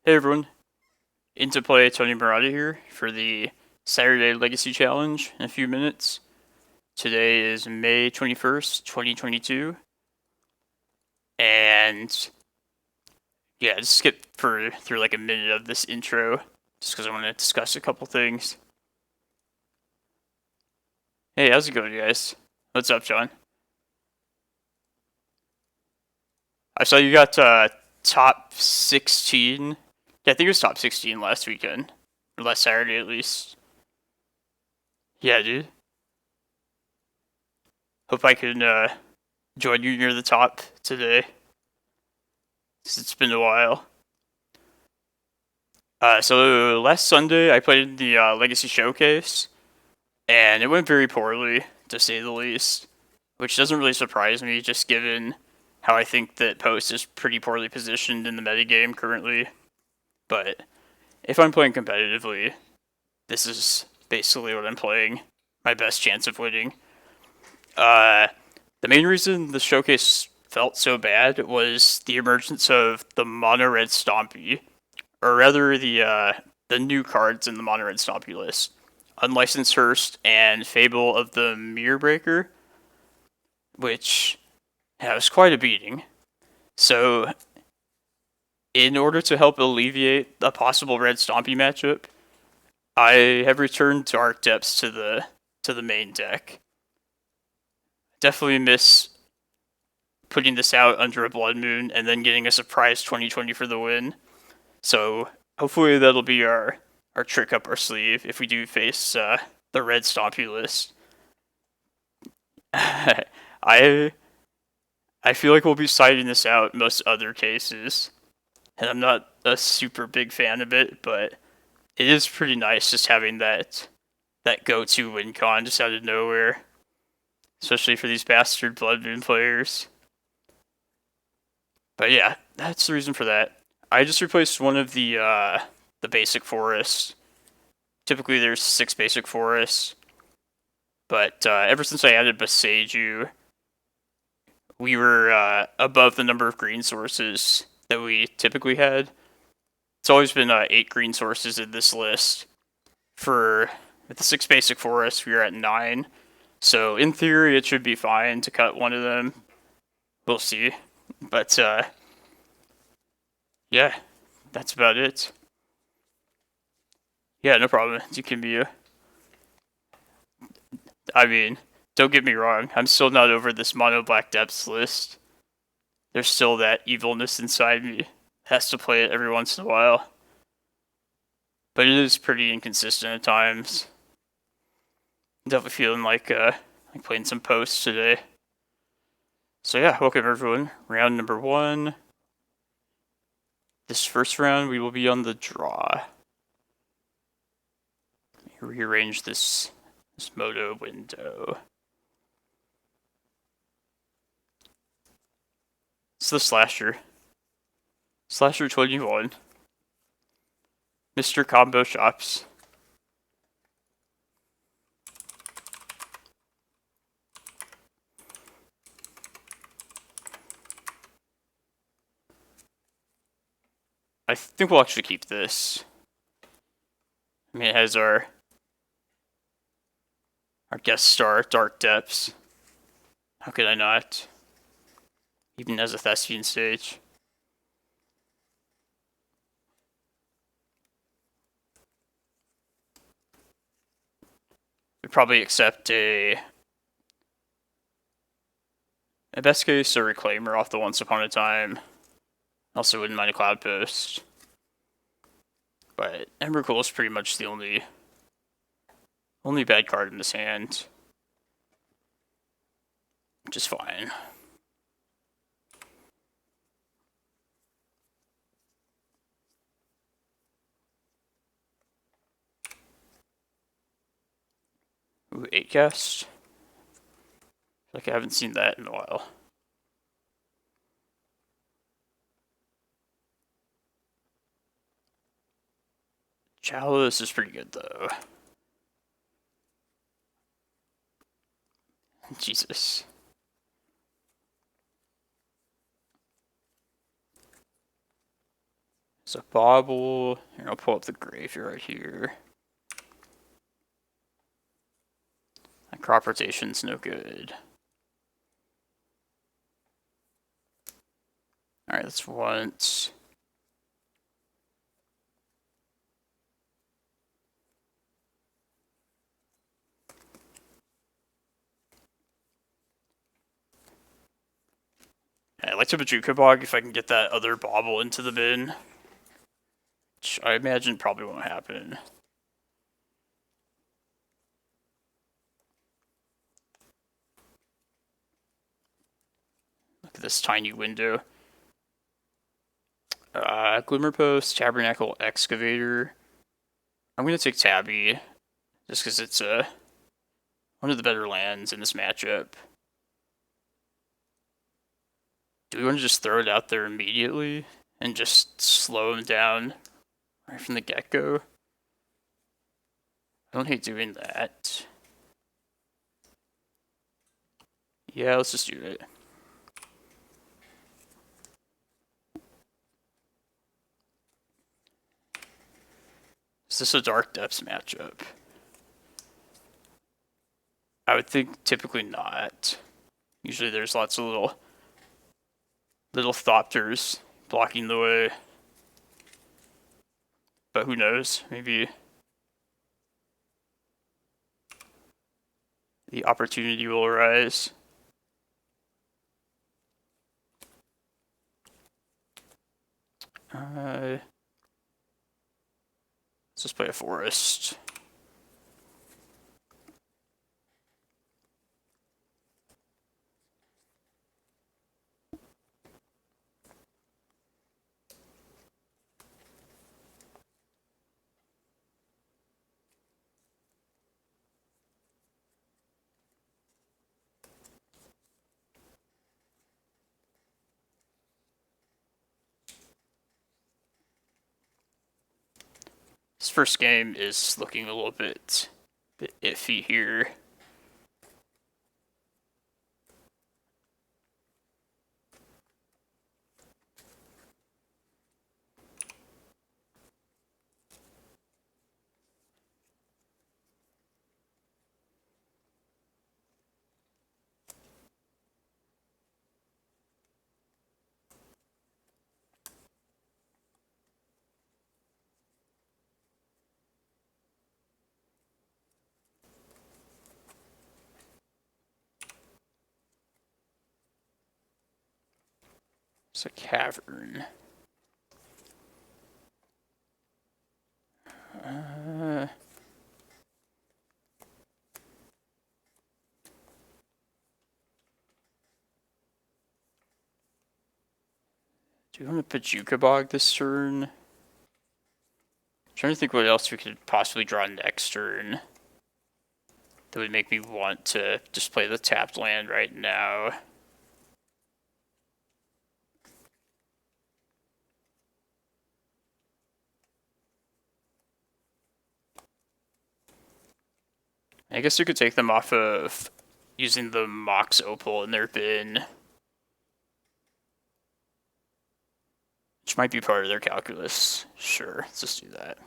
Hey everyone, into play Tony Murata here for the Saturday Legacy Challenge in a few minutes. Today is May 21st, 2022, and yeah, just skip through like a minute of this intro, just because I want to discuss a couple things. Hey, how's it going, guys? What's up, John? I saw you got top 16. Yeah, I think it was top 16 last weekend, or last Saturday at least. Yeah, dude. Hope I can join you near the top today. It's been a while. So last Sunday I played in the Legacy Showcase, and it went very poorly, to say the least. Which doesn't really surprise me, just given how I think that Post is pretty poorly positioned in the metagame currently. But if I'm playing competitively, this is basically what I'm playing. My best chance of winning. The main reason the showcase felt so bad was the emergence of the mono red Stompy, or rather the new cards in the mono red Stompy list, Unlicensed Hearst and Fable of the Mirror Breaker, which was quite a beating. So, in order to help alleviate a possible red Stompy matchup, I have returned Dark Depths to the main deck. Definitely miss putting this out under a Blood Moon and then getting a surprise 2020 for the win. So hopefully that'll be our trick up our sleeve if we do face the red Stompy list. I feel like we'll be citing this out in most other cases, and I'm not a super big fan of it, but it is pretty nice just having that go-to win con just out of nowhere, especially for these bastard Blood Moon players. But yeah, that's the reason for that. I just replaced one of the basic forests. Typically, there's 6 basic forests, but ever since I added Boseiju, we were above the number of green sources that we typically had. It's always been 8 green sources in this list. For the 6 basic forests, we are at 9. So in theory, it should be fine to cut one of them. We'll see. But yeah, that's about it. Yeah, no problem. You can be I mean, don't get me wrong. I'm still not over this mono black depths list. There's still that evilness inside me. Has to play it every once in a while. But it is pretty inconsistent at times. Definitely feeling like playing some posts today. So yeah, welcome everyone. Round number 1. This first round we will be on the draw. Let me rearrange this moto window. It's the Slasher. Slasher 21. Mr. Combo Shops. I think we'll actually keep this. I mean, it has our guest star, Dark Depths. How could I not? Even as a Thespian stage. We'd probably accept a best case, a Reclaimer off the Once Upon a Time. Also wouldn't mind a Cloudpost. But Emrakul is pretty much the only bad card in this hand. Which is fine. Ooh, 8 cast. Like I haven't seen that in a while. Chalice is pretty good though. Jesus. There's a bauble. Here, I'll pull up the graveyard here. That crop rotation's no good. Alright, that's once. Yeah, I like to Bojuka Bog if I can get that other bauble into the bin. Which I imagine probably won't happen. Look at this tiny window. Glimmerpost, Tabernacle, Excavator. I'm going to take Tabby, just because it's one of the better lands in this matchup. Do we want to just throw it out there immediately and just slow him down right from the get-go? I don't hate doing that. Yeah, let's just do it. Is this a Dark Depths matchup? I would think typically not. Usually there's lots of little Thopters blocking the way. But who knows? Maybe the opportunity will arise. Let's just play a forest. This first game is looking a little bit iffy here. It's a cavern. Do you want to Bojuka Bog this turn? I'm trying to think what else we could possibly draw next turn that would make me want to just play the tapped land right now. I guess we could take them off of using the Mox Opal in their bin, which might be part of their calculus. Sure, let's just do that.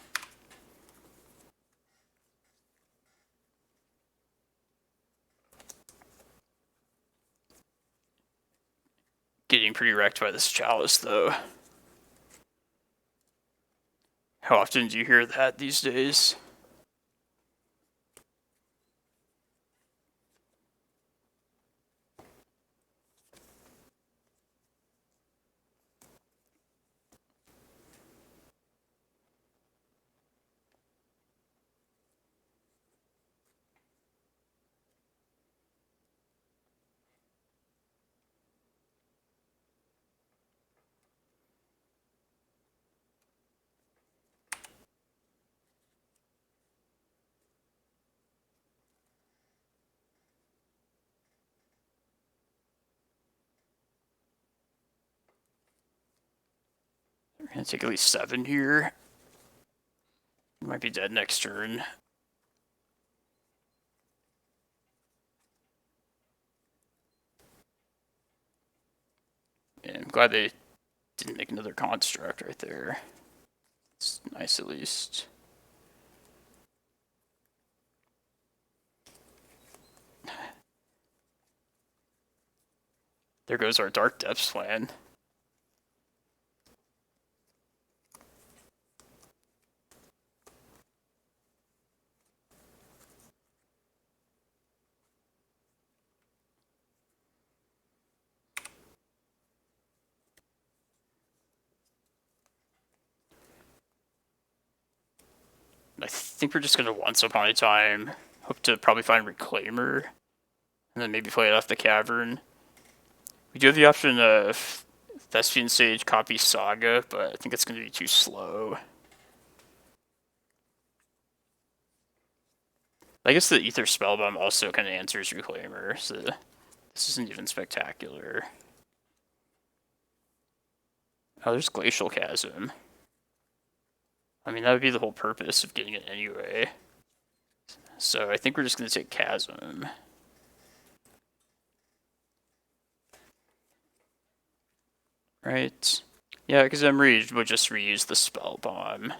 Getting pretty wrecked by this Chalice, though. How often do you hear that these days? We're gonna take at least 7 here. We might be dead next turn. Yeah, I'm glad they didn't make another construct right there. It's nice at least. There goes our Dark Depths plan. I think we're just gonna Once Upon a Time. Hope to probably find Reclaimer. And then maybe play it off the Cavern. We do have the option of Thespian Sage, copy Saga, but I think it's gonna be too slow. I guess the Ether Spellbomb also kind of answers Reclaimer, so this isn't even spectacular. Oh, there's Glacial Chasm. I mean, that would be the whole purpose of getting it anyway. So I think we're just going to take Chasm. Right. Yeah, because Emreed would just reuse the Spell Bomb.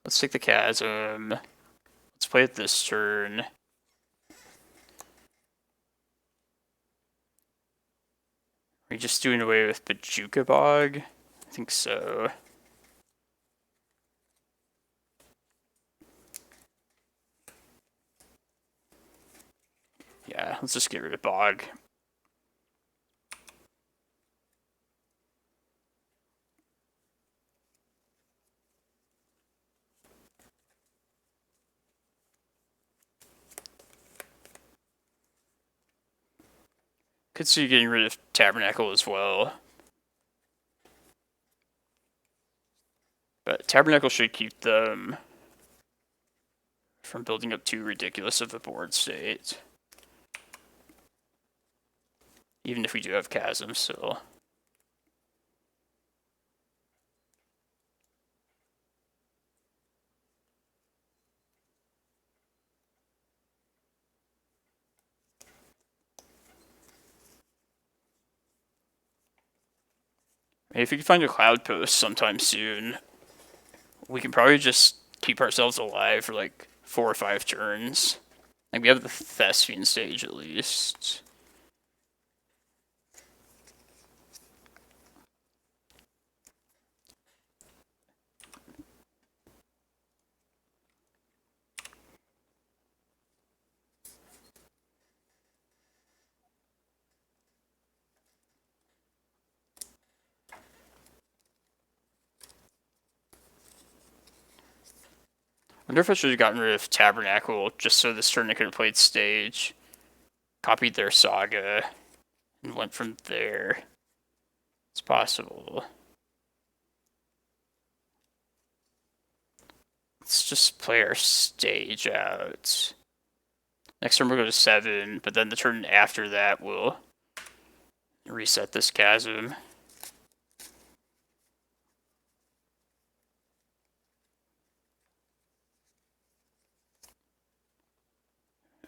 Let's take the Chasm. Let's play it this turn. Are we just doing away with Bojuka Bog? I think so. Yeah, let's just get rid of Bog. Could see getting rid of Tabernacle as well. But Tabernacle should keep them from building up too ridiculous of a board state. Even if we do have Chasm still. If we can find a Cloudpost sometime soon, we can probably just keep ourselves alive for like 4 or 5 turns. Like we have the Thespian stage at least. I wonder if I should have gotten rid of Tabernacle just so this turn I could have played stage, copied their Saga, and went from there. It's possible. Let's just play our stage out. Next turn we'll go to 7, but then the turn after that we'll reset this Chasm.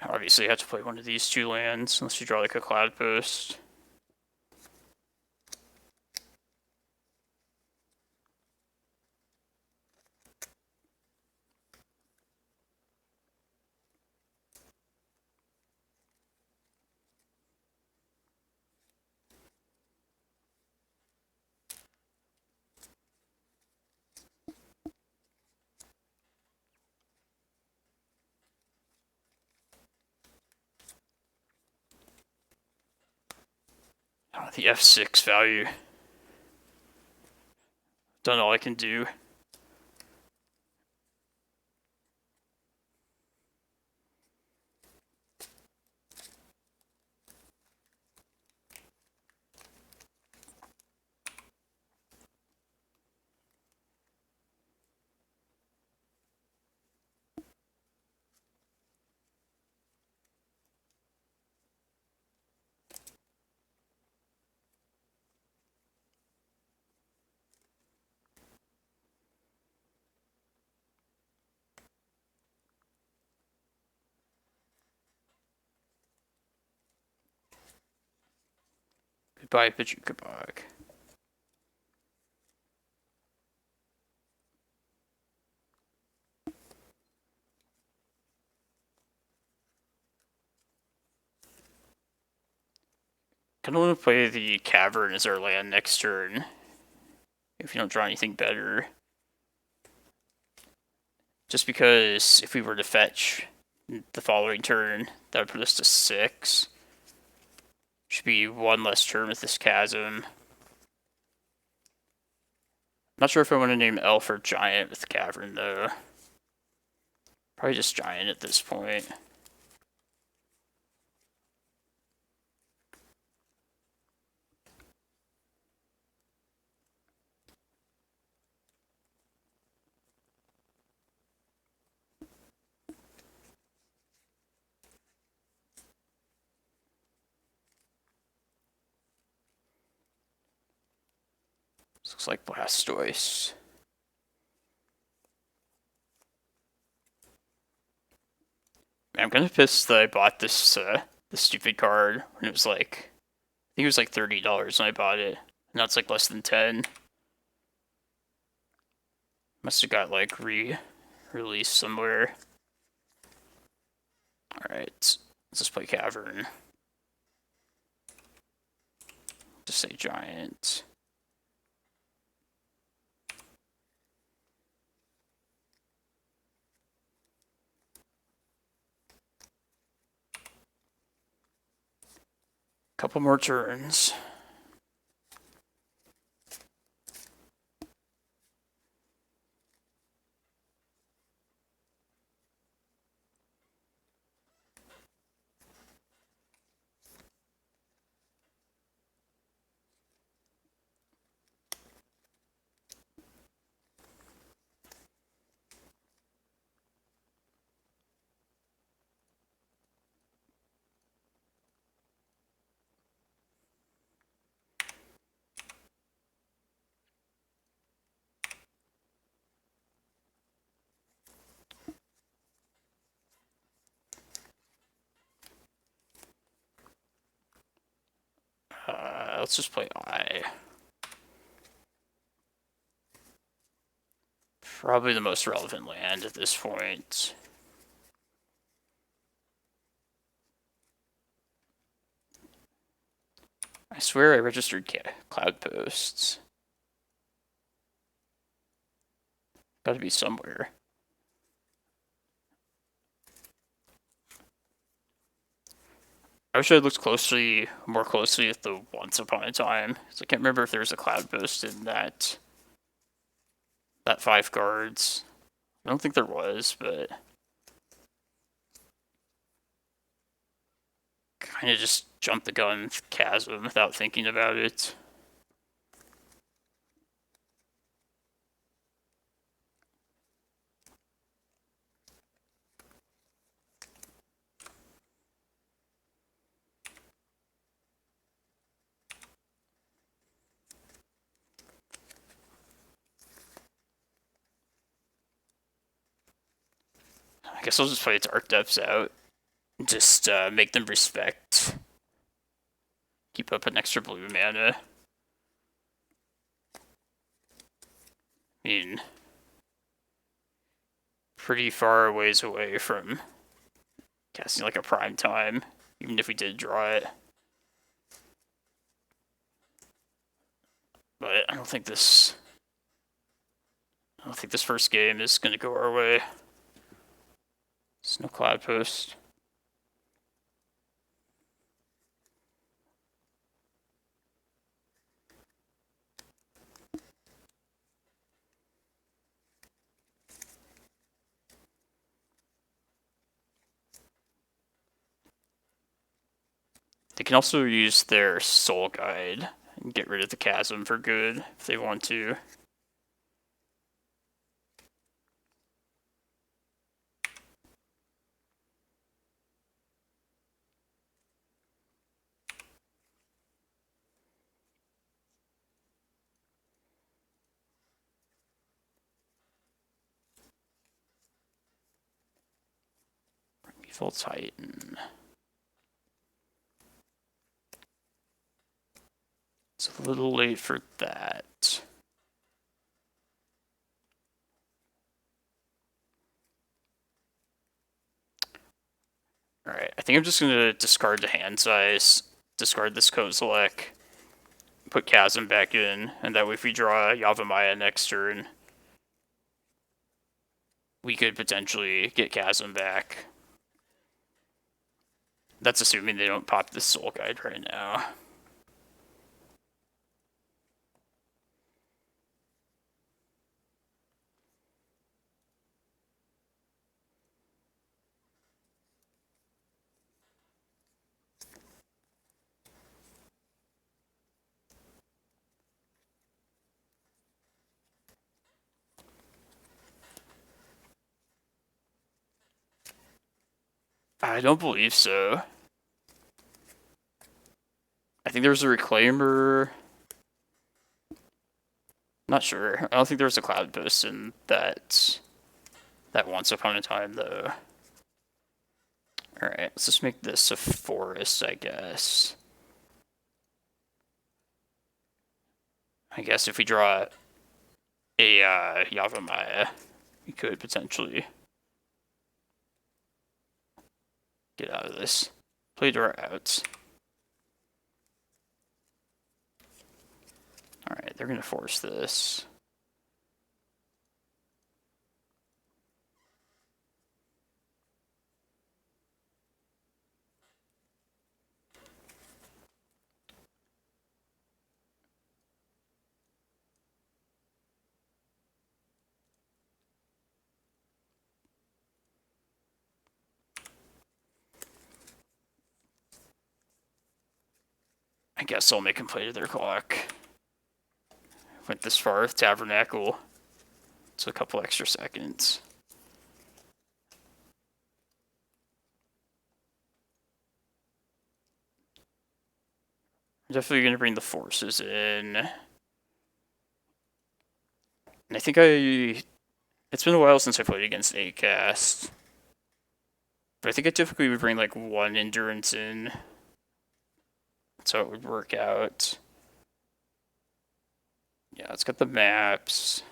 Obviously, you have to play one of these 2 lands, unless you draw like a Cloudpost. Oh, the F6 value. Done all I can do. Goodbye, Bojuka Bog. Kind of want to play the Cavern as our land next turn, if you don't draw anything better. Just because if we were to fetch the following turn, that would put us to 6. Should be one less turn with this Chasm. Not sure if I want to name Elf or Giant with Cavern, though. Probably just Giant at this point. Looks like Blastoise. Man, I'm kind of pissed that I bought this stupid card when it was like, I think it was like $30 when I bought it. Now it's like less than 10. Must have got like released somewhere. Alright, let's just play Cavern. Just say Giant. Couple more turns. Let's just play Eye. Probably the most relevant land at this point. I swear I registered Cloudposts. Gotta be somewhere. I wish I looked more closely at the Once Upon a Time. So I can't remember if there was a Cloudpost in that 5 cards. I don't think there was, but kind of just jumped the gun with Chasm without thinking about it. I guess I'll just play Dark Depths out. Just make them respect. Keep up an extra blue mana. I mean, pretty far ways away from casting like a prime time, even if we did draw it. But I don't think this first game is gonna go our way. There's no Cloudpost. They can also use their Soul Guide and get rid of the Chasm for good if they want to. Primeval Titan. It's a little late for that. Alright, I think I'm just going to discard the hand size discard this Kozilek, put Chasm back in, and that way if we draw Yavimaya next turn, we could potentially get Chasm back. That's assuming they don't pop this Soul Guide right now. I don't believe so. I think there's a Reclaimer. Not sure. I don't think there's a Cloudpost in that once upon a time, though. Alright, let's just make this a forest, I guess. I guess if we draw a Yavimaya, we could potentially get out of this. Play draw out. Alright, they're going to force this. I guess I'll make them play to their clock. Went this far with Tabernacle. It's a couple extra seconds. I'm definitely going to bring the forces in. And I think it's been a while since I played against 8-cast. But I think I typically would bring like one endurance in. So it would work out. Yeah, it's got the maps.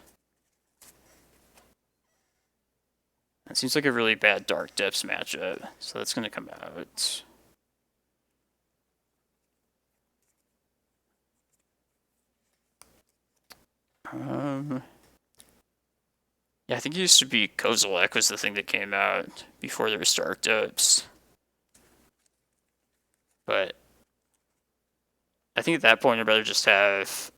It seems like a really bad Dark Depths matchup, so that's going to come out. Yeah, I think it used to be Kozilek was the thing that came out before there was Dark Depths. But I think at that point I'd rather just have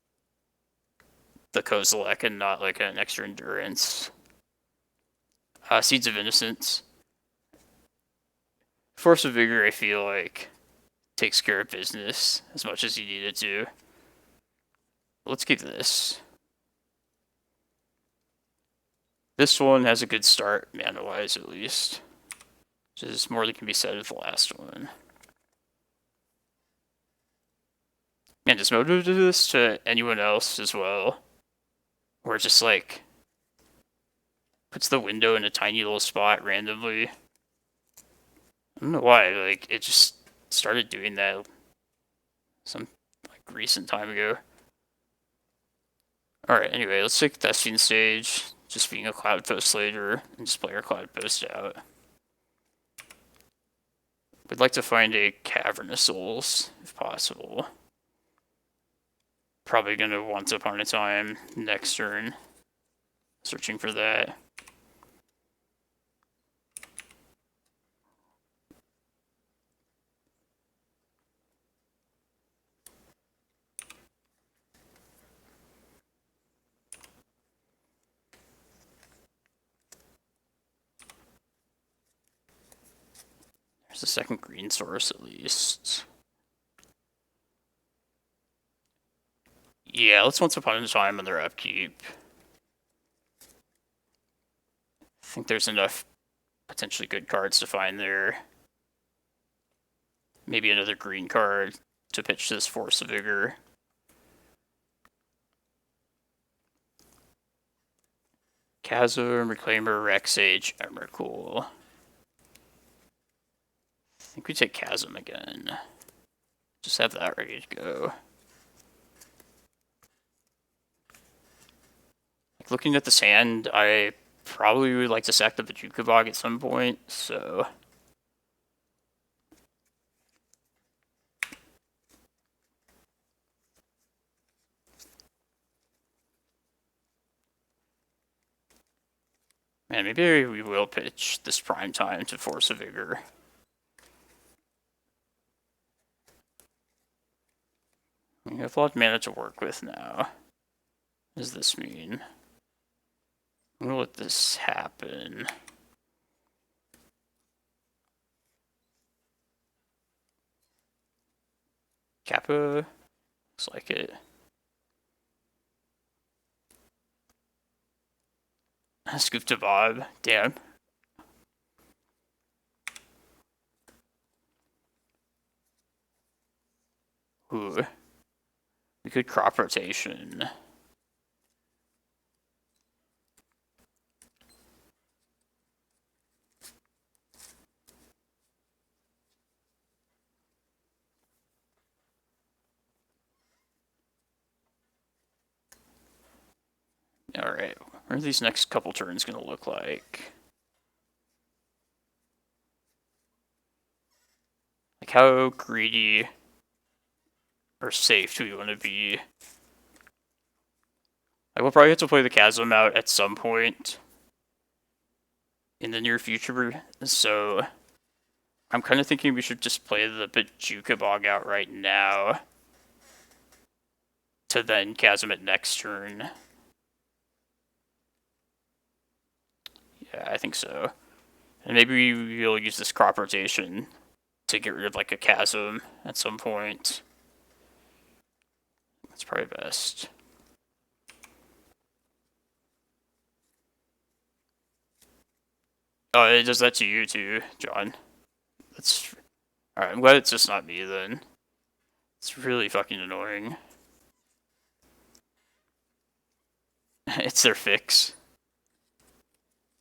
the Kozilek and not like an extra endurance. Seeds of Innocence. Force of Vigor, I feel like, takes care of business as much as you need it to. Let's keep this. This one has a good start, mana-wise at least. Which is more than can be said of the last one. And just motive to this to anyone else as well. Or just like puts the window in a tiny little spot randomly. I don't know why, like it just started doing that some like recent time ago. Alright, anyway, let's take Thespian Sage, just being a Cloudpost later, and just play our Cloudpost out. We'd like to find a Cavern of Souls, if possible. Probably gonna once upon a time next turn. Searching for that. There's a second green source at least. Yeah, let's once upon a time on their upkeep. I think there's enough potentially good cards to find there. Maybe another green card to pitch this Force of Vigor. Chasm, Reclaimer, Reclamation Sage, Emrakul. I think we take Chasm again. Just have that ready to go. Like, looking at this hand, I probably would like to sack the Bojuka Bog at some point, so Man, maybe we will pitch this prime time to Force of Vigor. We have a lot of mana to work with now. What does this mean? I'm gonna let this happen. Kappa? Looks like it. Scoop to Bob. Damn. Ooh. We could crop rotation. Alright, what are these next couple turns going to look like? Like, how greedy or safe do we want to be? Like, we'll probably have to play the Chasm out at some point in the near future, so I'm kind of thinking we should just play the Bojuka Bog out right now to then Chasm it next turn. Yeah, I think so. And maybe we'll use this crop rotation to get rid of like a Chasm at some point. That's probably best. Oh, it does that to you too, John. That's alright. I'm glad it's just not me then. It's really fucking annoying. It's their fix.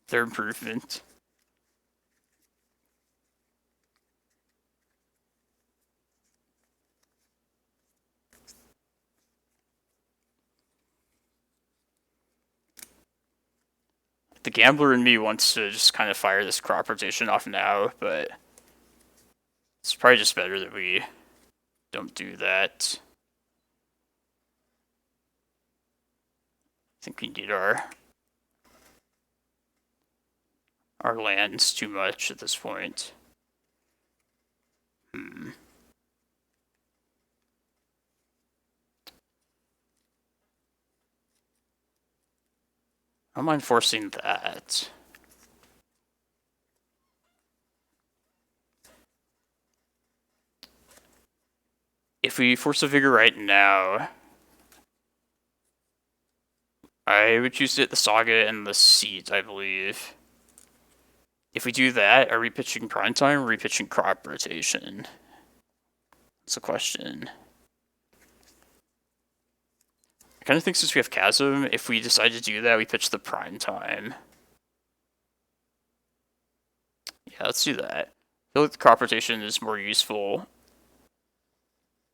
Their improvement. The gambler in me wants to just kind of fire this crop rotation off now, but it's probably just better that we don't do that. I think we need our lands too much at this point. I don't mind forcing that. If we Force of Vigor right now, I would choose to hit the Saga and the Seat, I believe. If we do that, are we pitching Prime Time or are we pitching Crop Rotation? That's a question. I kind of think since we have Chasm, if we decide to do that, we pitch the Prime Time. Yeah, let's do that. I feel like the Crop Rotation is more useful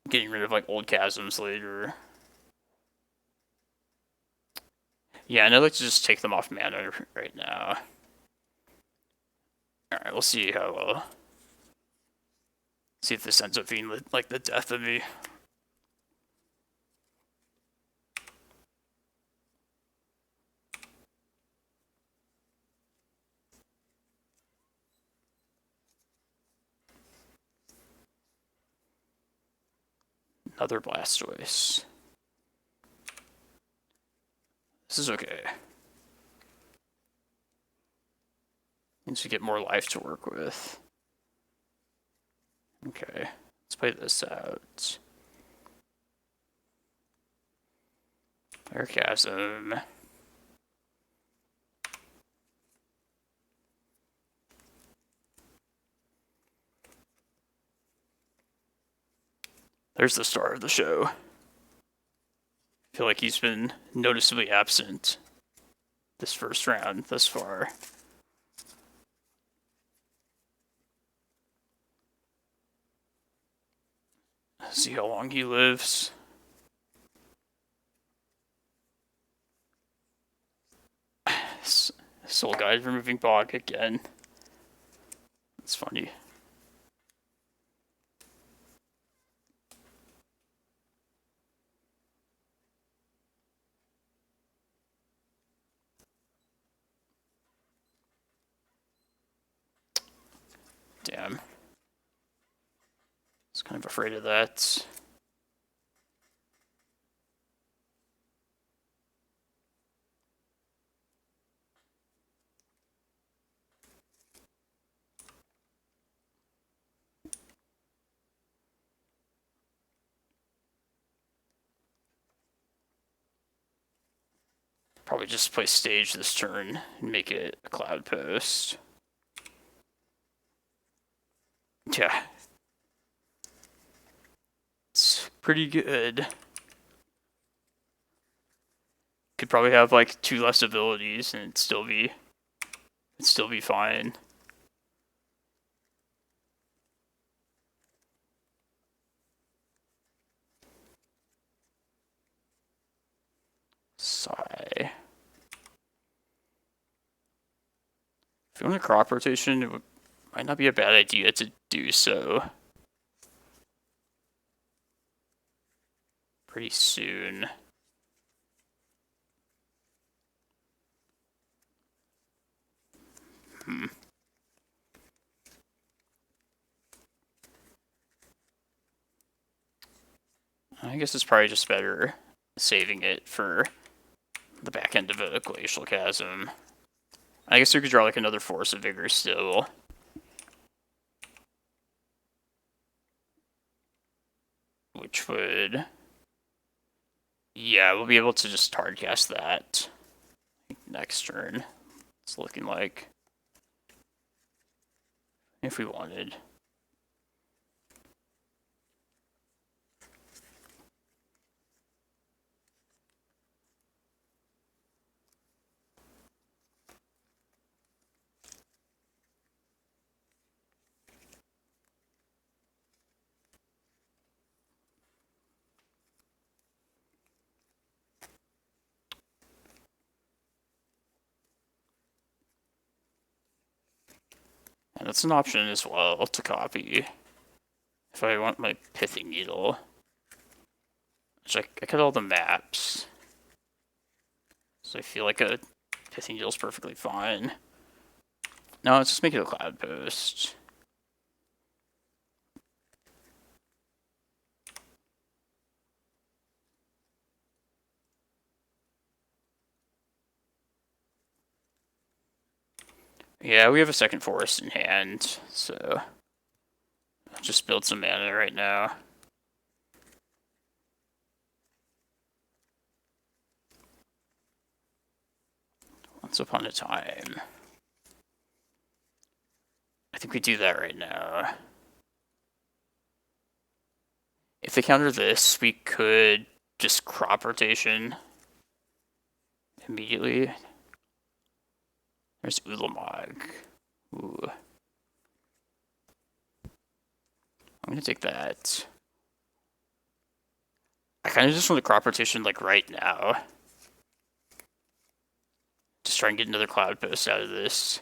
getting rid of like old Chasms later. Yeah, and I'd like to just take them off mana right now. Alright, we'll see how, see if this ends up being like the death of me. Another Blastoise. This is okay. Means we get more life to work with. Okay, let's play this out. Fire Chasm. There's the star of the show. I feel like he's been noticeably absent this first round thus far. See how long he lives. Soul Guide removing Bog again. That's funny. Damn. I was kind of afraid of that. Probably just play Stage this turn and make it a Cloudpost. Yeah. It's pretty good. Could probably have like 2 less abilities and it'd still be fine. Sigh. If you want a crop rotation, it might not be a bad idea to do so pretty soon. I guess it's probably just better saving it for the back end of a Glacial Chasm. I guess we could draw like another Force of Vigor still. Which would... Yeah, we'll be able to just hardcast that next turn. It's looking like. If we wanted. And that's an option as well to copy. If I want my Pithing Needle. Which I cut all the maps. So I feel like a Pithing Needle is perfectly fine. No, let's just make it a Cloudpost. Yeah, we have a second forest in hand, so I'll just build some mana right now. Once upon a time. I think we do that right now. If they counter this, we could just crop rotation immediately. There's Ulamog. Ooh. I'm gonna take that. I kind of just want the crop rotation like right now. Just try and get another Cloudpost out of this.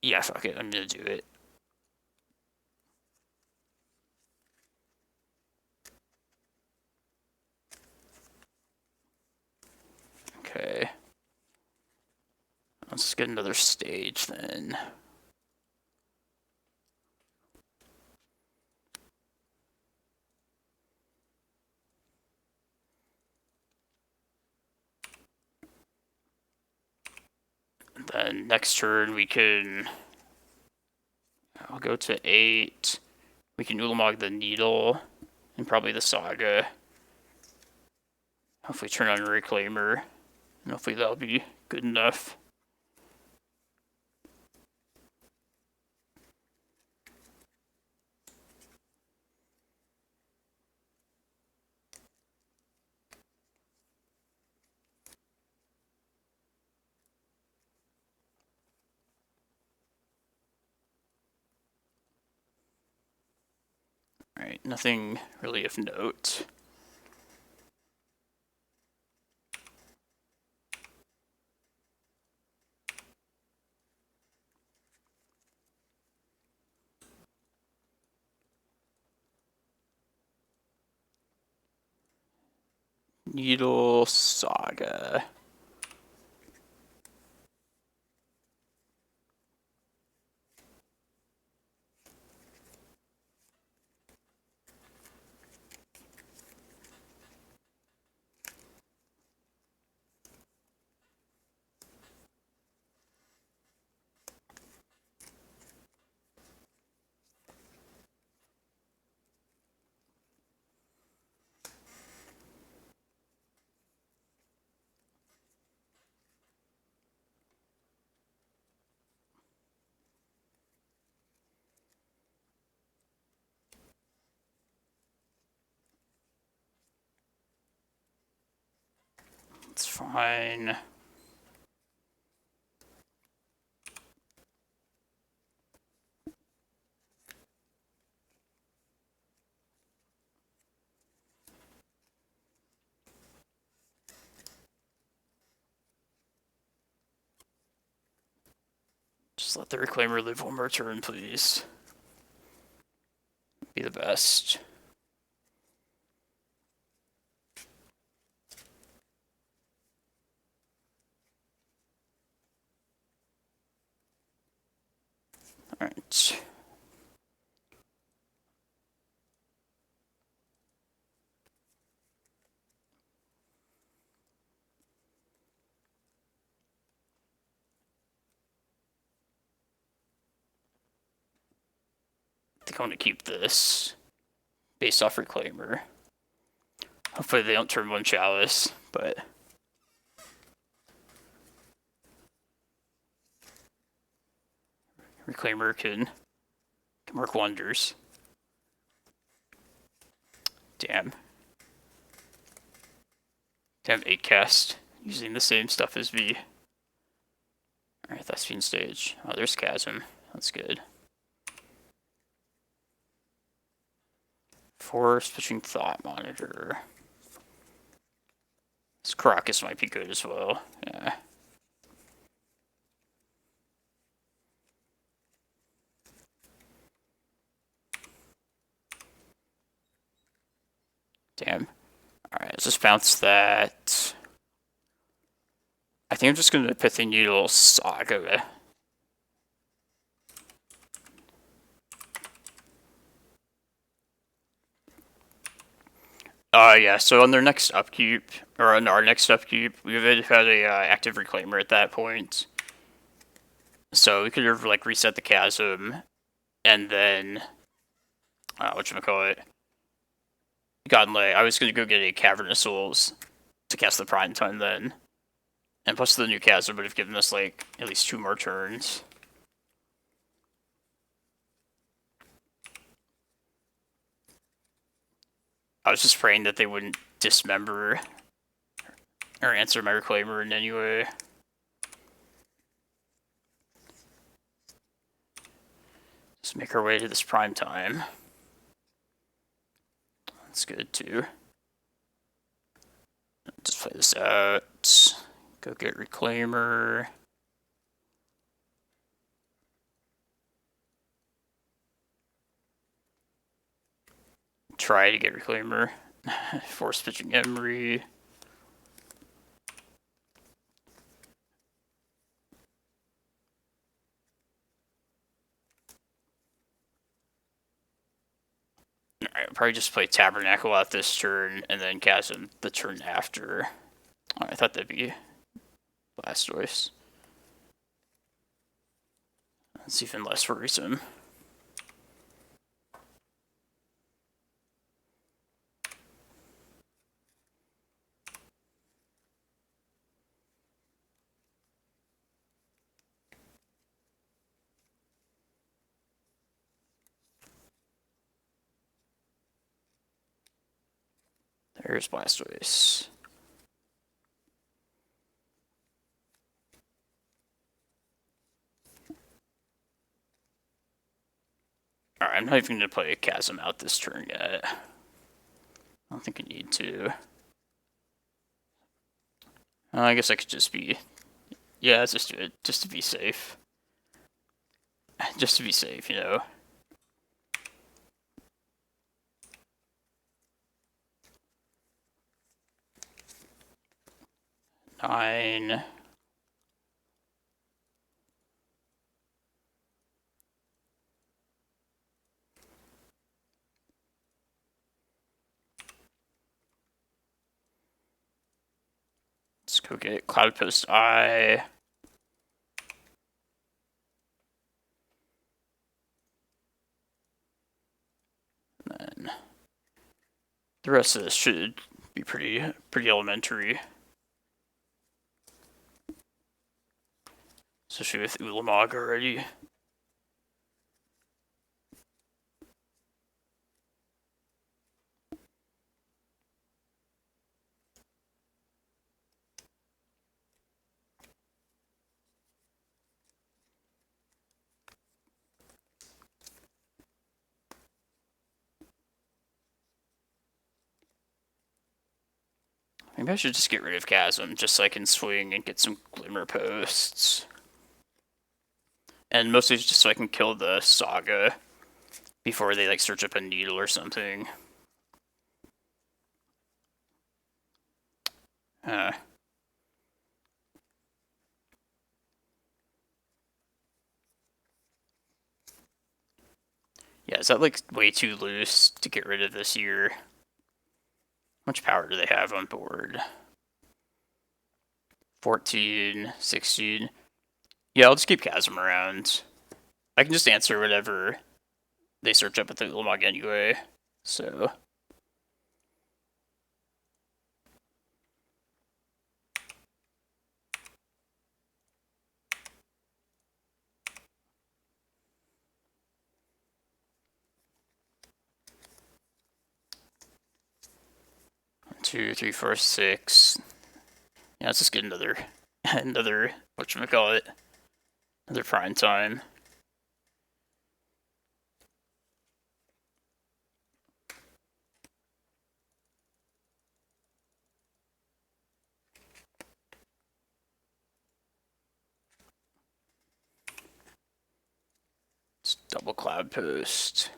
Yeah, fuck it. I'm gonna do it. Okay. Let's get another stage then. And then next turn we can... I'll go to 8. We can Ulamog the Needle and probably the Saga. Hopefully turn on Reclaimer. And hopefully that'll be good enough. Alright, nothing really of note. Needle Saga. It's fine. Just let the Reclaimer live one more turn, please. Be the best. Alright. I think I want to keep this based off Reclaimer. Hopefully they don't turn one Chalice, but Reclaimer can work wonders. Damn. Damn 8-cast using the same stuff as V. Alright, Thespian stage. Oh, there's Chasm. That's good. Force switching Thought Monitor. This Karakas might be good as well. Yeah. Damn. Alright, let's just bounce that. I think I'm just going to Pithing Needle Saga. Yeah, so on their next upkeep, or on our next upkeep, we would have had a active Reclaimer at that point. So we could have, like, reset the Chasm, and then, whatchamacallit, gotten, like, I was going to go get a Cavern of Souls to cast the Prime Time then. And plus the new Chasm would have given us, like, at least 2 more turns. I was just praying that they wouldn't dismember or answer my Reclaimer in any way. Just make our way to this Prime Time. That's good too. Just play this out. Go get Reclaimer. Try to get Reclaimer. Force pitching Emry. Alright, I'll probably just play Tabernacle out this turn and then Chasm the turn after. Oh, I thought that'd be Blastoise. That's even less worrisome. There's Blastoise. Alright, I'm not even going to play a Chasm out this turn yet. I don't think I need to. I guess I could just be... Yeah, let's just do it, just to be safe. Just to be safe, you know. Nine. Let's go get Cloudpost Eye. And then the rest of this should be pretty elementary. Especially with Ulamog already. Maybe I should just get rid of Chasm, just so I can swing and get some Glimmerposts. And mostly just so I can kill the Saga before they, like, search up a Needle or something. Yeah, is that, like, way too loose to get rid of this year? How much power do they have on board? 14, 16. Yeah, I'll just keep Chasm around. I can just answer whatever they search up at the Ulamog anyway, so... Two, three, four, six. Yeah, let's just get another, whatchamacallit, another prime time. Let's double Cloudpost.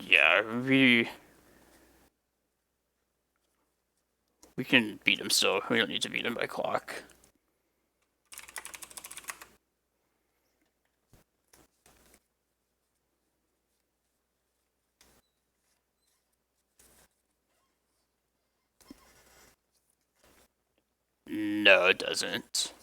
Yeah, we can beat him still. We don't need to beat him by clock. No, it doesn't.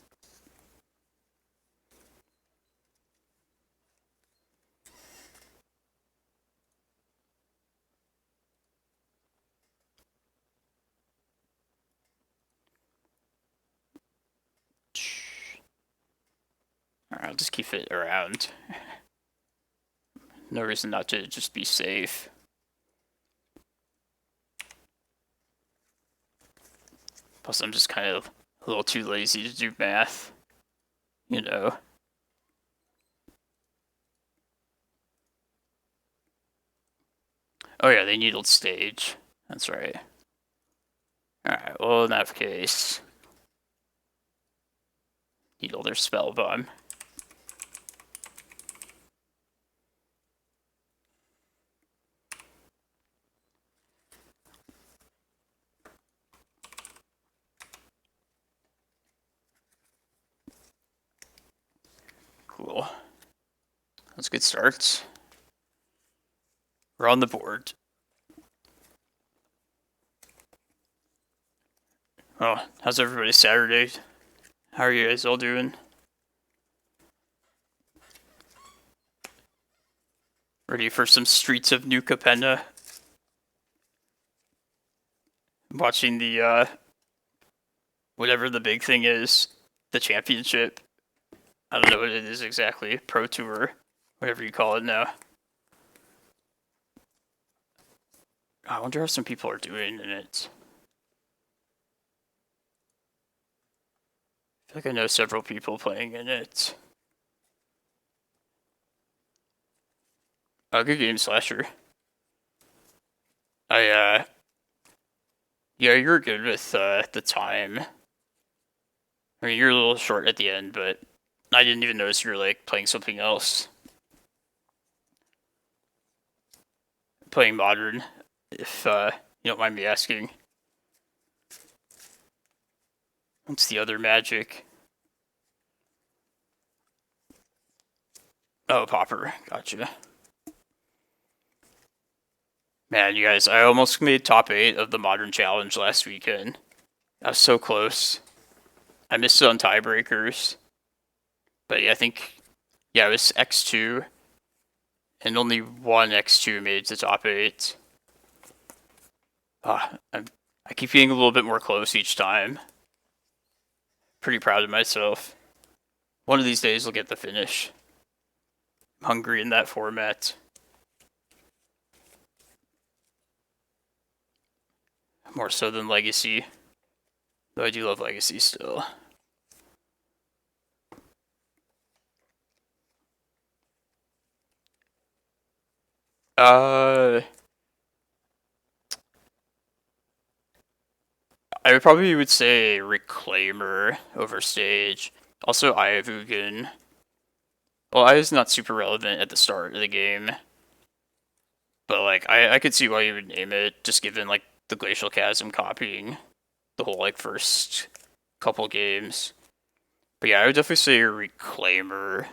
Alright, I'll just keep it around. No reason not to just be safe. Plus, I'm just kind of a little too lazy to do math. You know. Oh yeah, they needled stage. That's right. Alright, well in that case... Needle their spell bomb. Cool. That's a good start. We're on the board. Oh, how's everybody Saturday? How are you guys all doing? Ready for some Streets of New Capenna? Watching the, whatever the big thing is, the championship. I don't know what it is exactly. Pro Tour, whatever you call it now. I wonder how some people are doing in it. I feel like I know several people playing in it. Good game, Slasher. Yeah, you're good with the time. I mean, you're a little short at the end, but I didn't even notice you were, like, playing something else. Playing Modern, if you don't mind me asking. What's the other Magic? Oh, Pauper. Gotcha. Man, you guys, I almost made top 8 of the Modern Challenge last weekend. I was so close. I missed it on tiebreakers. But yeah, I think, yeah, it was X2. And only one X2 made it to top 8. I keep getting a little bit more close each time. Pretty proud of myself. One of these days I'll get the finish. I'm hungry in that format. More so than Legacy. Though I do love Legacy still. I would say Reclaimer over Sage. Also, Eye of Ugin. Well, Eye is not super relevant at the start of the game, but like I could see why you would name it, just given like the Glacial Chasm copying the whole like first couple games. But yeah, I would definitely say Reclaimer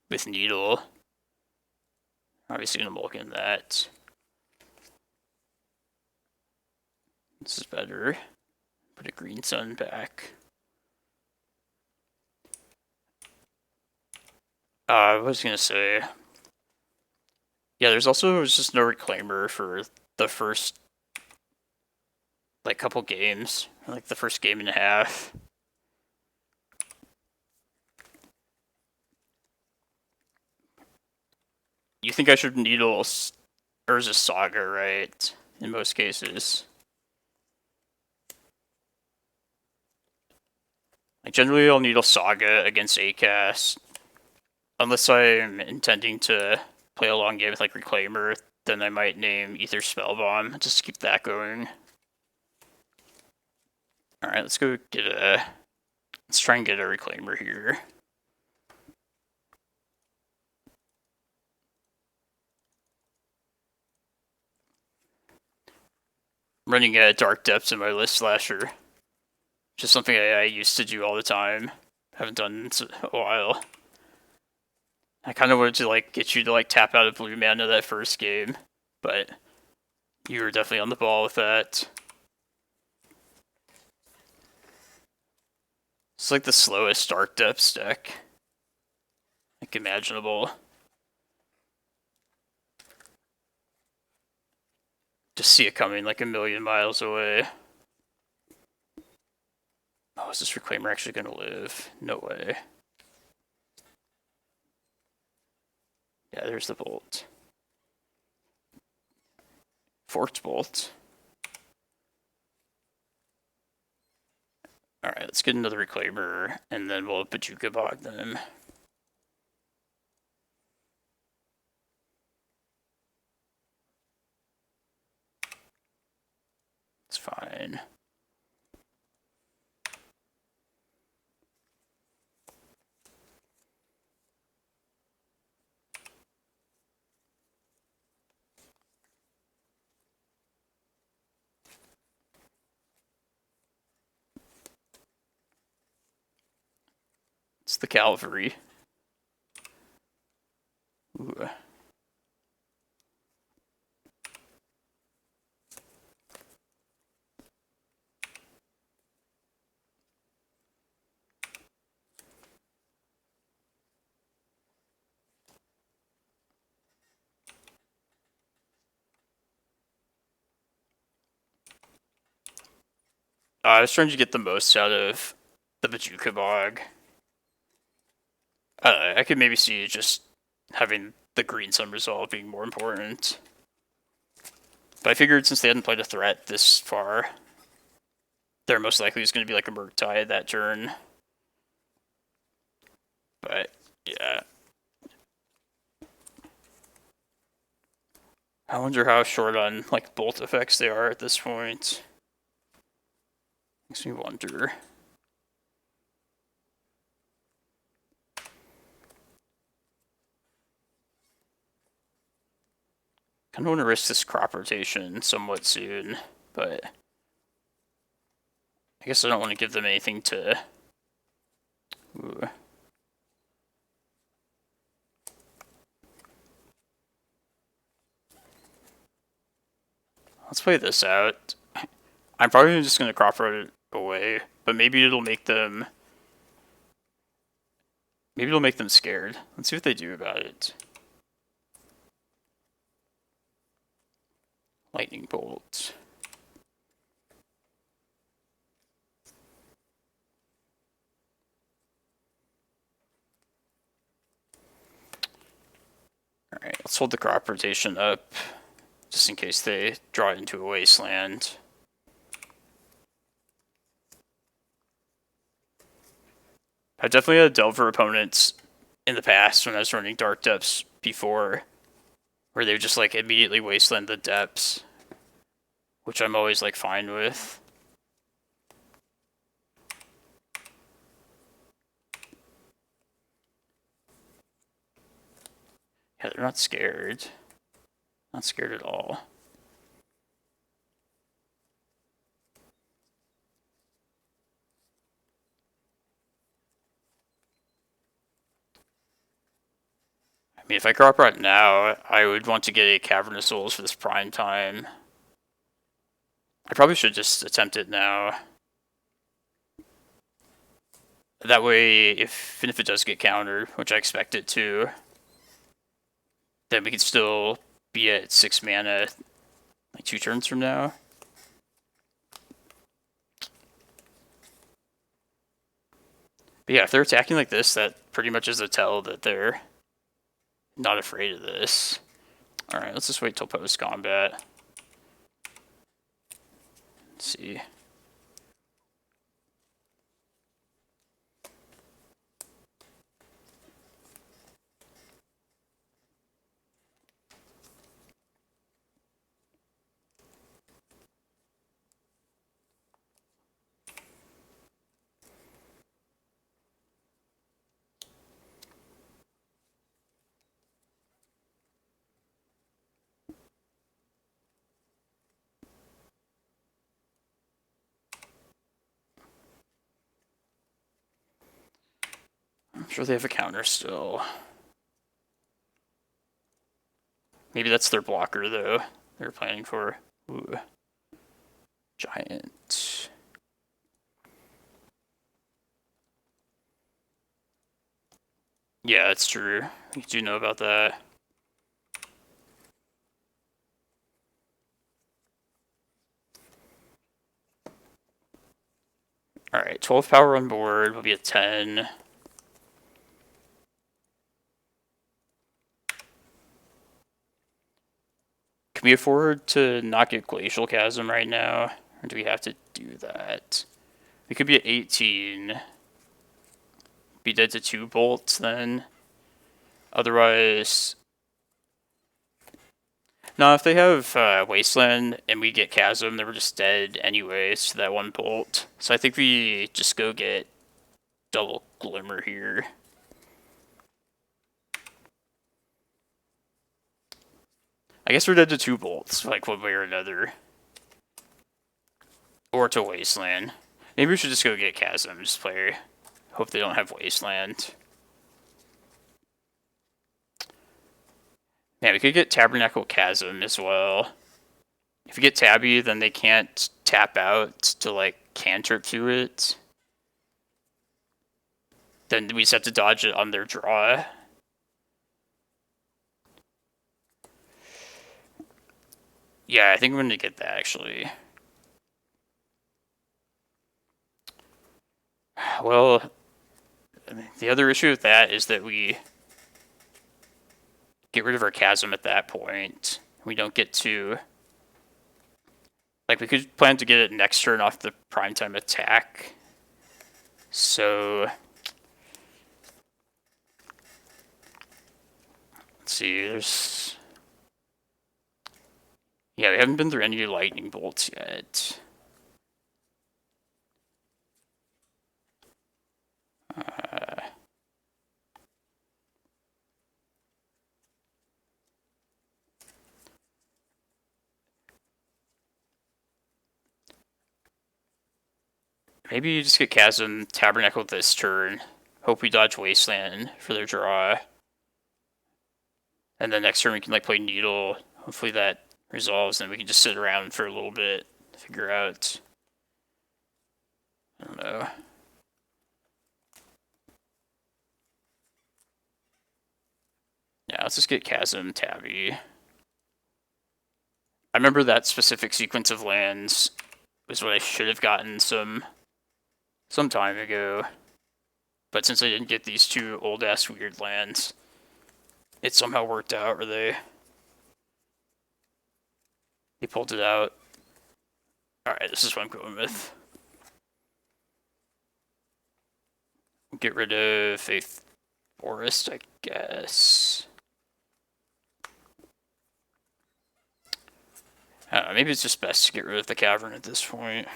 with Needle. Obviously gonna mulligan that. This is better. Put a green sun back. I was gonna say, yeah, there's also just no Reclaimer for the first like couple games, like the first game and a half. You think I should Needle Urza Saga, right? In most cases. Like generally, I'll Needle Saga against ACAS. Unless I'm intending to play a long game with like Reclaimer, then I might name Ether Spellbomb just to keep that going. Alright, let's go get a... Let's try and get a Reclaimer here. I'm running Dark Depths in my list slasher. Just something I used to do all the time. Haven't done in a while. I kind of wanted to like get you to like tap out of blue mana that first game, but you were definitely on the ball with that. It's like the slowest Dark Depths deck, like imaginable. Just see it coming like a million miles away. Oh, is this Reclaimer actually gonna live? No way. Yeah, there's the bolt. Forked bolt. Alright, let's get another Reclaimer, and then we'll Bojuka Bog them. It's fine. It's the cavalry. Ooh. I was trying to get the most out of the Bojuka Bog. I could maybe see just having the green sun resolve being more important. But I figured since they hadn't played a threat this far, there most likely is going to be like a Murktide that turn. But, yeah. I wonder how short on like bolt effects they are at this point. Makes me wonder. Kind of want to risk this crop rotation somewhat soon, but I guess I don't want to give them anything to... Ooh. Let's play this out. I'm probably just going to crop rotate it away, but maybe it'll make them... Maybe it'll make them scared. Let's see what they do about it. Lightning bolt. Alright, let's hold the crop rotation up, just in case they draw it into a wasteland. I've definitely had Delver opponents in the past when I was running Dark Depths before where they would just like immediately wasteland the depths, which I'm always like fine with. Yeah, they're not scared. Not scared at all. I mean, if I crop right now, I would want to get a Cavern of Souls for this prime time. I probably should just attempt it now. That way, even if it does get countered, which I expect it to, then we can still be at 6 mana like 2 turns from now. But yeah, if they're attacking like this, that pretty much is a tell that they're not afraid of this. Alright, let's just wait till post-combat. Let's see. I'm sure they have a counter still. Maybe that's their blocker, though. They're planning for. Ooh. Giant. Yeah, that's true. You do know about that. Alright, 12 power on board will be a 10. Can we afford to not get Glacial Chasm right now? Or do we have to do that? We could be at 18. Be dead to 2 bolts then. Otherwise... No, if they have Wasteland and we get Chasm, then we're just dead anyways to that 1 bolt. So I think we just go get double Glimmer here. I guess we're dead to 2 bolts, like one way or another. Or to Wasteland. Maybe we should just go get Chasm, just play. Hope they don't have Wasteland. Yeah, we could get Tabernacle Chasm as well. If we get Tabby, then they can't tap out to, like, cantrip to it. Then we just have to dodge it on their draw. Yeah, I think I'm going to get that, actually. Well, the other issue with that is that we get rid of our Chasm at that point. We don't get to... Like, we could plan to get it next turn off the primetime attack. So... Let's see, there's... Yeah, we haven't been through any lightning bolts yet. Maybe you just get Chasm, Tabernacle this turn. Hope we dodge Wasteland for their draw. And then next turn we can like play Needle. Hopefully that resolves and we can just sit around for a little bit. Figure out... I don't know. Yeah, let's just get Chasm, Tabby. I remember that specific sequence of lands was what I should have gotten some time ago. But since I didn't get these 2 old-ass weird lands, it somehow worked out, or they pulled it out. Alright, this is what I'm going with. Get rid of a forest, I guess. I don't know, maybe it's just best to get rid of the Cavern at this point.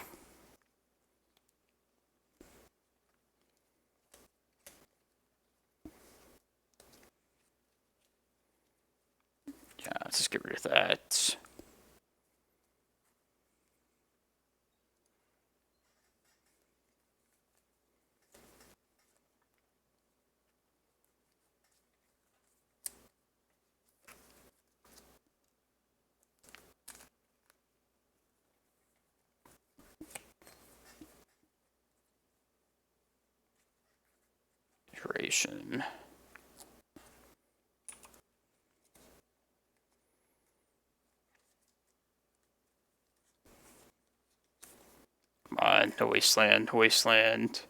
Yeah, let's just get rid of that. Duration. Come on, no wasteland, no wasteland.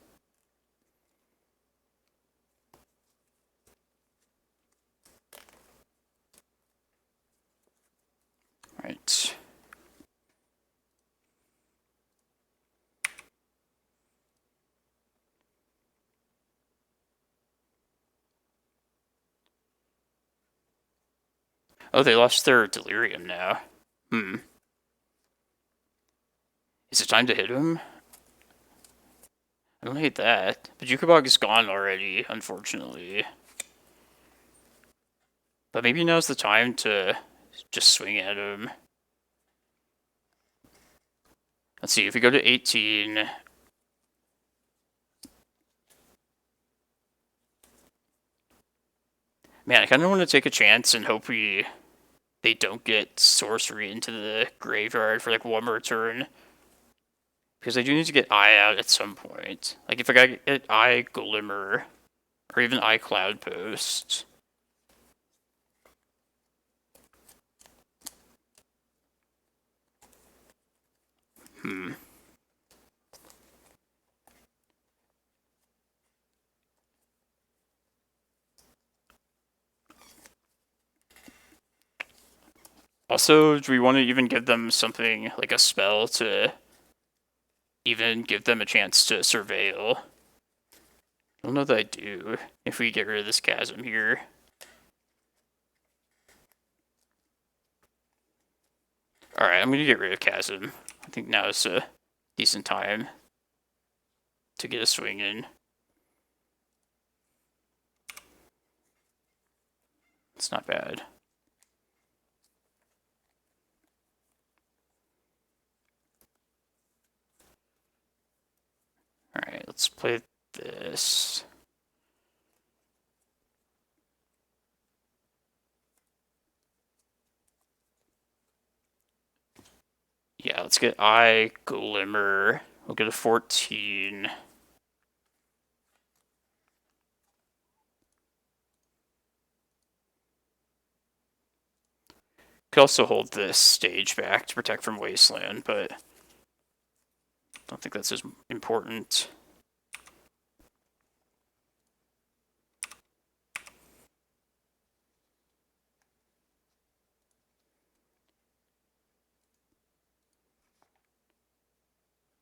Right. Oh, they lost their Delirium now. Is it time to hit him? I don't hate that. Bojuka Bog is gone already, unfortunately. But maybe now's the time to just swing at him. Let's see, if we go to 18... Man, I kind of want to take a chance and hope they don't get sorcery into the graveyard for like one more turn. Because I do need to get Eye out at some point. Like if I get Eye Glimmer, or even Eye Cloudpost. Also, do we want to even give them something like a spell to even give them a chance to surveil? I don't know that I do if we get rid of this chasm here. Alright, I'm going to get rid of chasm. I think now is a decent time to get a swing in. It's not bad. Alright, let's play this. Yeah, let's get Eye Glimmer. We'll get a 14. Could also hold this stage back to protect from Wasteland, but I don't think that's as important.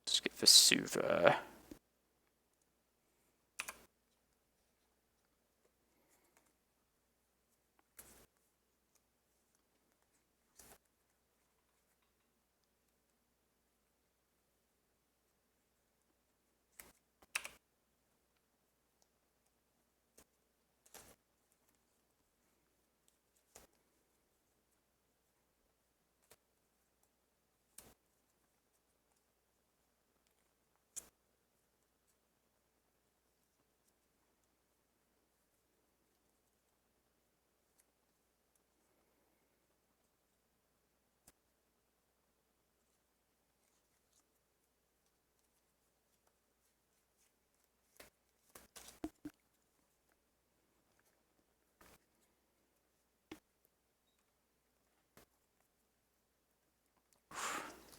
Let's get Vesuva.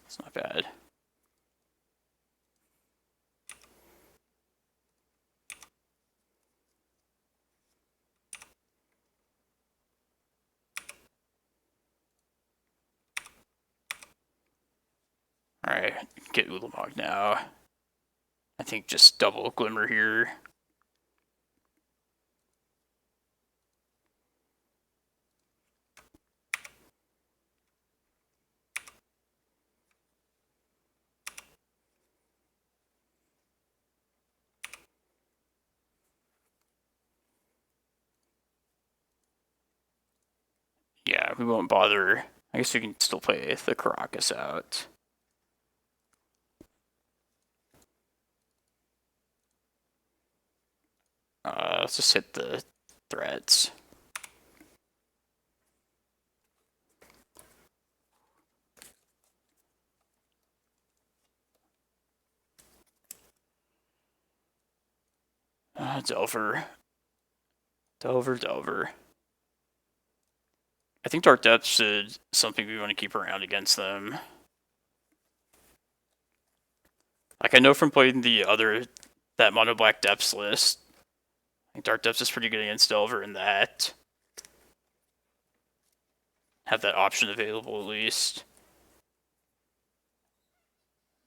It's not bad. Alright, get Ulamog now. I think just double Glimmer here. Yeah, we won't bother. I guess we can still play the Karakas out. Let's just hit the threats. Delver. Delver. I think Dark Depths is something we want to keep around against them. Like, I know from playing that Mono Black Depths list, I think Dark Depths is pretty good against Delver in that. Have that option available at least.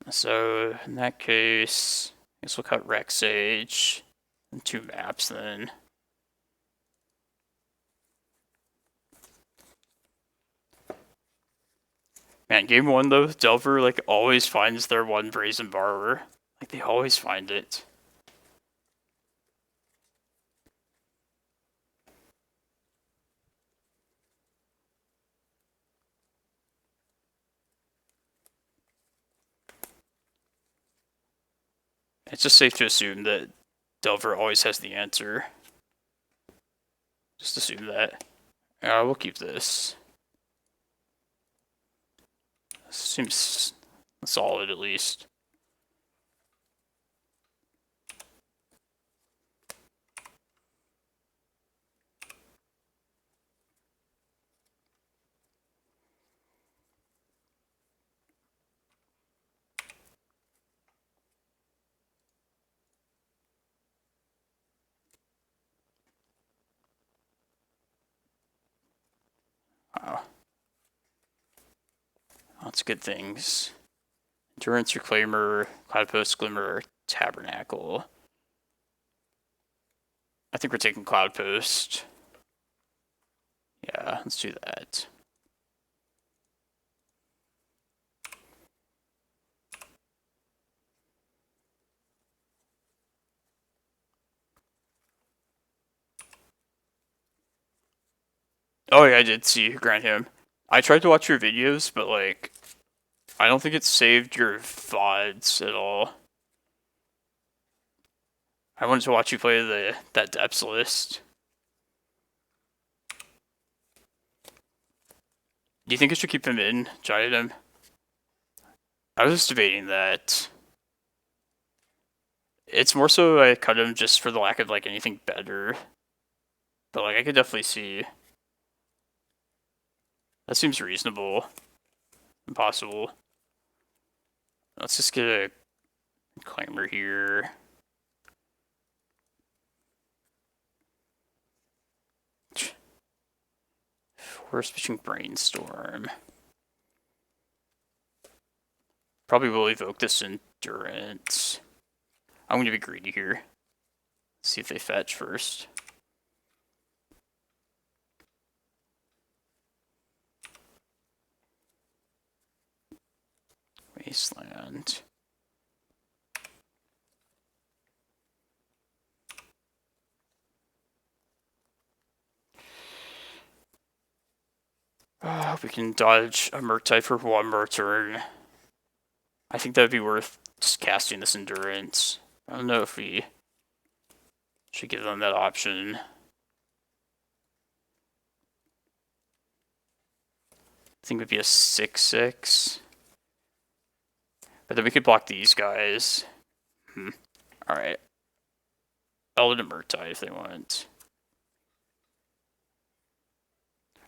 So, in that case, I guess we'll cut Rec Sage and 2 maps then. Man, game 1 though, Delver like always finds their one Brazen Borrower. Like, they always find it. It's just safe to assume that Delver always has the answer. Just assume that. We'll keep this. Seems solid at least. Wow. Lots of good things. Endurance Reclaimer, Cloudpost, Glimmer, Tabernacle. I think we're taking Cloudpost. Yeah, let's do that. Oh yeah, I did see grant him. I tried to watch your videos, but like, I don't think it saved your VODs at all. I wanted to watch you play that depths list. Do you think I should keep him in, Giant? I was just debating that. It's more so I cut him just for the lack of like anything better. But like I could definitely see. That seems reasonable. Impossible. Let's just get a Reclaimer here. Force Fishing Brainstorm. Probably will evoke this Endurance. I'm gonna be greedy here. See if they fetch first. Wasteland. We can dodge a Murktide for one more turn. I think that would be worth just casting this Endurance. I don't know if we should give them that option. I think it would be a 6/6. But then we could block these guys. Alright. Elden and Murktide if they want.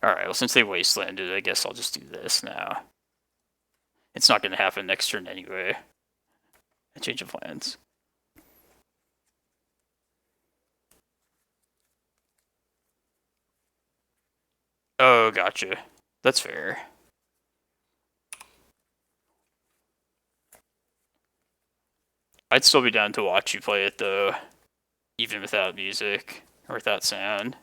Alright, well since they wastelanded, I guess I'll just do this now. It's not going to happen next turn anyway. A change of plans. Oh, gotcha. That's fair. I'd still be down to watch you play it though, even without music or without sound.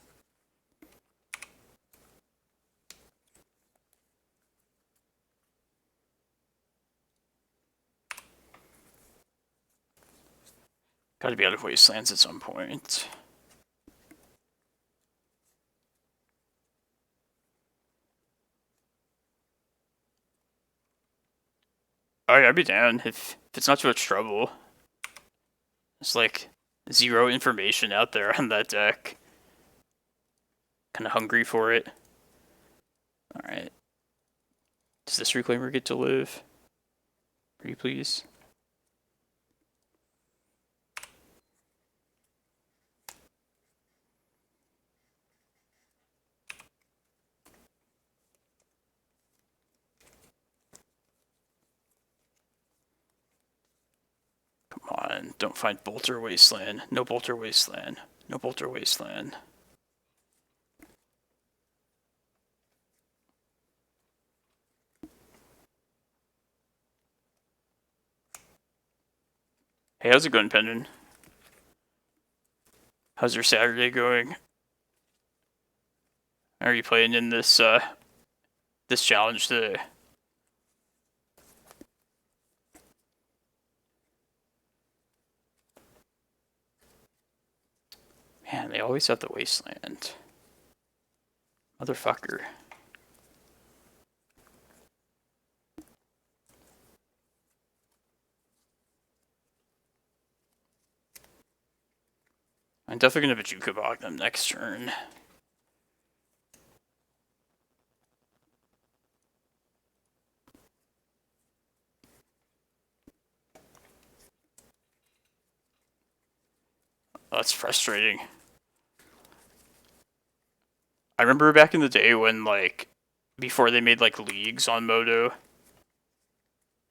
Gotta be out of wastelands at some point. I'd be down if it's not too much trouble. It's like zero information out there on that deck. Kind of hungry for it. Alright. Does this Reclaimer get to live? Pretty please. Come on, don't find Bolter Wasteland. No Bolter Wasteland. No Bolter Wasteland. Hey, how's it going, Pendon? How's your Saturday going? Are you playing in this this challenge today? Man, they always have the Wasteland. Motherfucker. I'm definitely gonna Bojuka Bog them next turn. Oh, that's frustrating. I remember back in the day when, like, before they made, like, leagues on Moto,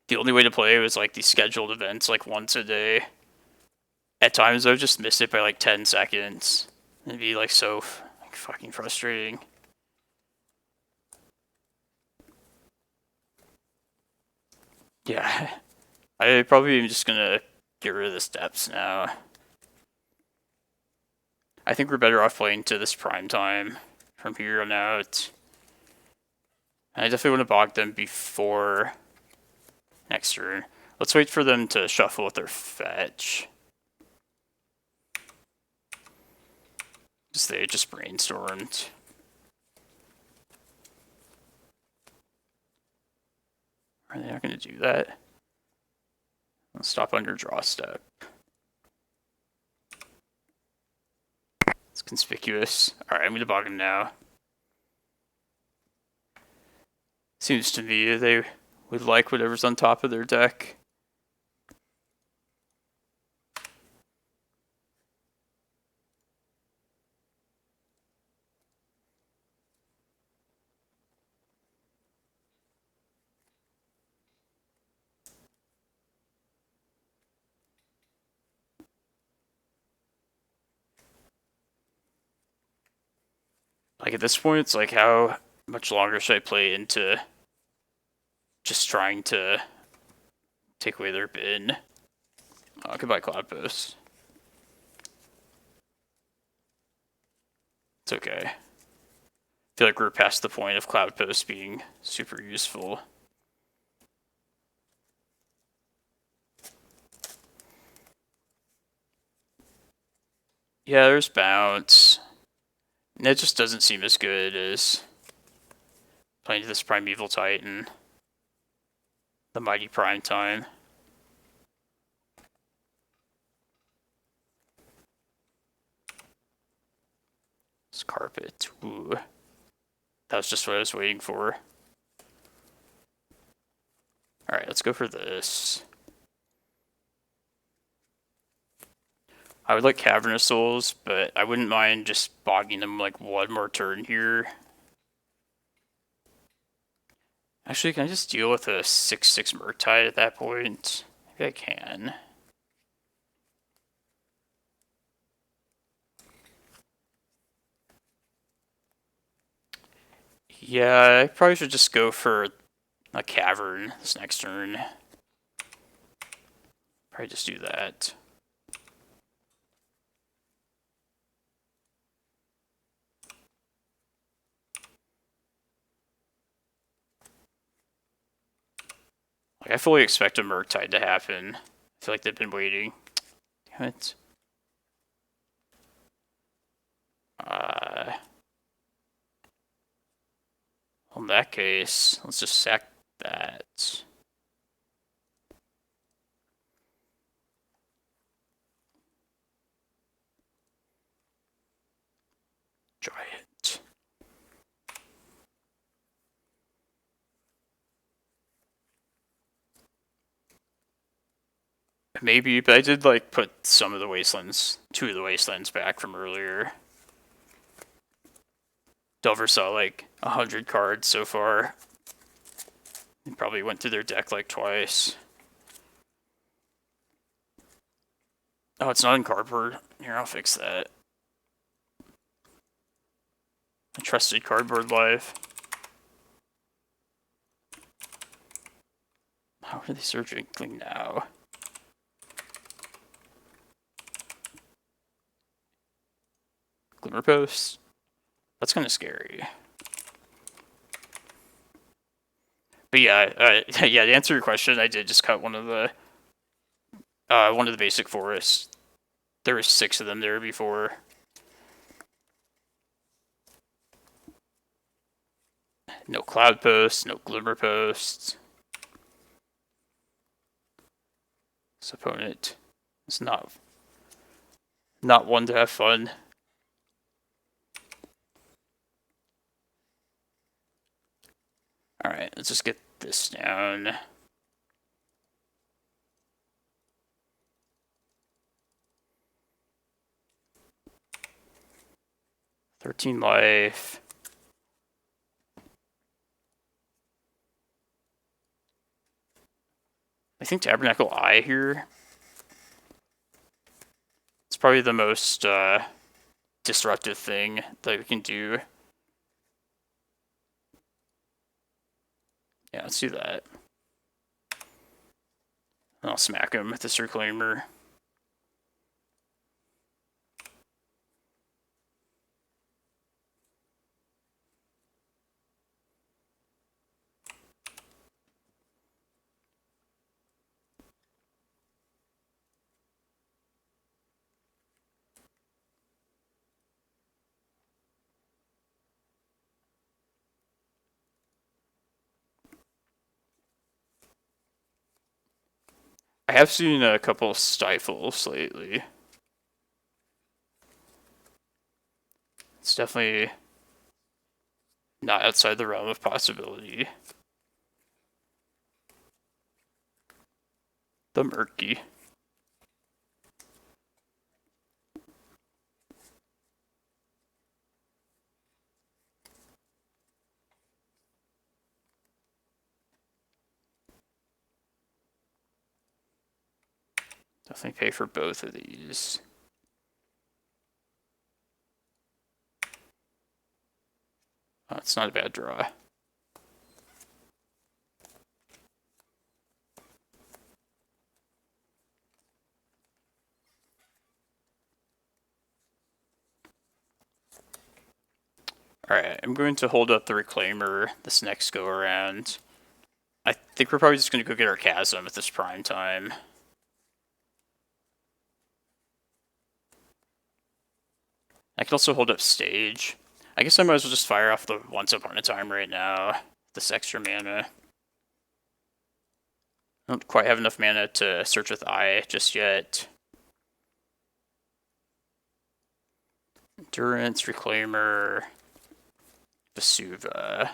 the only way to play was, like, these scheduled events, like, once a day. At times, I would just miss it by, like, 10 seconds. It'd be, like, so fucking frustrating. Yeah. I probably am just gonna get rid of the steps now. I think we're better off playing to this prime time from here on out. I definitely want to bog them before next turn. Let's wait for them to shuffle with their fetch. Because they just brainstormed. Are they not going to do that? Let's stop on your draw step. It's conspicuous. Alright, I'm going to bog them now. Seems to me they would like whatever's on top of their deck. Like, at this point, it's like, how much longer should I play into just trying to take away their bin? Goodbye, Cloudpost. It's okay. I feel like we're past the point of Cloudpost being super useful. Yeah, there's bounce. And it just doesn't seem as good as playing this Primeval Titan. The Mighty Prime Time. This carpet. Ooh. That was just what I was waiting for. Alright, let's go for this. I would like Cavern of Souls, but I wouldn't mind just bogging them like one more turn here. Actually, can I just deal with a 6/6 Murktide at that point? Maybe I can. Yeah, I probably should just go for a Cavern this next turn. Probably just do that. Like, I fully expect a Murktide to happen. I feel like they've been waiting. Damn it. Well, in that case, let's just sack that. Giant. Maybe, but I did like put some of the wastelands, 2 of the wastelands back from earlier. Delver saw like 100 cards so far. They probably went through their deck like twice. Oh, it's not in cardboard. Here, I'll fix that. I trusted Cardboard Live. How are they searching now? Glimmerpost? That's kind of scary. But yeah, yeah. To answer your question, I did just cut one of the basic forests. There were 6 of them there before. No Cloudpost, no Glimmerpost. This opponent is not one to have fun. Alright, let's just get this down. $13 life. I think Tabernacle Eye here. It's probably the most disruptive thing that we can do. Yeah, let's do that. And I'll smack him with this Reclaimer. I have seen a couple of stifles lately. It's definitely not outside the realm of possibility. The Murky. Definitely pay for both of these. Oh, it's not a bad draw. Alright, I'm going to hold up the Reclaimer this next go around. I think we're probably just going to go get our Chasm at this prime time. I can also hold up Stage. I guess I might as well just fire off the Once Upon a Time right now. This extra mana. I don't quite have enough mana to search with Eye just yet. Endurance, Reclaimer, Vesuva.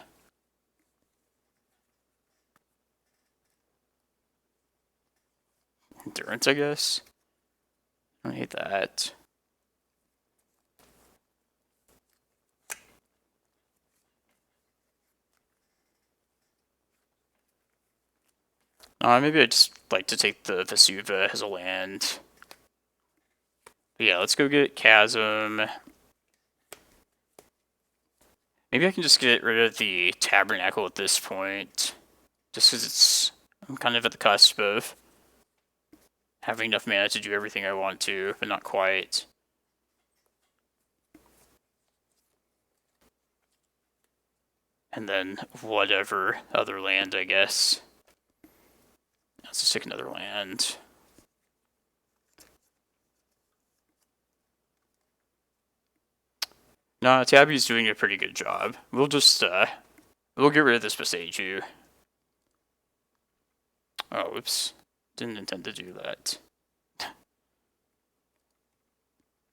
Endurance, I guess. I don't hate that. Maybe I just like to take the Vesuva as a land. But yeah, let's go get Chasm. Maybe I can just get rid of the Tabernacle at this point. Just because I'm kind of at the cusp of having enough mana to do everything I want to, but not quite. And then whatever other land, I guess. Let's just take another land. No, Tabby's doing a pretty good job. We'll just, we'll get rid of this Boseiju. Oh, whoops. Didn't intend to do that.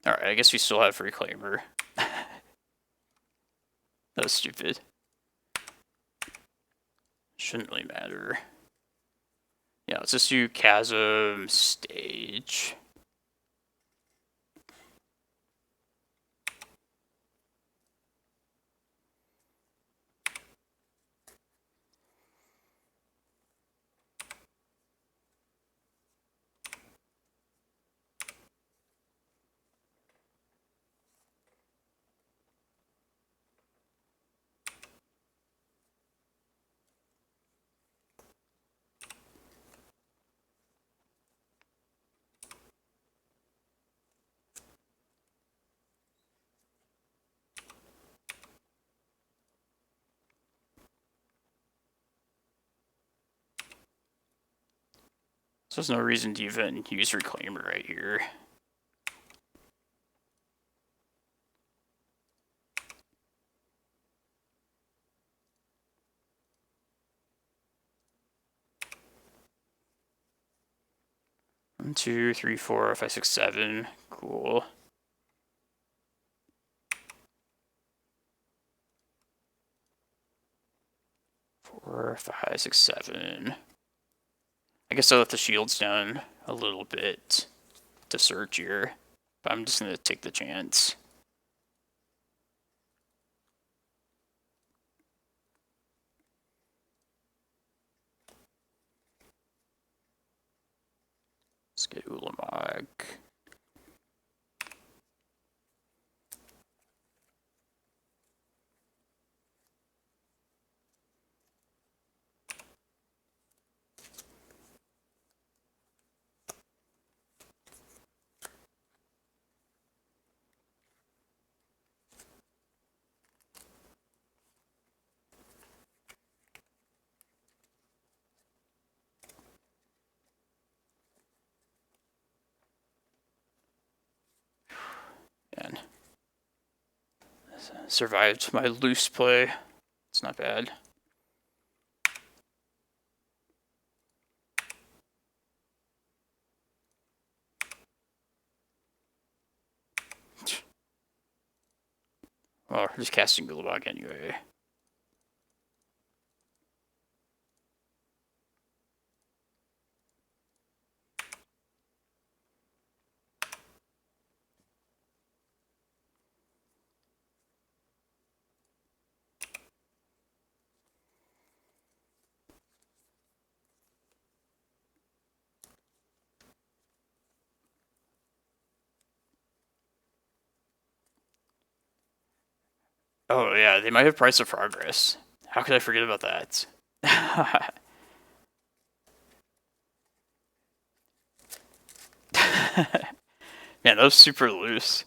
Alright, I guess we still have Reclaimer. was stupid. Shouldn't really matter. Yeah, let's just do Chasm Stage. So there's no reason to even use Reclaimer right here. One, two, three, 4, 5, 6, 7. Cool. Four, 5, 6, 7. I guess I'll let the shields down a little bit to search here, but I'm just gonna take the chance. Let's get Ulamog. And survived my loose play. It's not bad. Well, we're just casting Glimmerpost anyway. Oh yeah, they might have Price of Progress. How could I forget about that? Man, that was super loose.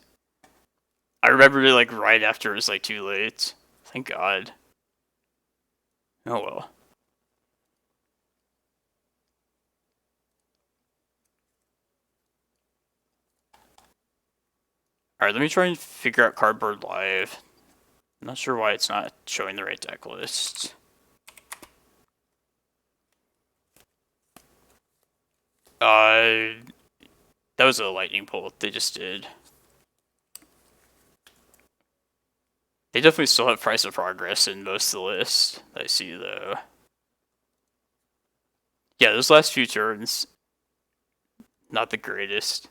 I remembered it like right after it was like too late. Thank God. Oh well. Alright, let me try and figure out Cardboard Live. I'm not sure why it's not showing the right deck list. That was a lightning bolt they just did. They definitely still have Price of Progress in most of the list that I see though. Yeah, those last few turns, not the greatest.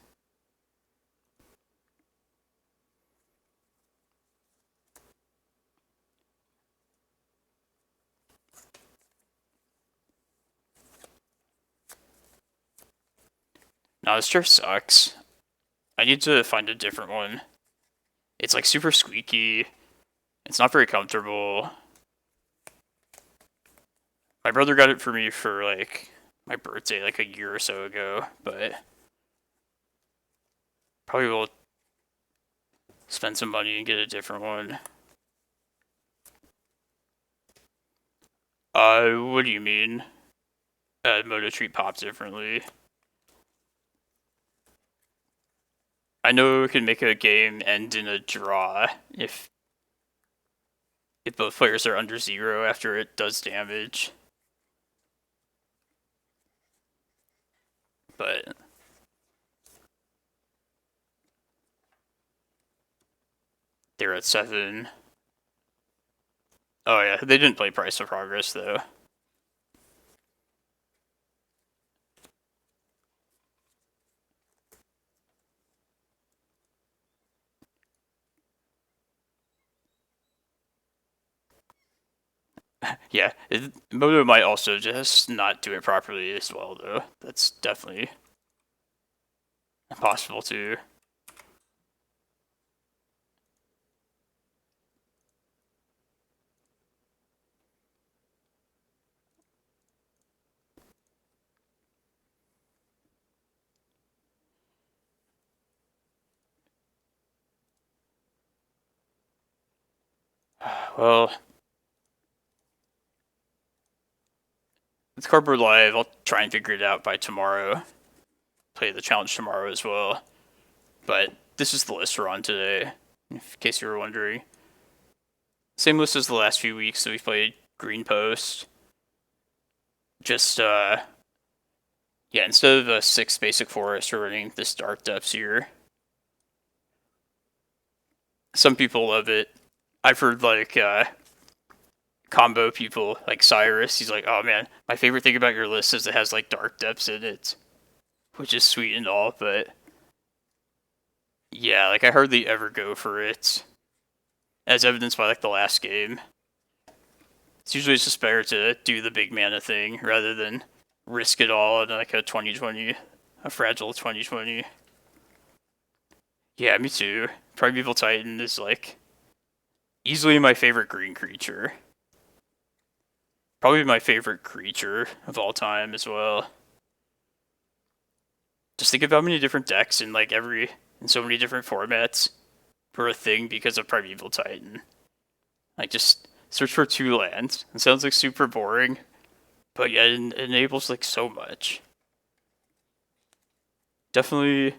No, this chair sucks. I need to find a different one. It's like super squeaky. It's not very comfortable. My brother got it for me for like my birthday like a year or so ago, but probably will spend some money and get a different one. What do you mean? Moto Treat pops differently. I know it can make a game end in a draw if both players are under 0 after it does damage. But they're at 7. Oh yeah, they didn't play Price of Progress though. Yeah, Moto might also just not do it properly as well though. That's definitely possible too. Well, with Cardboard Live, I'll try and figure it out by tomorrow. Play the challenge tomorrow as well. But this is the list we're on today, in case you were wondering. Same list as the last few weeks, so we played Green Post. Just, yeah, instead of a 6 basic forest, we're running this Dark Depths here. Some people love it. I've heard, like, combo people, like Cyrus, he's like, oh man, my favorite thing about your list is it has, like, Dark Depths in it. Which is sweet and all, but yeah, like, I hardly ever go for it. As evidenced by, like, the last game. It's usually just better to do the big mana thing rather than risk it all in like a 2020, a fragile 2020. Yeah, me too. Primeval Titan is like easily my favorite green creature. Probably my favorite creature of all time as well. Just think of how many different decks in like in so many different formats for a thing because of Primeval Titan. Like just search for 2 lands. It sounds like super boring, but yeah, it enables like so much. Definitely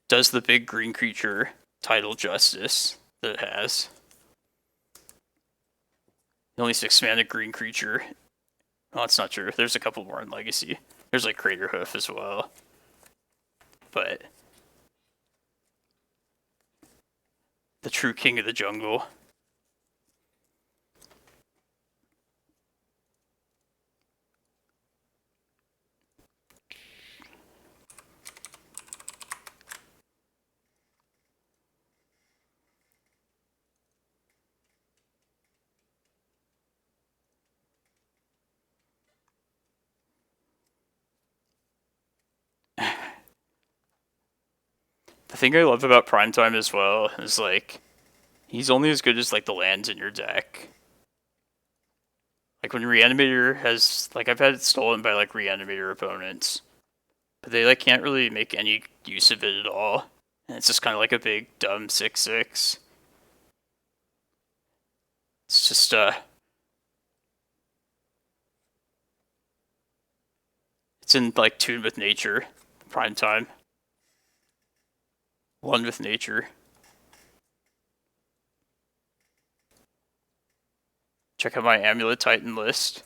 does the big green creature title justice that it has. The only 6 mana green creature. Oh, that's not true. There's a couple more in Legacy. There's like Crater Hoof as well. But the true king of the jungle. The thing I love about Primetime as well is like he's only as good as like the lands in your deck. Like when Reanimator has like I've had it stolen by like Reanimator opponents, but they like can't really make any use of it at all. And it's just kind of like a big dumb 6/6. It's just it's in like tune with nature, Primetime. One with nature. Check out my Amulet Titan list.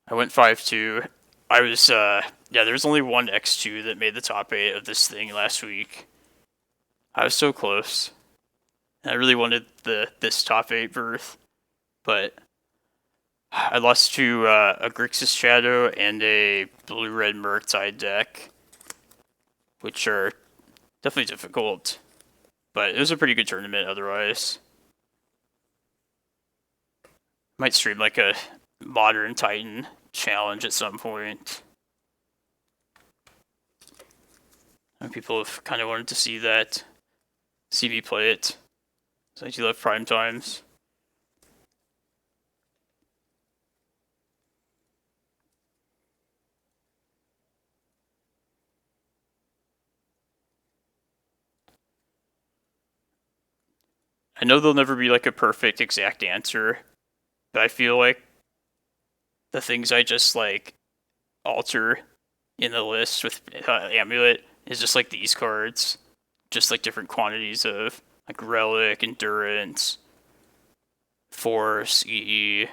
I went 5-2. I was yeah, there's only one X2 that made the top 8 of this thing last week. I was so close. I really wanted this top 8 berth, but I lost to a Grixis Shadow and a blue-red Murktide deck, which are definitely difficult, but it was a pretty good tournament otherwise. Might stream like a Modern Titan challenge at some point. And people have kind of wanted to see that, see me play it. So I do love prime times. I know there'll never be like a perfect exact answer, but I feel like the things I just like alter in the list with Amulet is just like these cards, just like different quantities of like Relic, Endurance, Force, EE.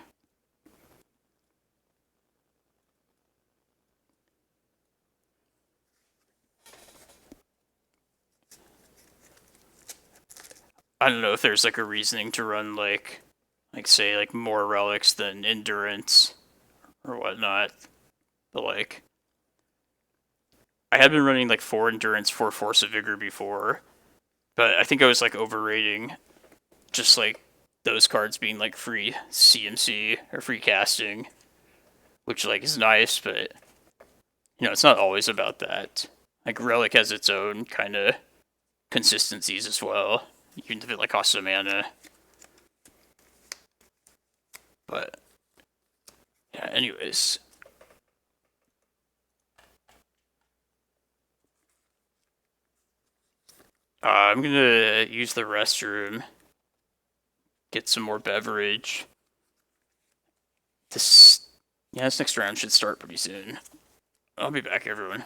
I don't know if there's like a reasoning to run like say like more relics than endurance or whatnot. But like I had been running like 4 endurance, 4 force of vigor before, but I think I was like overrating just like those cards being like free CMC or free casting, which like is nice, but it's not always about that. Like relic has its own kind of consistencies as well, even if it like costs a mana. But yeah, anyways. I'm gonna use the restroom, get some more beverage. This next round should start pretty soon. I'll be back, everyone.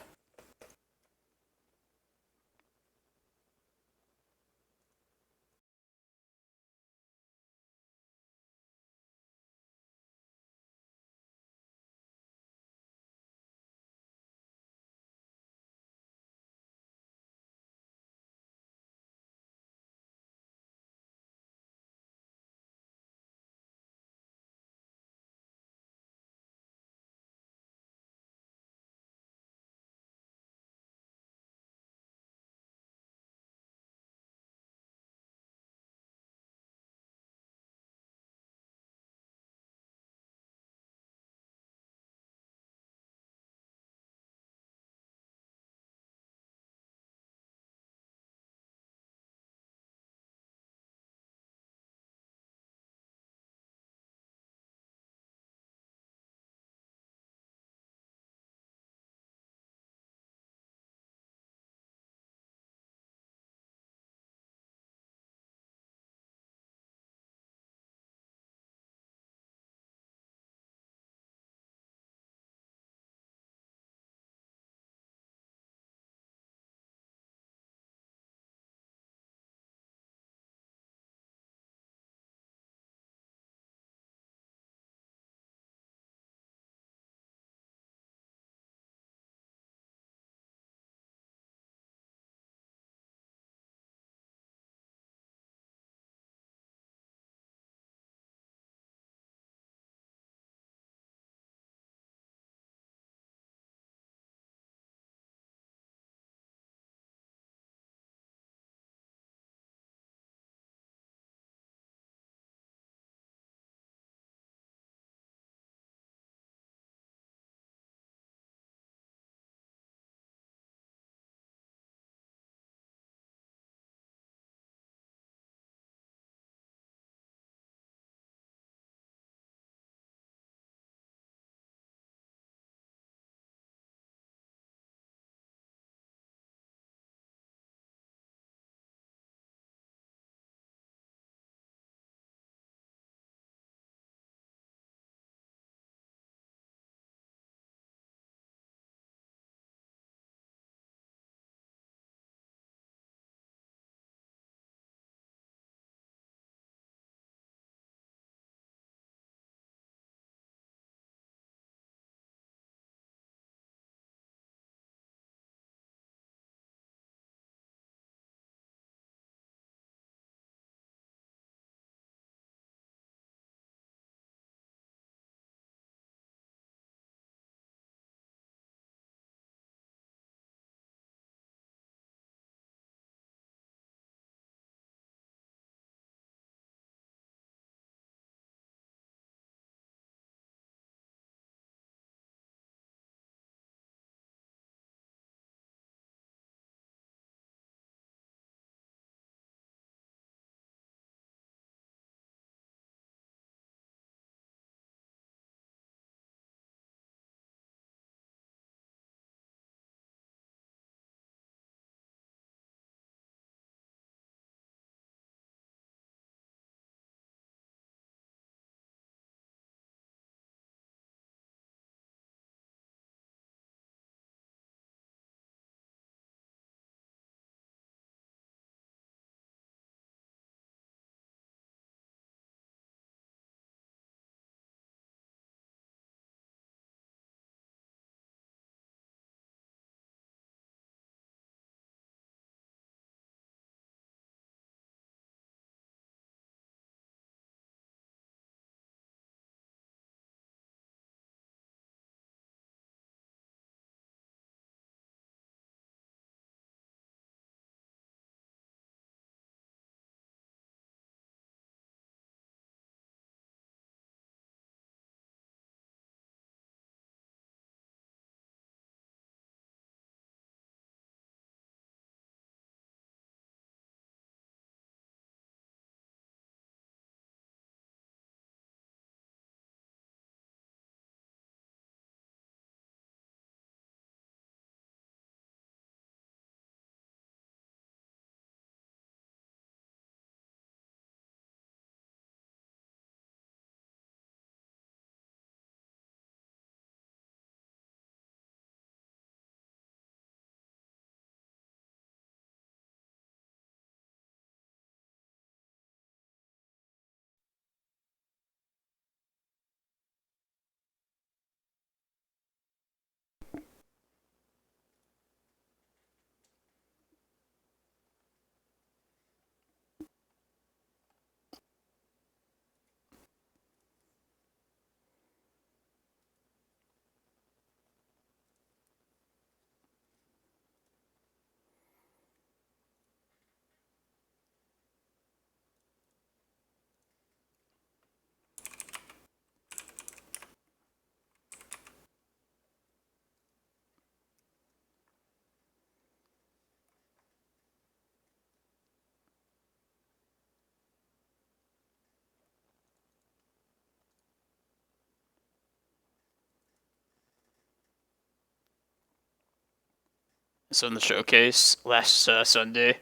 So in the showcase last Sunday,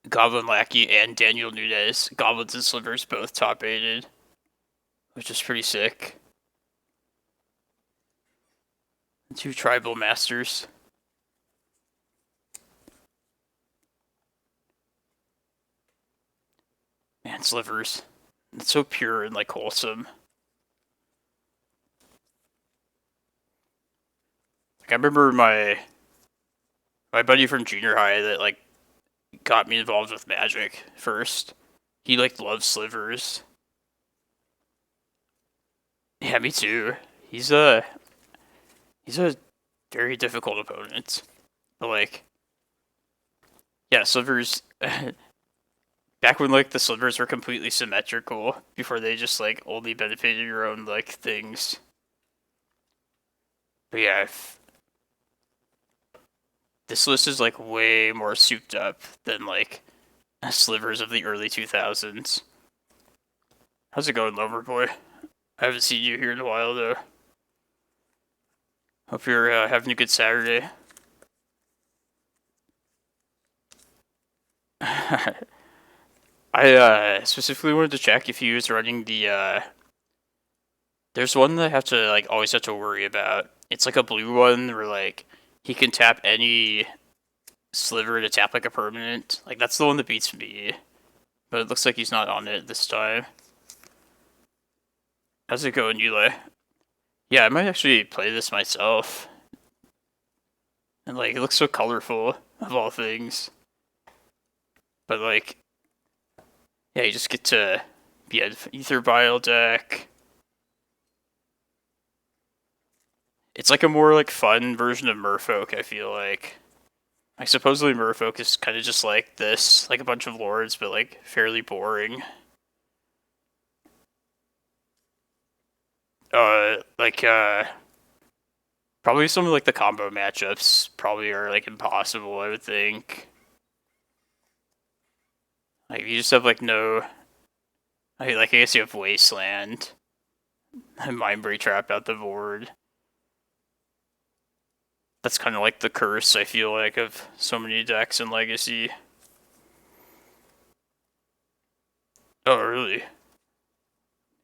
Goblin Lackey and Daniel Nunez, Goblins and Slivers, both top 8'd, which is pretty sick. 2 tribal masters. Man, Slivers. It's so pure and like wholesome. Like, I remember my buddy from junior high that like got me involved with Magic first. He like loves Slivers. Yeah, me too. He's a very difficult opponent. But like, yeah, Slivers. Back when like the Slivers were completely symmetrical, before they just like only benefited your own like things. But yeah, this list is like way more souped up than like Slivers of the early 2000s. How's it going, Loverboy? I haven't seen you here in a while though. Hope you're having a good Saturday. I specifically wanted to check if he was running the there's one that I have to like always have to worry about. It's like a blue one where like he can tap any sliver to tap like a permanent. Like that's the one that beats me. But it looks like he's not on it this time. How's it going, Eli? Yeah, I might actually play this myself. And like it looks so colorful of all things. But like yeah, you just get to be an Ether Bile deck. It's like a more like fun version of Merfolk, I feel like. Like supposedly Merfolk is kind of just like this, like a bunch of lords, but like fairly boring. Probably some of like the combo matchups probably are like impossible, I would think. Like you just have like no, I guess you have Wasteland, and Mindbreak Trap out the board. That's kind of like the curse, I feel like, of so many decks in Legacy. Oh, really?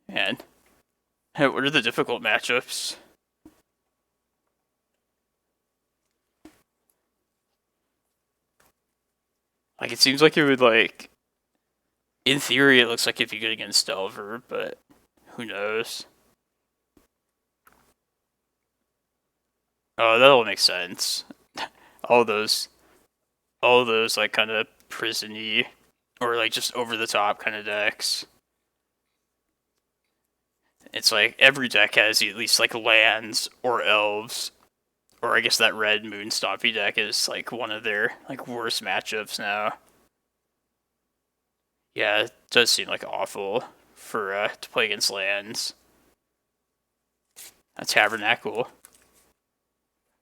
Man. What are the difficult matchups? Like, it seems like it would, like... In theory, it looks like if you get against Delver, but who knows? Oh, that'll make sense. all those, like, kind of prison-y, or, like, just over-the-top kind of decks. It's like, every deck has at least, like, lands or elves. Or I guess that red Moon Stompy deck is, like, one of their, like, worst matchups now. Yeah, it does seem, like, awful for, to play against lands. A Tabernacle.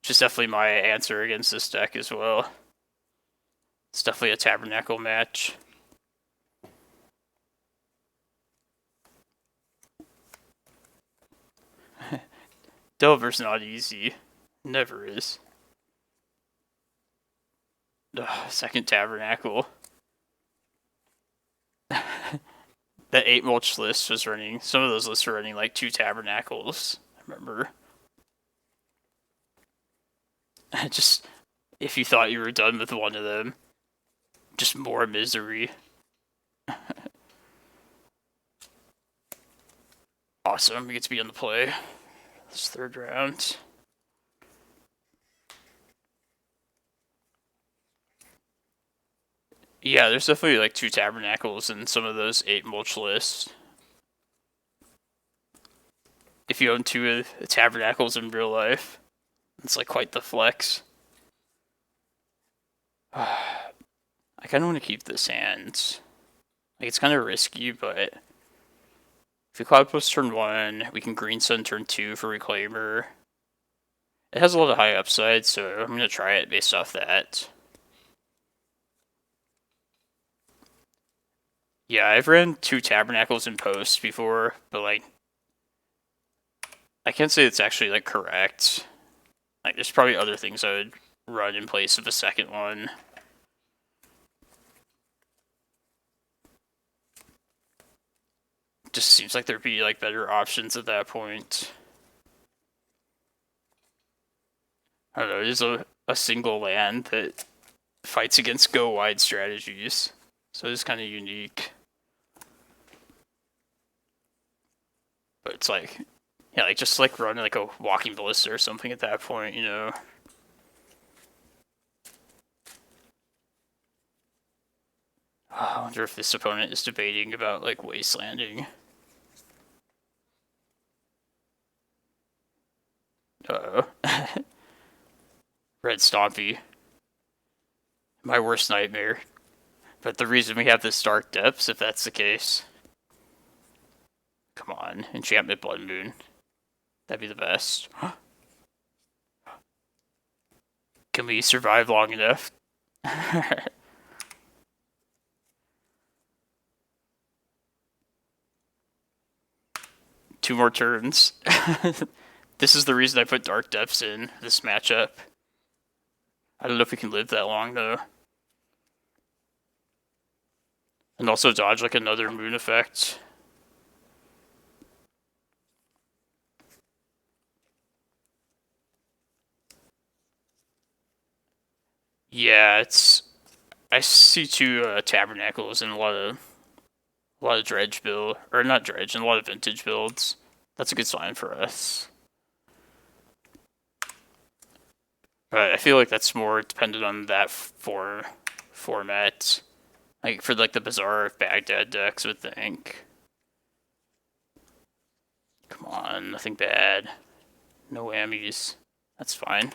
Which is definitely my answer against this deck as well. It's definitely a Tabernacle match. Delver's not easy. Never is. Ugh, second Tabernacle. That 8 mulch list was running, some of those lists were running like 2 Tabernacles, I remember. Just, if you thought you were done with one of them, just more misery. Awesome, we get to be on the play. This third round. Yeah, there's definitely like 2 Tabernacles in some of those 8 mulch lists. If you own 2 Tabernacles in real life, it's like quite the flex. I kind of want to keep this hand. Like, it's kind of risky, but if we Cloudpost turn 1, we can Green Sun turn 2 for Reclaimer. It has a lot of high upside, so I'm going to try it based off that. Yeah, I've ran 2 Tabernacles in post before, but like, I can't say it's actually like correct. Like, there's probably other things I would run in place of a second one. Just seems like there'd be like better options at that point. I don't know, it is a single land that fights against go wide strategies. So it's kind of unique. But it's like, yeah, like just like run like a walking ballista or something at that point, you know. I wonder if this opponent is debating about like wastelanding. Uh-oh. Red Stompy. My worst nightmare. But the reason we have this Dark Depths, if that's the case. Come on, Enchantment Blood Moon. That'd be the best. Can we survive long enough? 2 more turns. This is the reason I put Dark Depths in this matchup. I don't know if we can live that long, though. And also dodge, like, another moon effect. Yeah, it's... I see 2 Tabernacles in a lot of dredge build, or not dredge, in a lot of vintage builds. That's a good sign for us. But I feel like that's more dependent on that format. Like for like the Bazaar of Baghdad decks, I would think. Come on, nothing bad. No whammies. That's fine.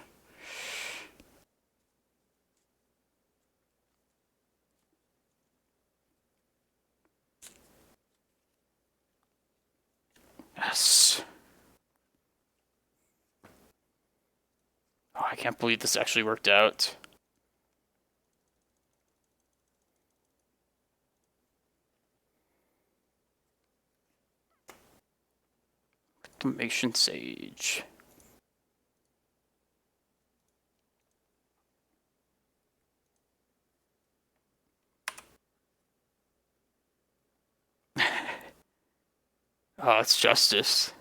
Yes. Oh, I can't believe this actually worked out. Reclamation Sage. Oh, it's Justice.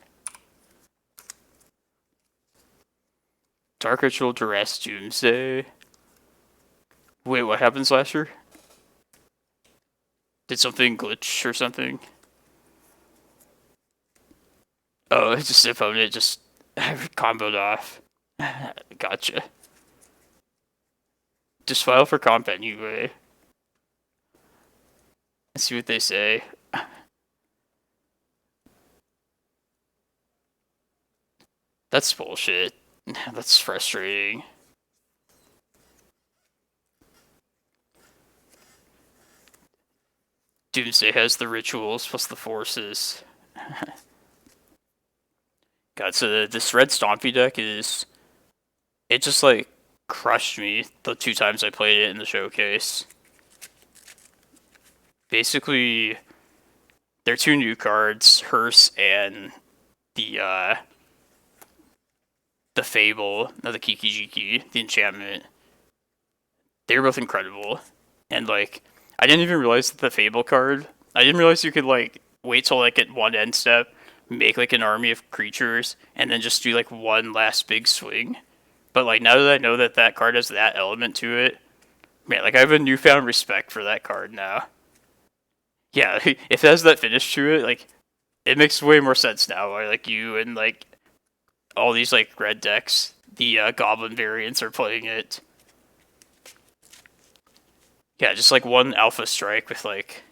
Dark Ritual Duress Doomsday. Wait, what happens last year? Did something glitch or something? Oh, it's just opponent just comboed off. Gotcha. Just file for comp anyway. Let's see what they say. That's bullshit. That's frustrating. Doomsday has the rituals plus the forces. God, so this red Stompy deck is... It just, like, crushed me the 2 times I played it in the showcase. Basically, there are 2 new cards, Hearse and the Fable, no, the Kiki-Jiki, the enchantment. They were both incredible. And, like, I didn't even realize that the Fable card... I didn't realize you could, like, wait till, like, at one end step, make, like, an army of creatures, and then just do, like, one last big swing. But, like, now that I know that that card has that element to it, man, like, I have a newfound respect for that card now. Yeah, if it has that finish to it, like, it makes way more sense now. Why, like, you and, like, all these, like, red decks, the Goblin variants are playing it. Yeah, just, like, one Alpha Strike with, like,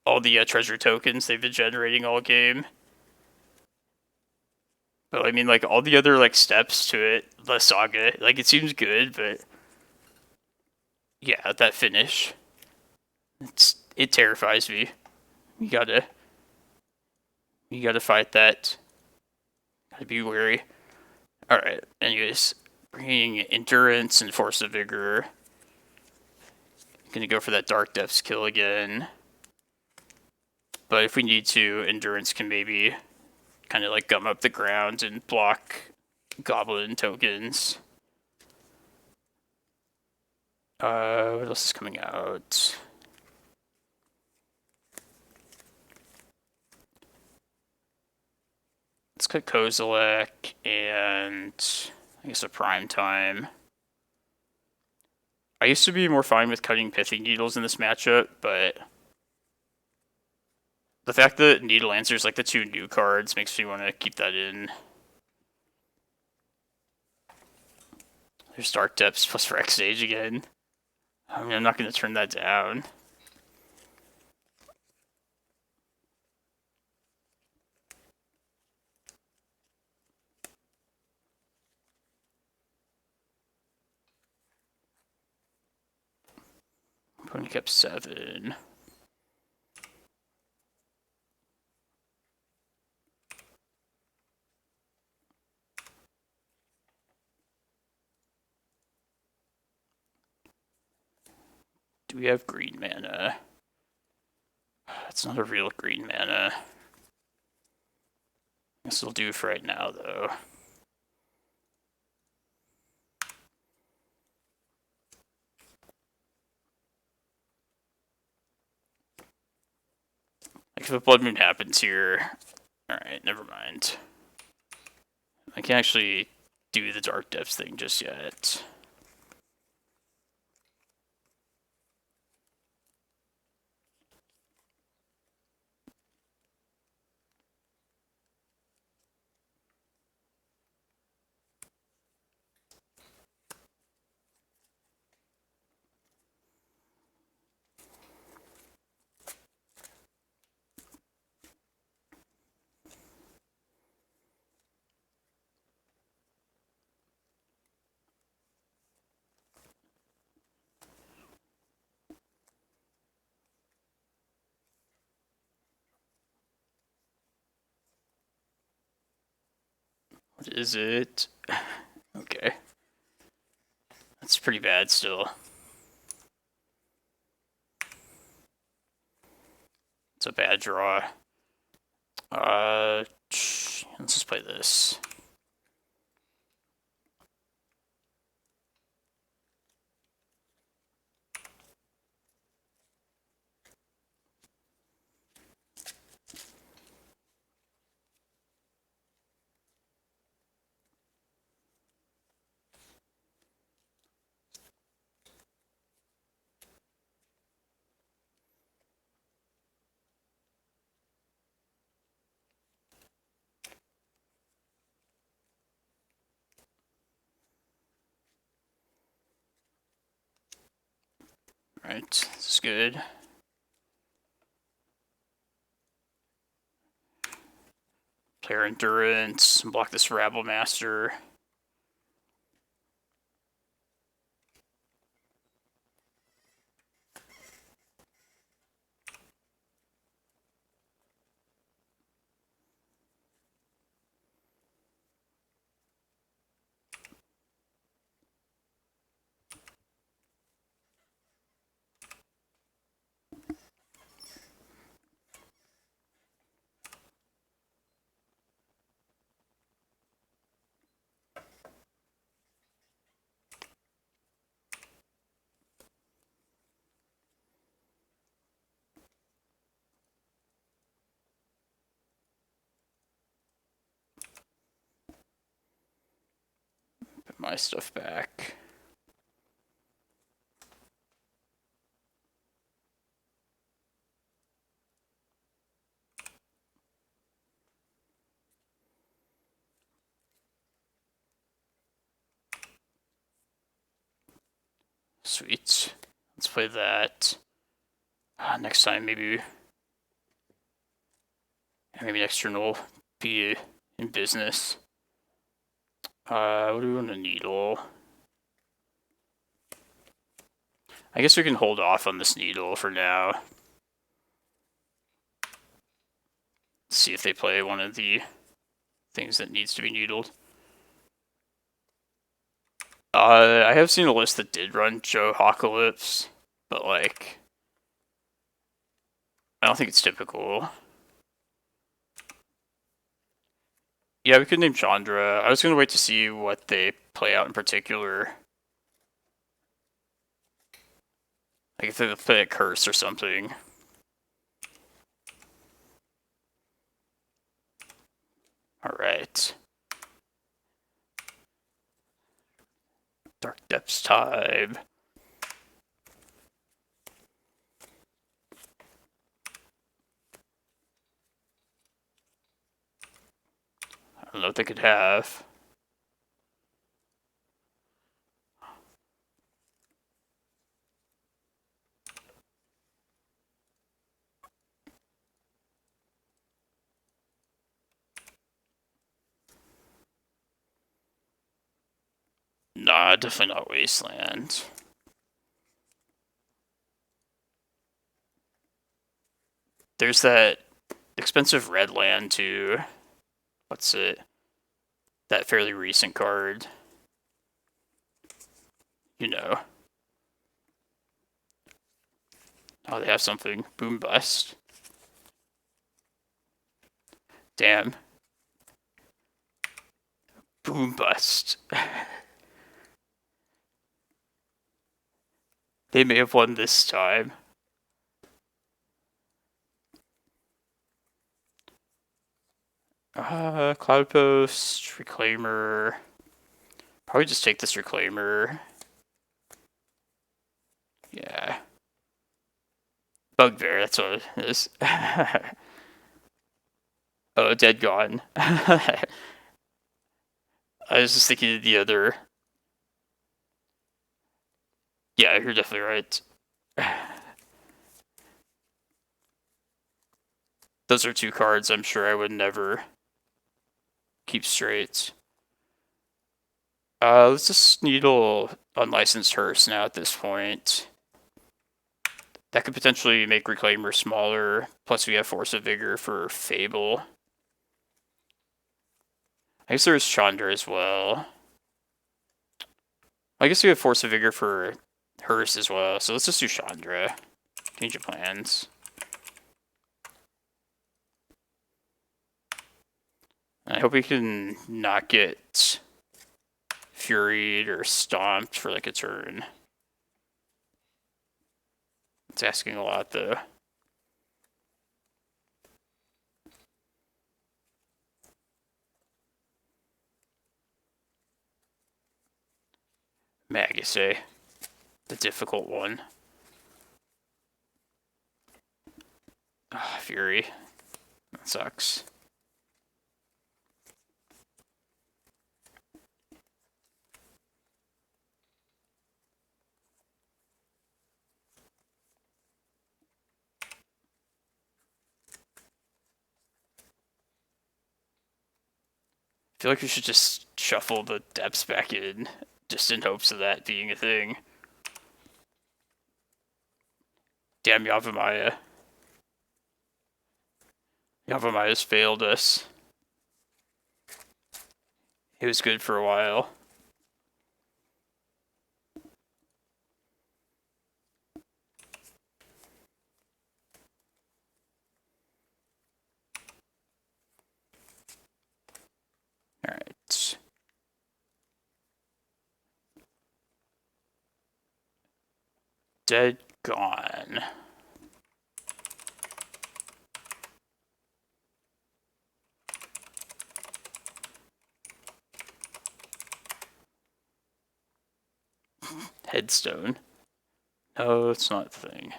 all the treasure tokens they've been generating all game. But, I mean, like, all the other, like, steps to it, the saga, like, it seems good, but... Yeah, that finish. It terrifies me. You gotta fight that. Gotta be wary. Alright, anyways. Bringing Endurance and Force of Vigor. Gonna go for that Dark Depths kill again. But if we need to, Endurance can maybe kind of like gum up the ground and block goblin tokens. What else is coming out? Let's cut Kozilek and I guess a prime time. I used to be more fine with cutting Pithing Needles in this matchup, but the fact that Needle answers like the 2 new cards makes me want to keep that in. There's Dark Depths plus Rex Sage again. I mean, I'm not going to turn that down. Opponent kept 7. Do we have green mana? It's not a real green mana. Guess it'll do for right now, though. Like, if a Blood Moon happens here... Alright, never mind. I can't actually do the Dark Depths thing just yet. What is it? Okay. That's pretty bad still. It's a bad draw. Let's just play this. Right, this is good. Player Endurance, block this Rabble Master. Put my stuff back. Sweet. Let's play that. Next time, maybe next turn will be in business. What do we want to Needle? I guess we can hold off on this Needle for now. See if they play one of the things that needs to be Needled. I have seen a list that did run Joe Hawkalypse, but like, I don't think it's typical. Yeah, we could name Chandra. I was gonna wait to see what they play out in particular. Like if they play a curse or something. Alright. Dark Depths time. I don't know what they could have. Nah, definitely not Wasteland. There's that expensive red land too. What's it? That fairly recent card. You know. Oh, they have something. Boom Bust. Damn. Boom Bust. They may have won this time. Cloudpost, Reclaimer. Probably just take this Reclaimer. Yeah. Bugbear, that's what it is. Oh, dead gone. I was just thinking of the other. Yeah, you're definitely right. Those are two cards I'm sure I would never keep straight. Let's just Needle Unlicensed Hearse now at this point. That could potentially make Reclaimer smaller. Plus we have Force of Vigor for Fable. I guess there's Chandra as well. I guess we have Force of Vigor for Hearse as well. So let's just do Chandra. Change of plans. I hope we can not get Furied or Stomped for like a turn. It's asking a lot though. Magusay, the difficult one. Fury. That sucks. I feel like we should just shuffle the depths back in, just in hopes of that being a thing. Damn Yavimaya. Yavamaya's failed us. It was good for a while. Alright. Dead gone. Headstone. No, it's not the thing.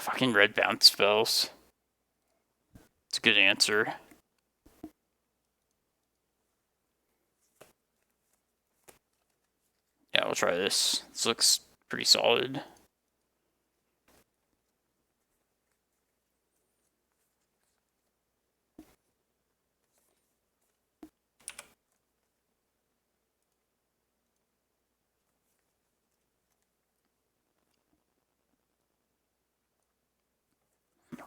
Fucking red bounce spells. It's a good answer. Yeah, we'll try this. This looks pretty solid.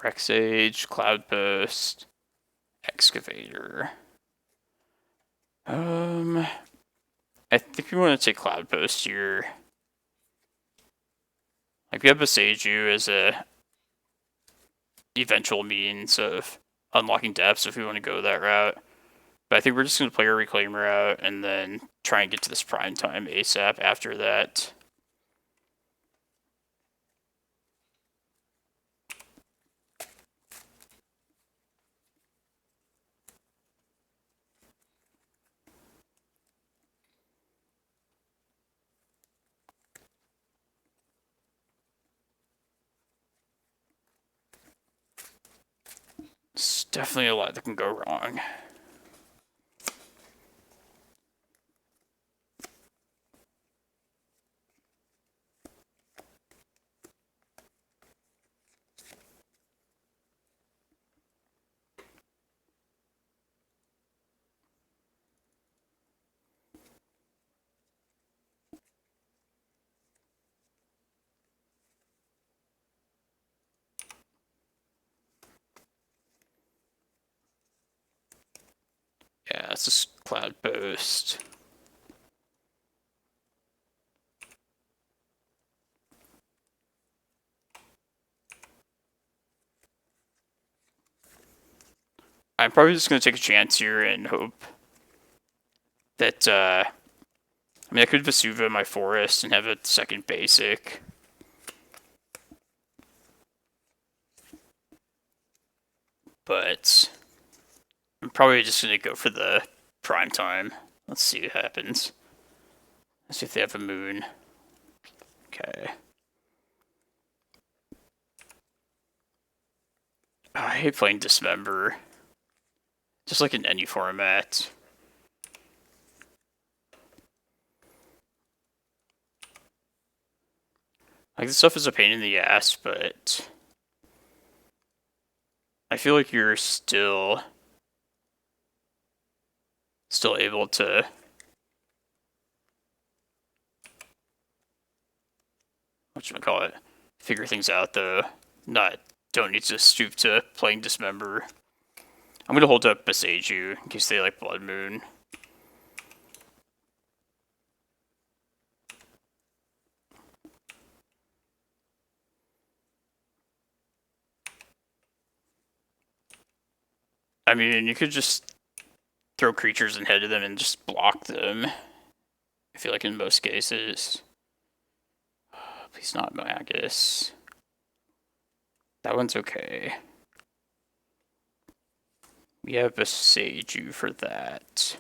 Rec Sage, Cloudpost, Excavator. I think we want to take Cloudpost here. Like, we have Boseiju as a eventual means of unlocking depths if we want to go that route. But I think we're just going to play our Reclaimer out and then try and get to this prime time ASAP after that. It's definitely a lot that can go wrong. Yeah, it's just Cloudpost. I'm probably just going to take a chance here and hope that, I mean, I could Vesuva my forest and have a second basic. But I'm probably just going to go for the prime time. Let's see what happens. Let's see if they have a moon. Okay. I hate playing Dismember. Just like in any format. Like, this stuff is a pain in the ass, but I feel like you're still able to whatchamacallit, figure things out, though. Don't need to stoop to playing Dismember. I'm gonna hold up Boseiju in case they like Blood Moon. I mean, you could just throw creatures ahead of them and just block them. I feel like in most cases. Please not Magus. That one's okay. We have Boseiju for that.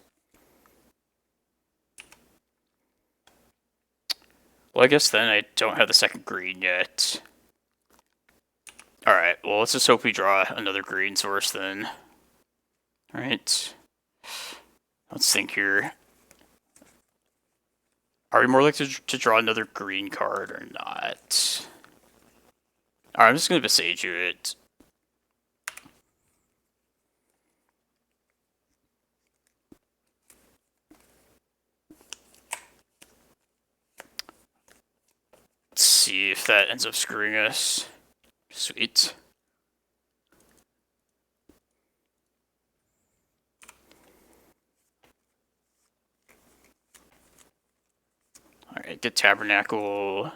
Well, I guess then I don't have the second green yet. Alright, well, let's just hope we draw another green source then. Alright. Let's think here. Are we more likely to draw another green card or not? Alright, I'm just going to Boseiju it. Let's see if that ends up screwing us. Sweet. Alright, get Tabernacle.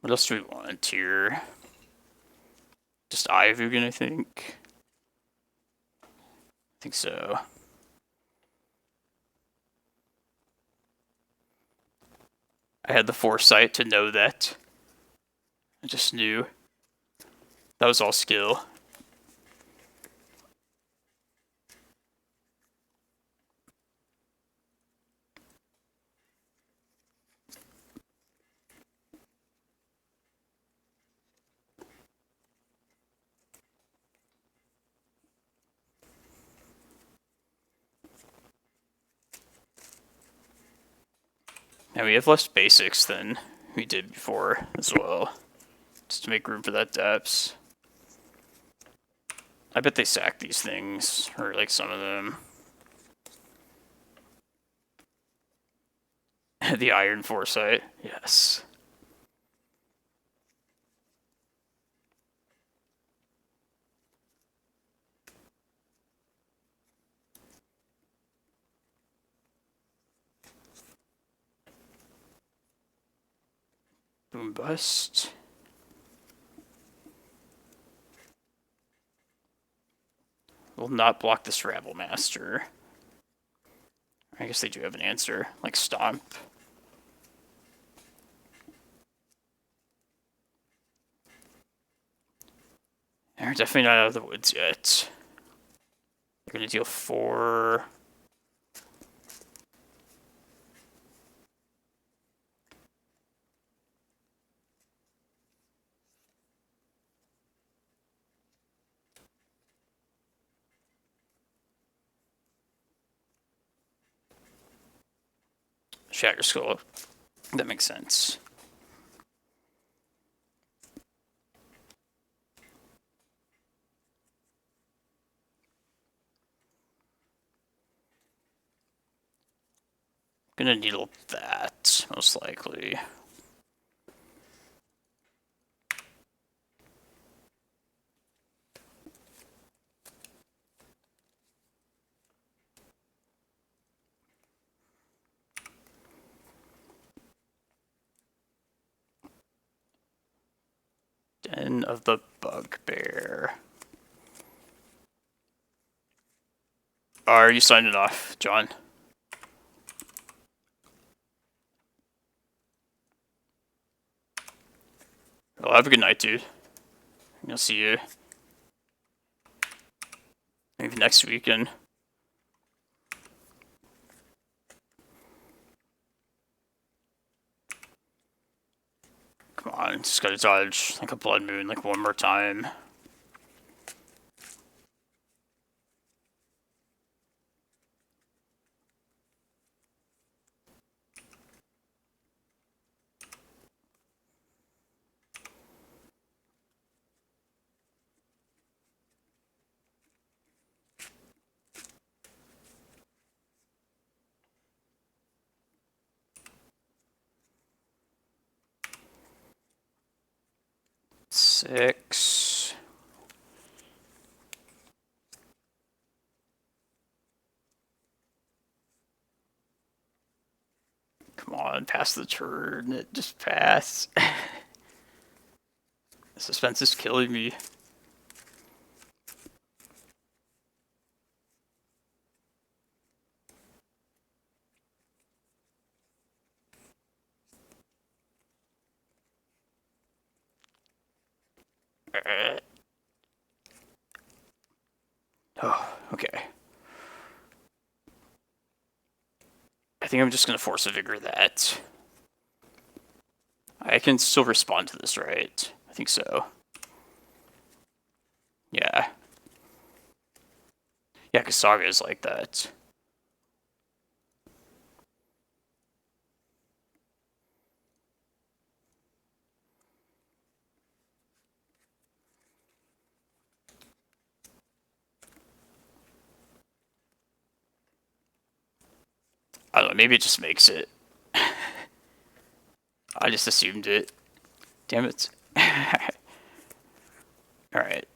What else do we want here? Just Eye of Ugin, I think. I think so. I had the foresight to know that. I just knew. That was all skill. And we have less basics than we did before as well. Just to make room for that depths. I bet they sack these things, or like some of them. The Iron Foresight, yes. Boom Bust. Will not block this Rabble Master. I guess they do have an answer, like Stomp. They're definitely not out of the woods yet. They're going to deal 4. Shatter Skull. That makes sense. Gonna needle that, most likely. Den of the Bugbear. Are you signing off, John? Well, have a good night, dude. I'll see you maybe next weekend. Come on, just gotta dodge like a Blood Moon like one more time. Six. Come on, pass the turn. Just pass. The suspense is killing me. Oh, okay. I think I'm just gonna Force of Vigor that. I can still respond to this, right? I think so. Yeah. Yeah, because Saga is like that. I don't know, maybe it just makes it. I just assumed it. Damn it. Alright.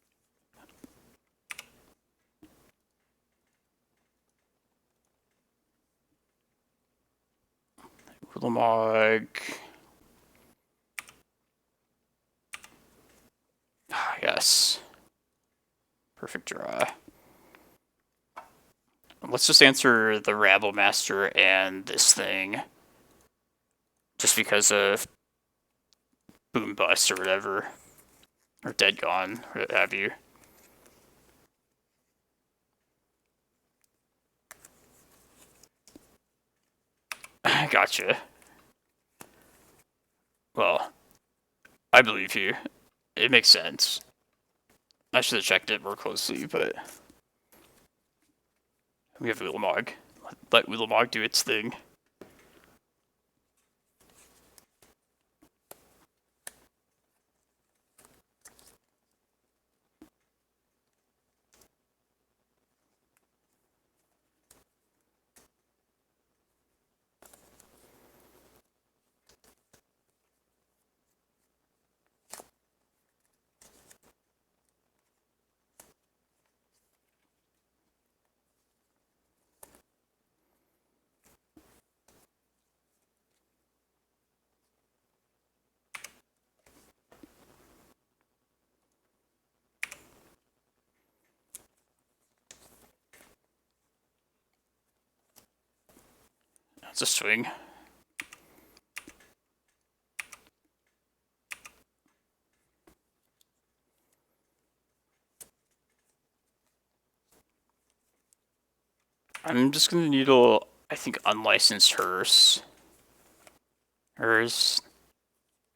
Ulamog. Yes. Perfect draw. Let's just answer the Rabble Master and this thing. Just because of Boom Bust or whatever. Or Dead Gone, or what have you. Gotcha. Well, I believe you. It makes sense. I should have checked it more closely, but we have Ulamog. Let Ulamog do its thing. That's a swing. I'm just gonna needle, I think, unlicensed hers. Hers.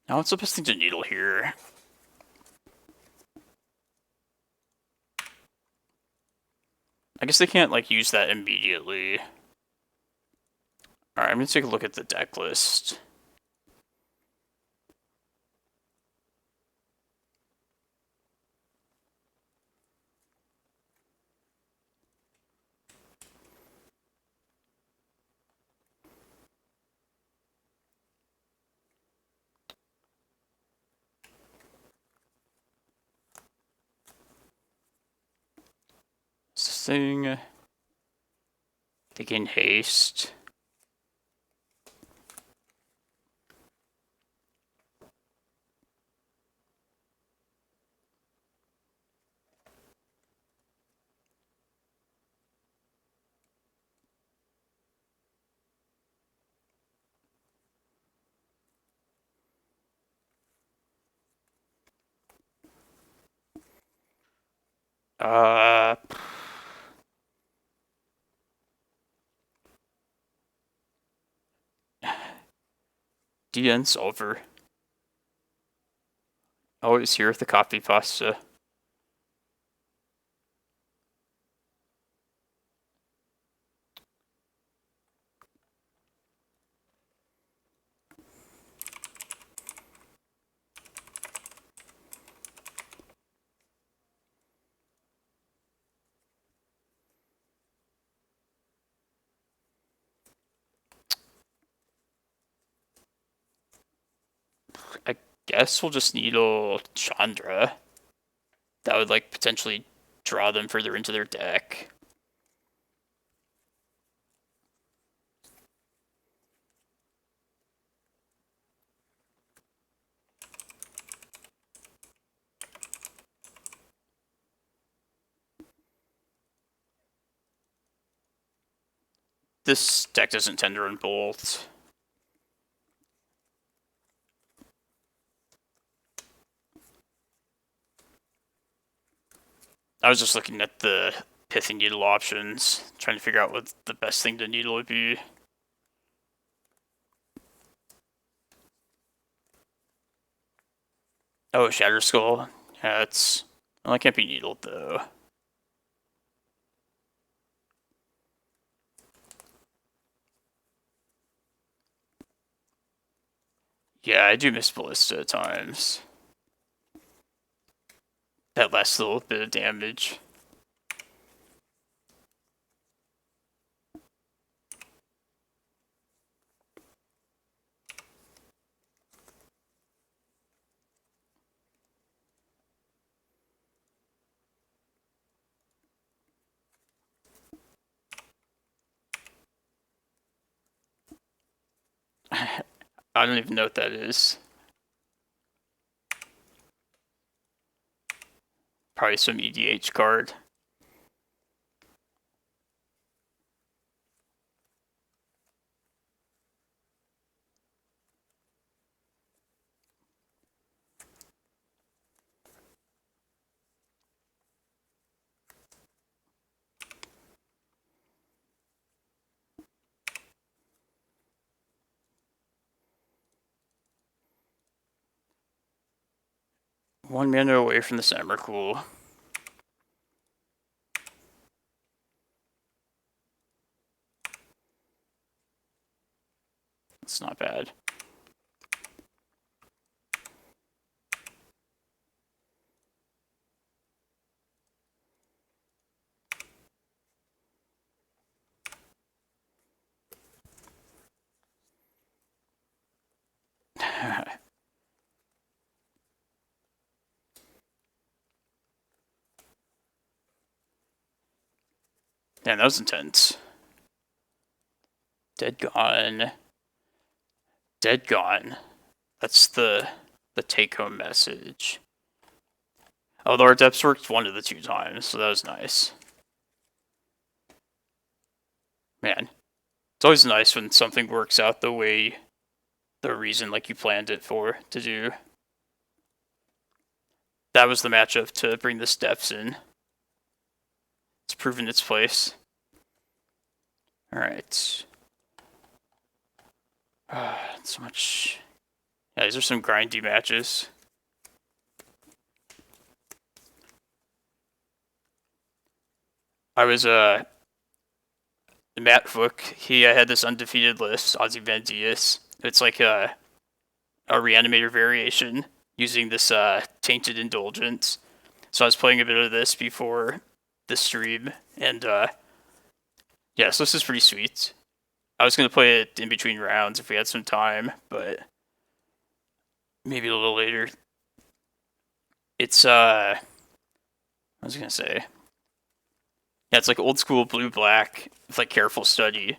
Now what's the best thing to needle here? I guess they can't, like, use that immediately. Alright, I'm gonna take a look at the deck list. This thing. They gain haste. DN solver. Always here with the coffee pasta. I guess we'll just needle Chandra. That would, like, potentially draw them further into their deck. This deck doesn't tend to run both. I was just looking at the Pithing Needle options, trying to figure out what the best thing to needle would be. Oh, Shatter Skull. Yeah, it's... Well, it can't be needled, though. Yeah, I do miss Ballista at times. That last little bit of damage. I don't even know what that is. Probably some EDH card. One mana away from this Emrakul. It's not bad. Man, that was intense. Dead Gone. Dead Gone. That's the take-home message. Although our depths worked one of the two times, so that was nice. Man, It's always nice when something works out the reason like you planned it for to do. That was the matchup to bring the steps in. It's proven its place. Alright. So much. Yeah, these are some grindy matches. I was, Matt Fook, he had this undefeated list, Ozymandias. It's like a reanimator variation using this Tainted Indulgence. So I was playing a bit of this before the stream, and yeah, so this is pretty sweet. I was going to play it in between rounds if we had some time, but maybe a little later. It's, what was I going to say? Yeah, it's like old school blue-black with like careful study,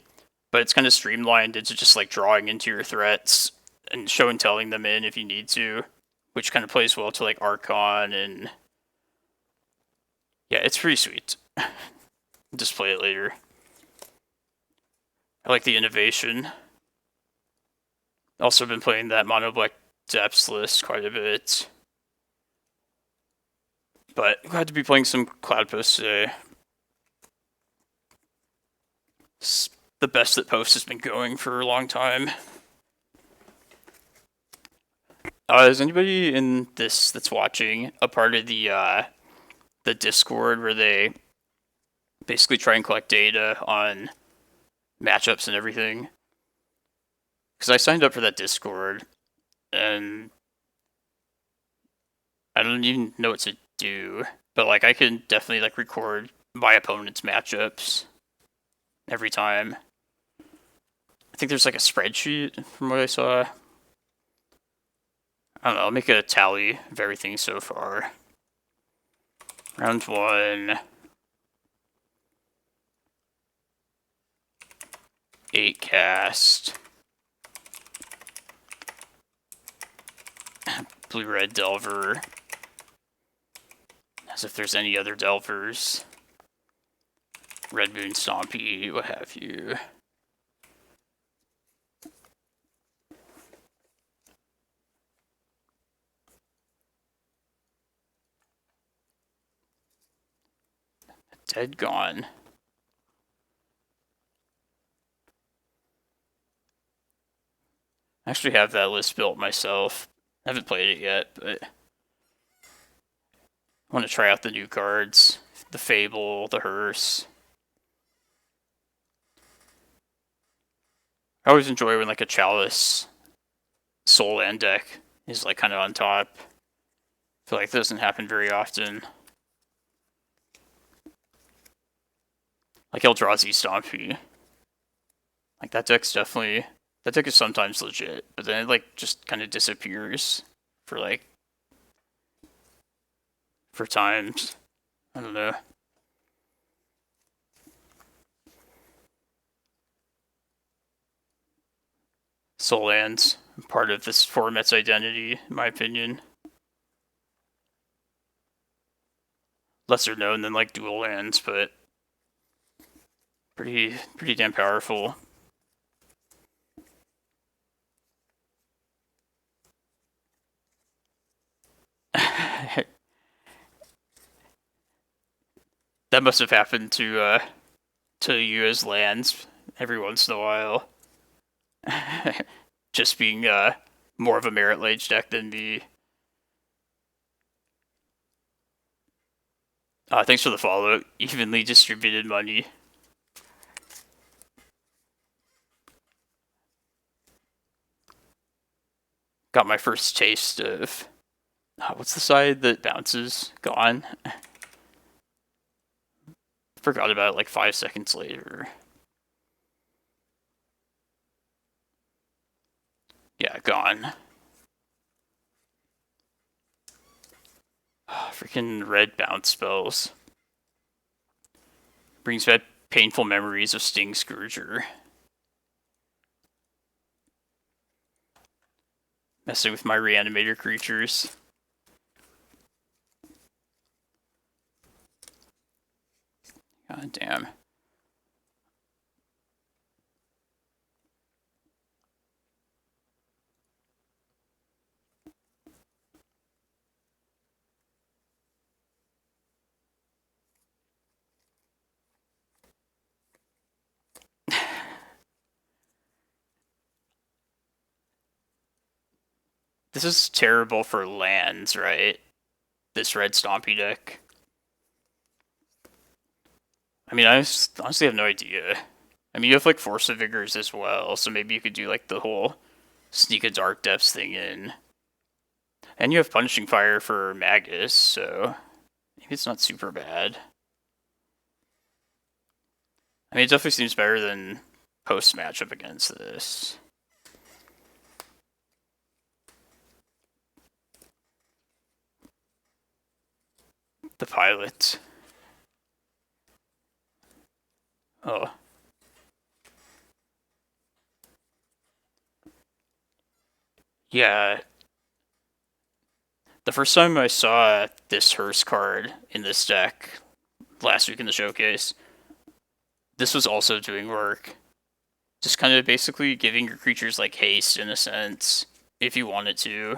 but it's kind of streamlined into just like drawing into your threats and show and telling them in if you need to, which kind of plays well to like Archon and yeah, it's pretty sweet. Just play it later. I like the innovation. Also been playing that Mono Black Depths list quite a bit. But glad to be playing some Cloudpost today. It's the best that Post has been going for a long time. Is anybody in this that's watching a part of the Discord where they basically try and collect data on matchups and everything? Because I signed up for that Discord, and I don't even know what to do. But like, I can definitely like record my opponent's matchups every time. I think there's like a spreadsheet from what I saw. I don't know, I'll make a tally of everything so far. Round 1. 8 cast. Blue-red Delver. As if there's any other Delvers. Red Moon Stompy, what have you. Dead Gone. I actually have that list built myself. I haven't played it yet, but I want to try out the new cards. The Fable, the Hearse. I always enjoy when like a Chalice Soul End deck is like kind of on top. I feel like that doesn't happen very often. Like Eldrazi Stompy. Like that deck's definitely... That deck is sometimes legit, but then it like just kind of disappears for like... for times. I don't know. Soul Lands, part of this format's identity, in my opinion. Lesser known than like dual lands, but pretty damn powerful. That must have happened to you as lands every once in a while. Just being more of a Merit Lage deck than me. Thanks for the follow. Evenly distributed money. Got my first taste of... what's the side that bounces? Gone. Forgot about it like 5 seconds later. Yeah, gone. Freaking red bounce spells. Brings back painful memories of Sting Scourger. Messing with my reanimator creatures. God damn. This is terrible for lands, right? This red Stompy deck. I mean, I honestly have no idea. I mean, you have like Force of Vigors as well, so maybe you could do like the whole sneak a Dark Depths thing in. And you have Punishing Fire for Magus, so maybe it's not super bad. I mean, it definitely seems better than post matchup against this. The pilot. Oh. Yeah. The first time I saw this Hearse card in this deck last week in the showcase, this was also doing work. Just kind of basically giving your creatures like haste in a sense, if you want it to,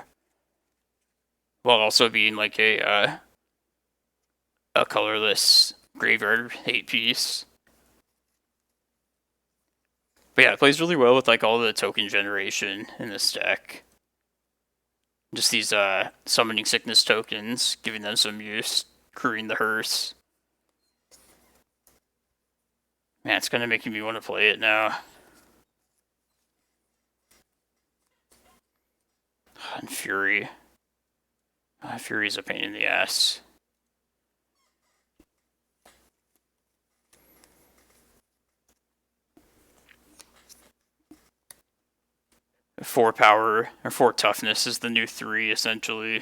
while also being like a colorless graveyard 8-piece. But yeah, it plays really well with like all the token generation in this deck. Just these summoning sickness tokens, giving them some use, crewing the hearse. Man, it's kind of making me want to play it now. And Fury. Fury's a pain in the ass. Four power, or 4 toughness is the new 3, essentially.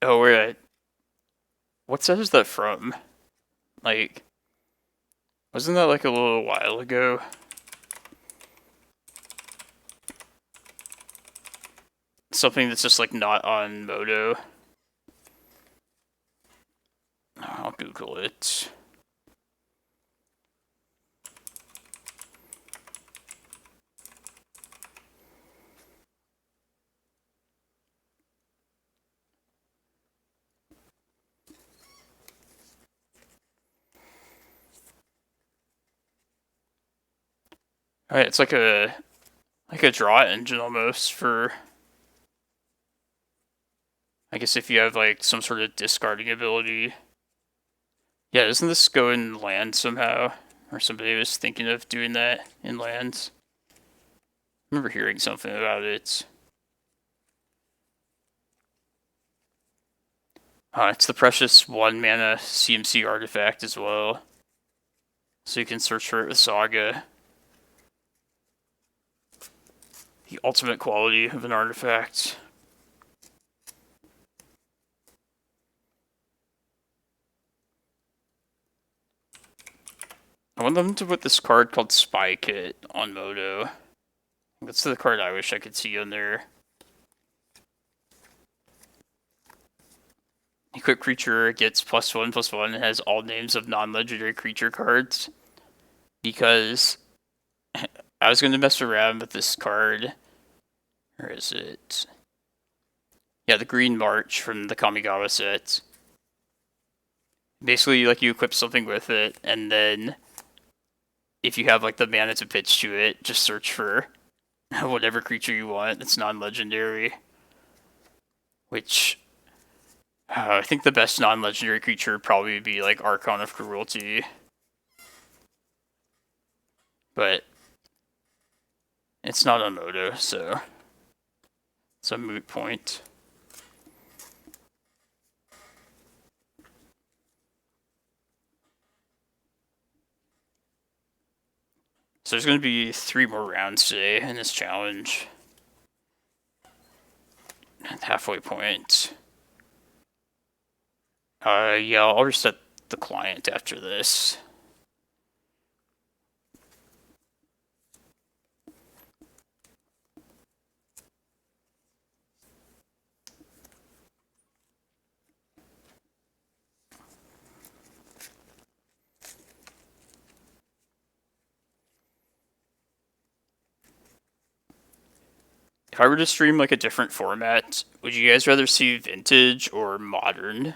Oh, we're at... What set is that from? Like... Wasn't that like a little while ago? Something that's just like not on Moto. I'll Google it. Alright, it's like a draw engine almost for, I guess if you have like some sort of discarding ability. Yeah, doesn't this go in land somehow? Or somebody was thinking of doing that in lands. I remember hearing something about it. It's the precious 1 mana CMC artifact as well. So you can search for it with Saga. The ultimate quality of an artifact. I want them to put this card called Spy Kit on Moto. That's the card I wish I could see on there. Equip creature gets +1/+1 and has all names of non-legendary creature cards. Because I was going to mess around with this card. Where is it? Yeah, the Green March from the Kamigawa set. Basically, like, you equip something with it, and then if you have like the mana to pitch to it, just search for whatever creature you want that's non-legendary. Which I think the best non-legendary creature would probably be like Archon of Cruelty. But it's not on Moto, so it's a moot point. So there's going to be 3 more rounds today in this challenge. Halfway point. Yeah, I'll reset the client after this. If I were to stream like a different format, would you guys rather see vintage or modern?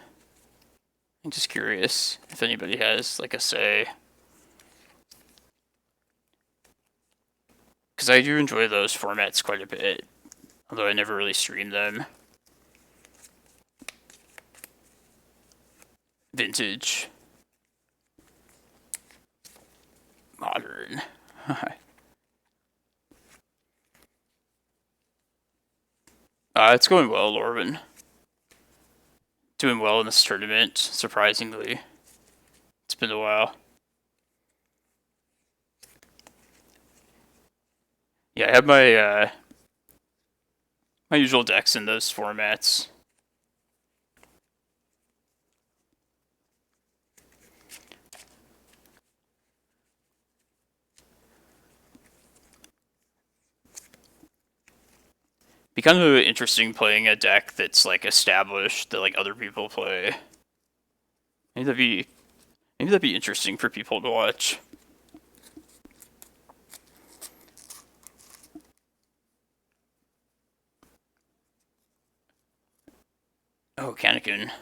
I'm just curious if anybody has like a say. Because I do enjoy those formats quite a bit, although I never really stream them. Vintage. Modern. It's going well, Lorwyn. Doing well in this tournament, surprisingly. It's been a while. Yeah, I have my my usual decks in those formats. Be kind of interesting playing a deck that's like established that like other people play. Maybe that'd be interesting for people to watch. Oh, Kanekyn.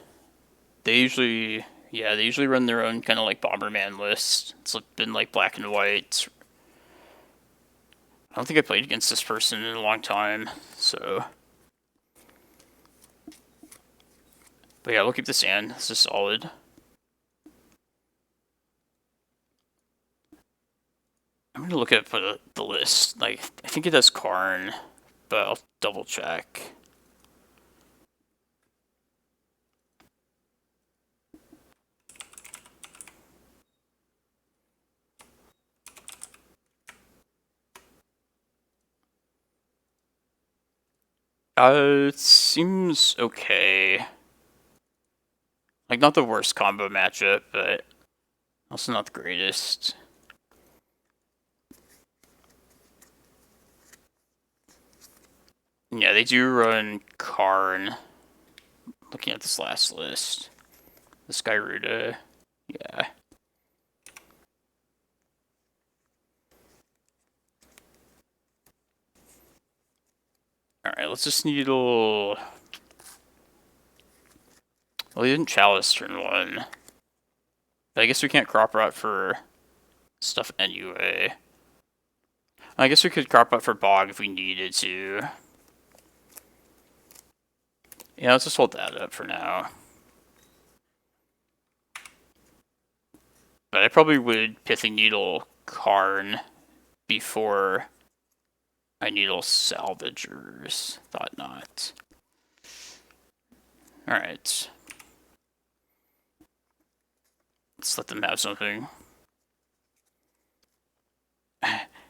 They usually run their own kind of like Bomberman list. It's been like black and white. I don't think I played against this person in a long time, so. But yeah, we'll keep the sand. This is solid. I'm gonna look at the list. Like, I think it has Karn, but I'll double check. It seems okay. Like, not the worst combo matchup, but also not the greatest. Yeah, they do run Karn. Looking at this last list. The Skyruda, yeah. Alright, let's just needle. Well, he didn't Chalice turn 1. But I guess we can't crop rot for stuff anyway. I guess we could crop rot for Bog if we needed to. Yeah, let's just hold that up for now. But I probably would Pithing Needle Karn before I needle Salvagers. Thought not. Alright. Let's let them have something.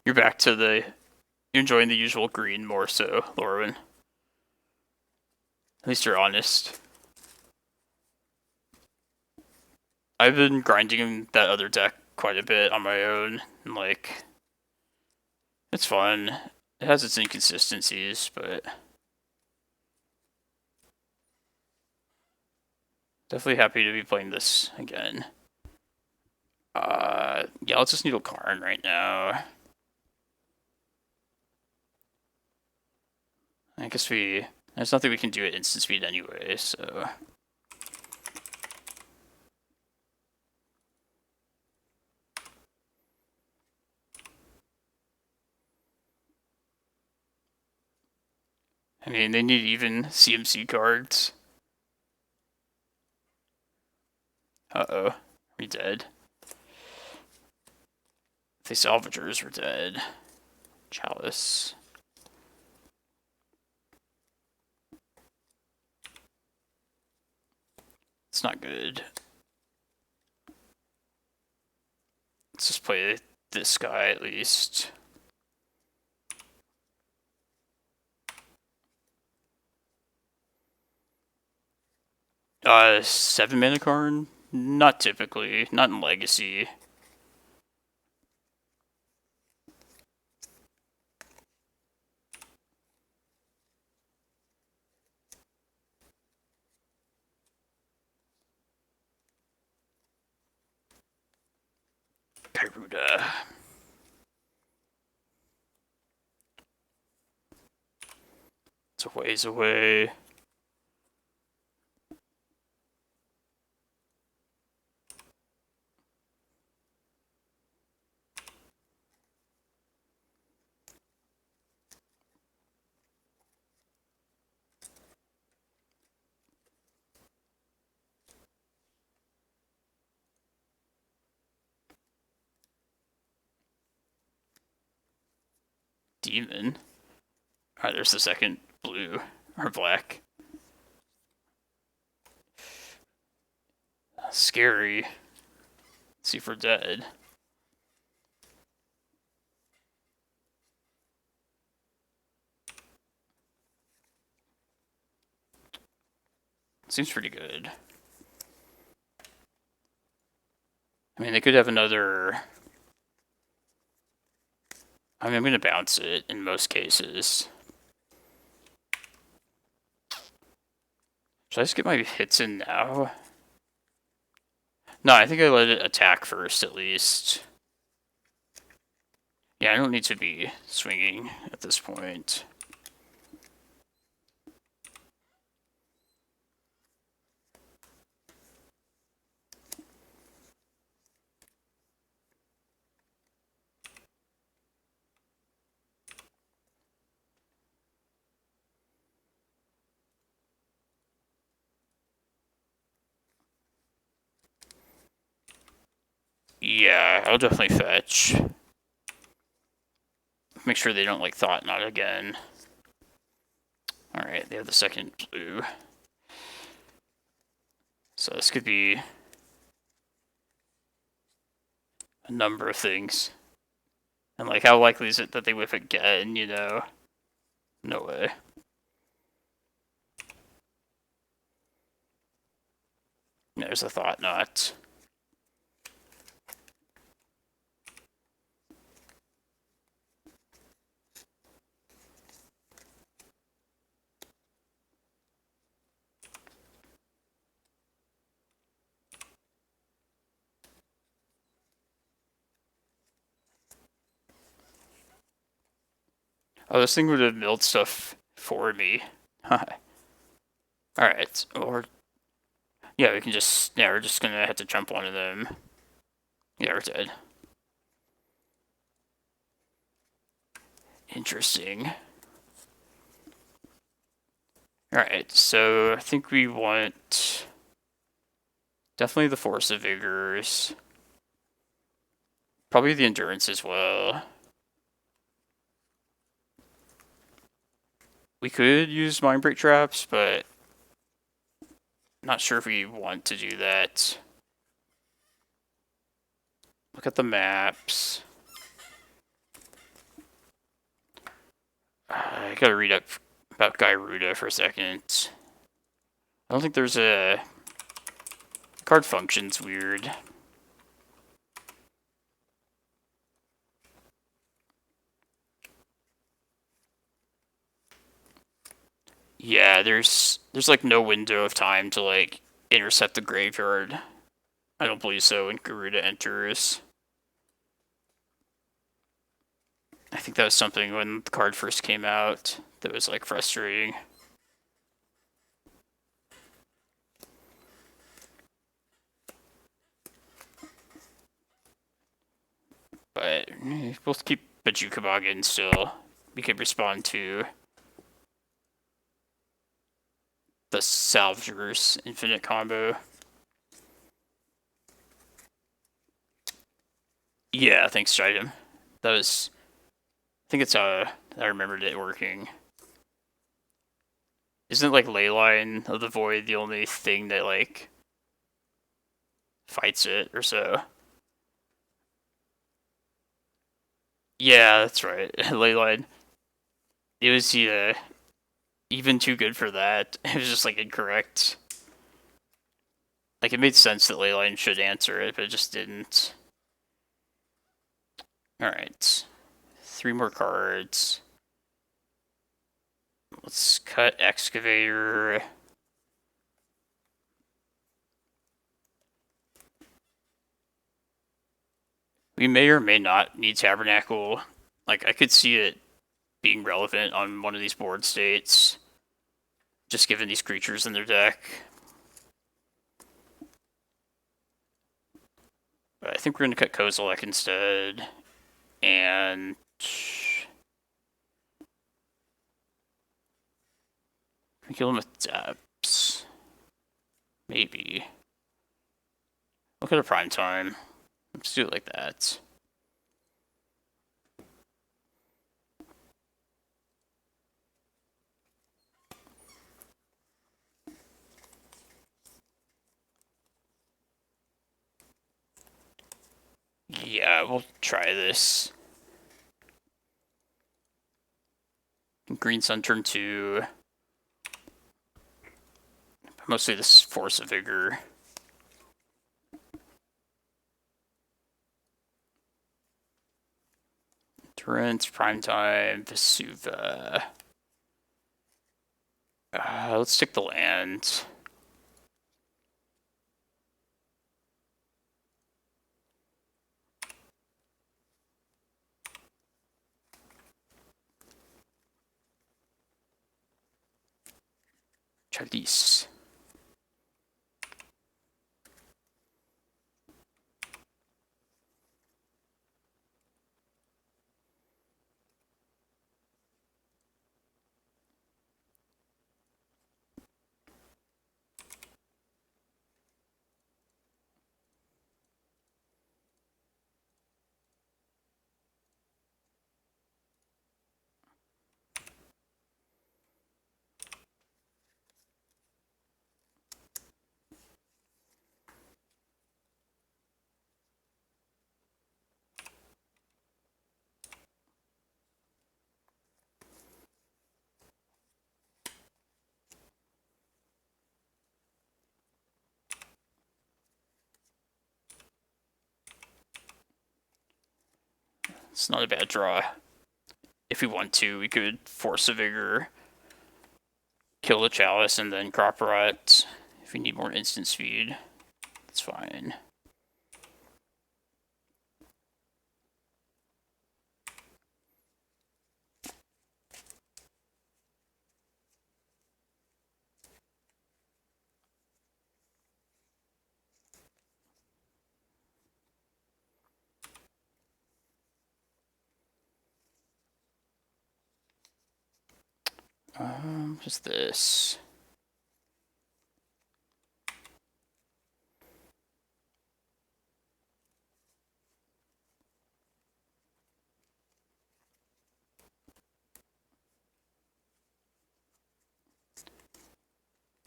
You're back to you're enjoying the usual green more so, Lorwyn. At least you're honest. I've been grinding that other deck quite a bit on my own, and like, it's fun. It has its inconsistencies, but definitely happy to be playing this again. Yeah, let's just needle Karn right now. I guess there's nothing we can do at instant speed anyway, so. I mean, they need even CMC cards. Uh-oh, we dead. The Salvagers were dead. Chalice. It's not good. Let's just play this guy at least. Seven mana Karn? Not typically. Not in Legacy. Garuda. It's a ways away. Demon. Alright, there's the second blue or black. Scary. Let's see if we're dead. Seems pretty good. I mean, they could have another... I mean, I'm going to bounce it in most cases. Should I just get my hits in now? No, I think I let it attack first, at least. Yeah, I don't need to be swinging at this point. Yeah, I'll definitely fetch. Make sure they don't, like, Thought Knot again. Alright, they have the second blue. So this could be a number of things. And, like, how likely is it that they whip again, you know? No way. There's a Thought Knot. Oh, this thing would have milled stuff for me. Alright, or... Yeah, we can just... Yeah, we're just gonna have to jump one of them. Yeah, we're dead. Interesting. Alright, so I think we want... Definitely the Force of Vigors. Probably the Endurance as well. We could use Mindbreak Traps, but... Not sure if we want to do that. Look at the maps. I gotta read up about Gyruda for a second. I don't think there's a... Card function's weird. Yeah, there's like no window of time to like intercept the graveyard. I don't believe so when Garuda enters. I think that was something when the card first came out that was like frustrating. But we'll keep Bojuka Bog in still. We could respond to the Salvager's infinite combo. Yeah, thanks, Stridum. That was... I think it's how I remembered it working. Isn't, like, Leyline of the Void the only thing that, like, fights it or so? Yeah, that's right. Leyline. It was, even too good for that. It was just, like, incorrect. Like, it made sense that Leyline should answer it, but it just didn't. Alright. 3 more cards. Let's cut Excavator. We may or may not need Tabernacle. Like, I could see it being relevant on one of these board states. just given these creatures in their deck. But I think we're going to cut Kozilek instead. And we kill him with Depths. Maybe. Look at a prime time. Let's do it like that. Yeah, we'll try this. Green Sun turn 2. Mostly this Force of Vigor. Torrent, Primetime, Vesuva. Let's take the land. Chalice. It's not a bad draw. If we want to, we could Force of Vigor, kill the Chalice, and then Crop Rot. If we need more instant speed, that's fine. Just this.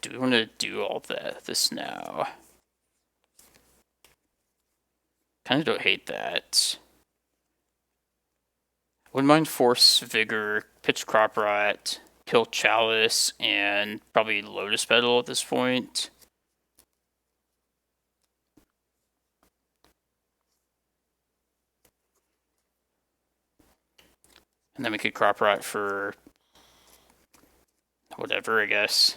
Do we want to do all this now? Kind of don't hate that. Wouldn't mind Force Vigor, pitch Crop Rot, kill Chalice, and probably Lotus Petal at this point. And then we could Crop Rot for whatever, I guess.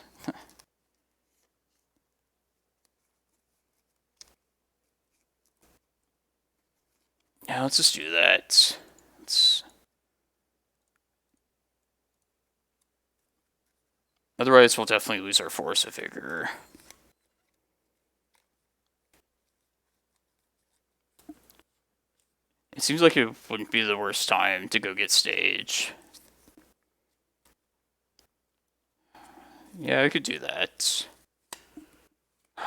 Yeah, let's just do that. Otherwise, we'll definitely lose our Force of Vigor. It seems like it wouldn't be the worst time to go get Stage. Yeah, we could do that.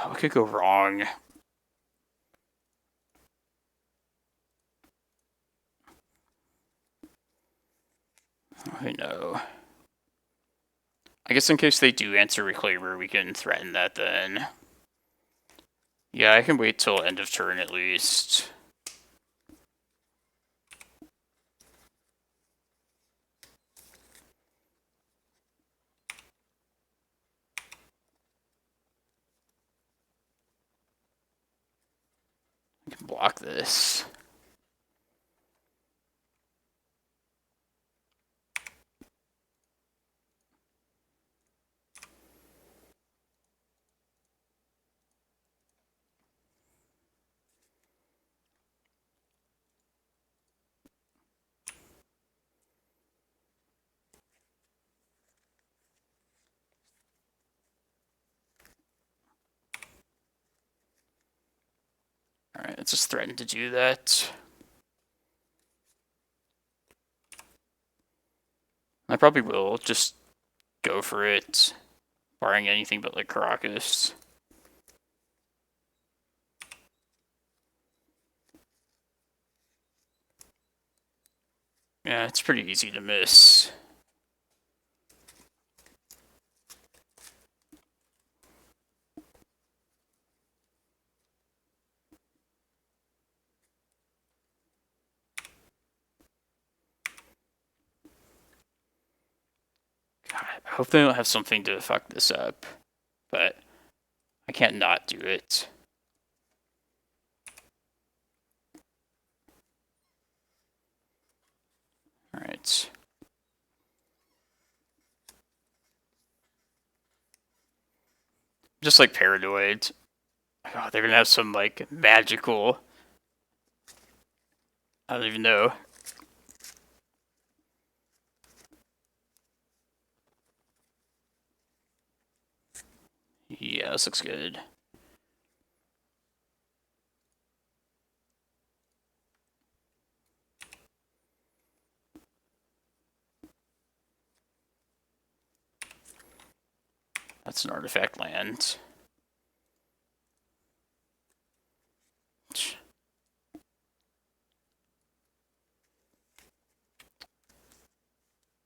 What could go wrong? I know. I guess in case they do answer Reclaimer, we can threaten that then. Yeah, I can wait till end of turn at least. I can block this. Alright, let's just threaten to do that. I probably will just go for it, barring anything but like Karakas. Yeah, it's pretty easy to miss. God, I hope they don't have something to fuck this up, but I can't not do it. Alright. Just like paranoid. Oh, they're gonna have some like magical. I don't even know. Yeah, this looks good. That's an artifact land.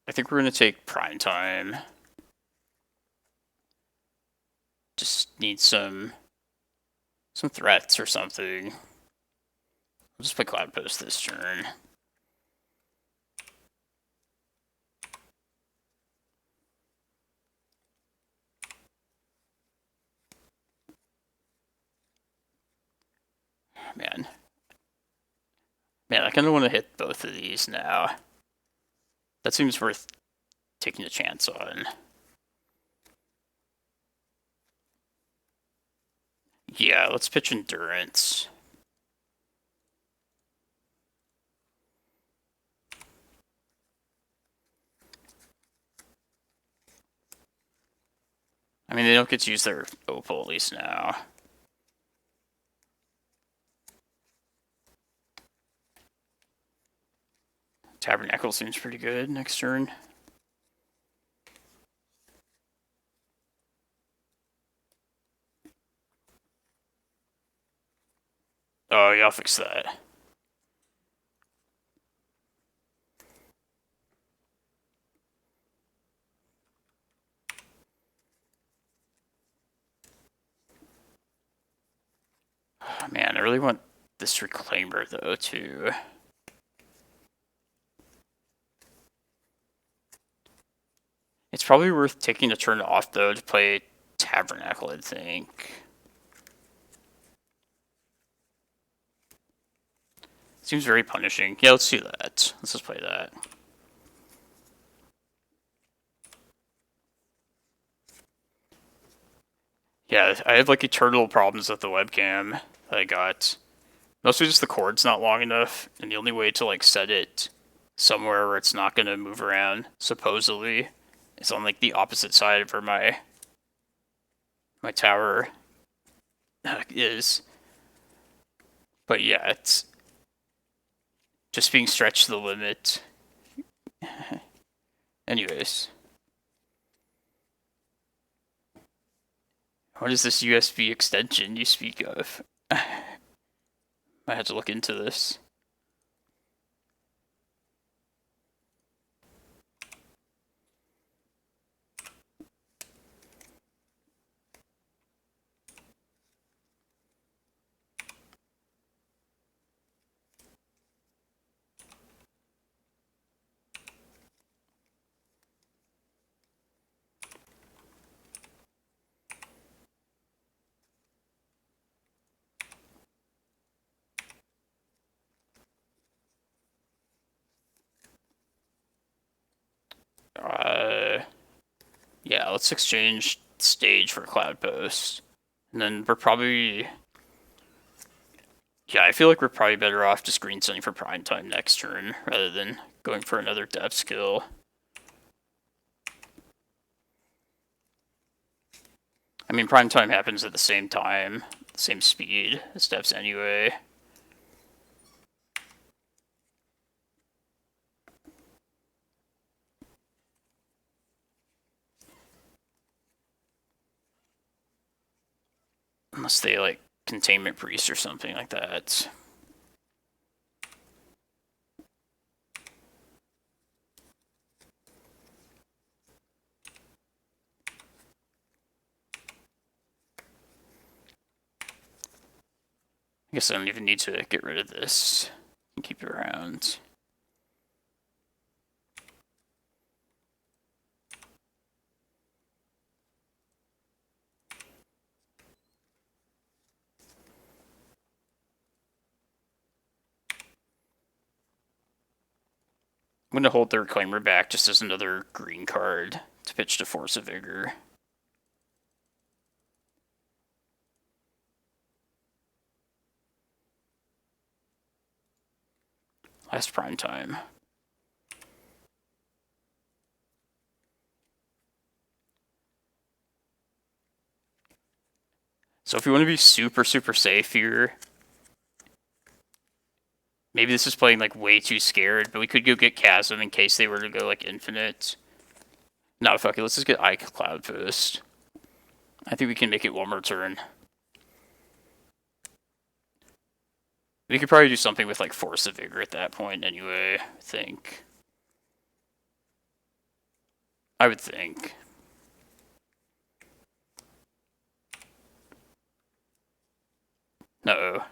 I think we're gonna take prime time. Just need some threats or something. I'll just play Cloudpost this turn. Man, I kind of want to hit both of these now. That seems worth taking a chance on. Yeah, let's pitch Endurance. I mean, they don't get to use their Opal at least now. Tabernacle seems pretty good next turn. Oh, yeah, I'll fix that. Oh, man, I really want this Reclaimer, though, too. It's probably worth taking a turn off, though, to play Tabernacle, I think. Seems very punishing. Yeah, let's do that. Let's just play that. Yeah, I have like eternal problems with the webcam that I got. Mostly just the cord's not long enough, and the only way to like set it somewhere where it's not gonna move around, supposedly, is on like the opposite side of where my tower is. But yeah, it's just being stretched to the limit. Anyways. What is this USB extension you speak of? I had to look into this. Yeah, let's exchange stage for Cloudpost. And then we're probably... Yeah, I feel like we're probably better off just green selling for prime time next turn, rather than going for another depth skill. I mean, prime time happens at the same time, the same speed as depths anyway. Unless they, like, Containment Priest or something like that. I guess I don't even need to get rid of this and keep it around. I'm going to hold the Reclaimer back just as another green card to pitch to Force of Vigor. Last prime time. So if you want to be super, super safe here, maybe this is playing like way too scared, but we could go get Chasm in case they were to go like infinite. No, fuck it, let's just get Ike Cloudpost. I think we can make it one more turn. We could probably do something with like Force of Vigor at that point anyway, I think. I would think. No.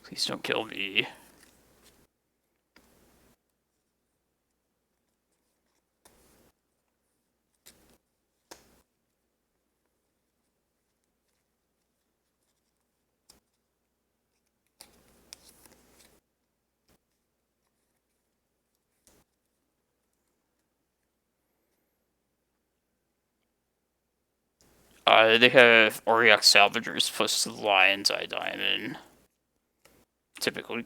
Please don't kill me. They have Auriok Salvagers plus the Lion's Eye Diamond. Typically.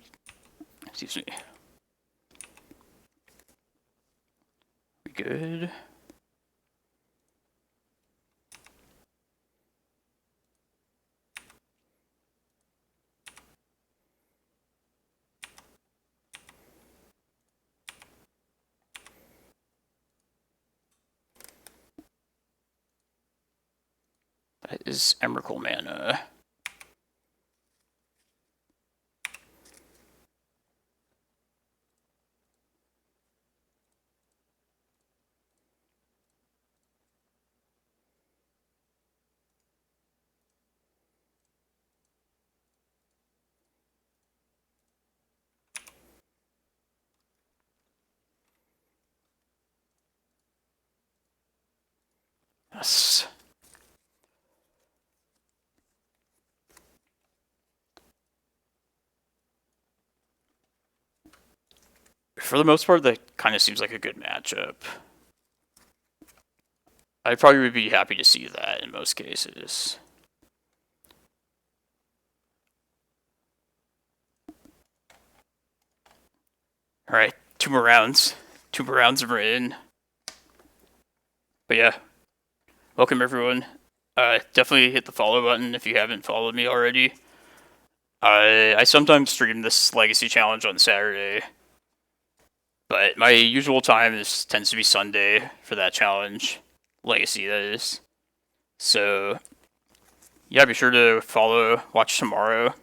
Excuse me. We good? That is Emrakul mana. Yes. For the most part, that kind of seems like a good matchup. I probably would be happy to see that in most cases. Alright, 2 more rounds. 2 more rounds and we're in. But yeah, welcome everyone. Definitely hit the follow button if you haven't followed me already. I sometimes stream this Legacy Challenge on Saturday. But my usual time tends to be Sunday for that challenge. Legacy, that is. So, yeah, be sure to watch tomorrow.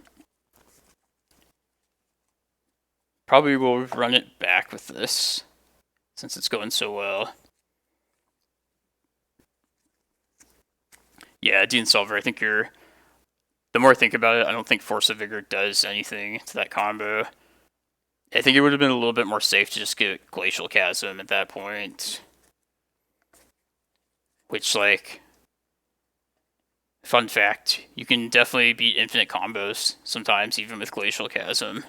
Probably will run it back with this, since it's going so well. Yeah, Dean Silver, I think the more I think about it, I don't think Force of Vigor does anything to that combo. I think it would have been a little bit more safe to just get Glacial Chasm at that point. Which, like, fun fact, you can definitely beat infinite combos sometimes, even with Glacial Chasm.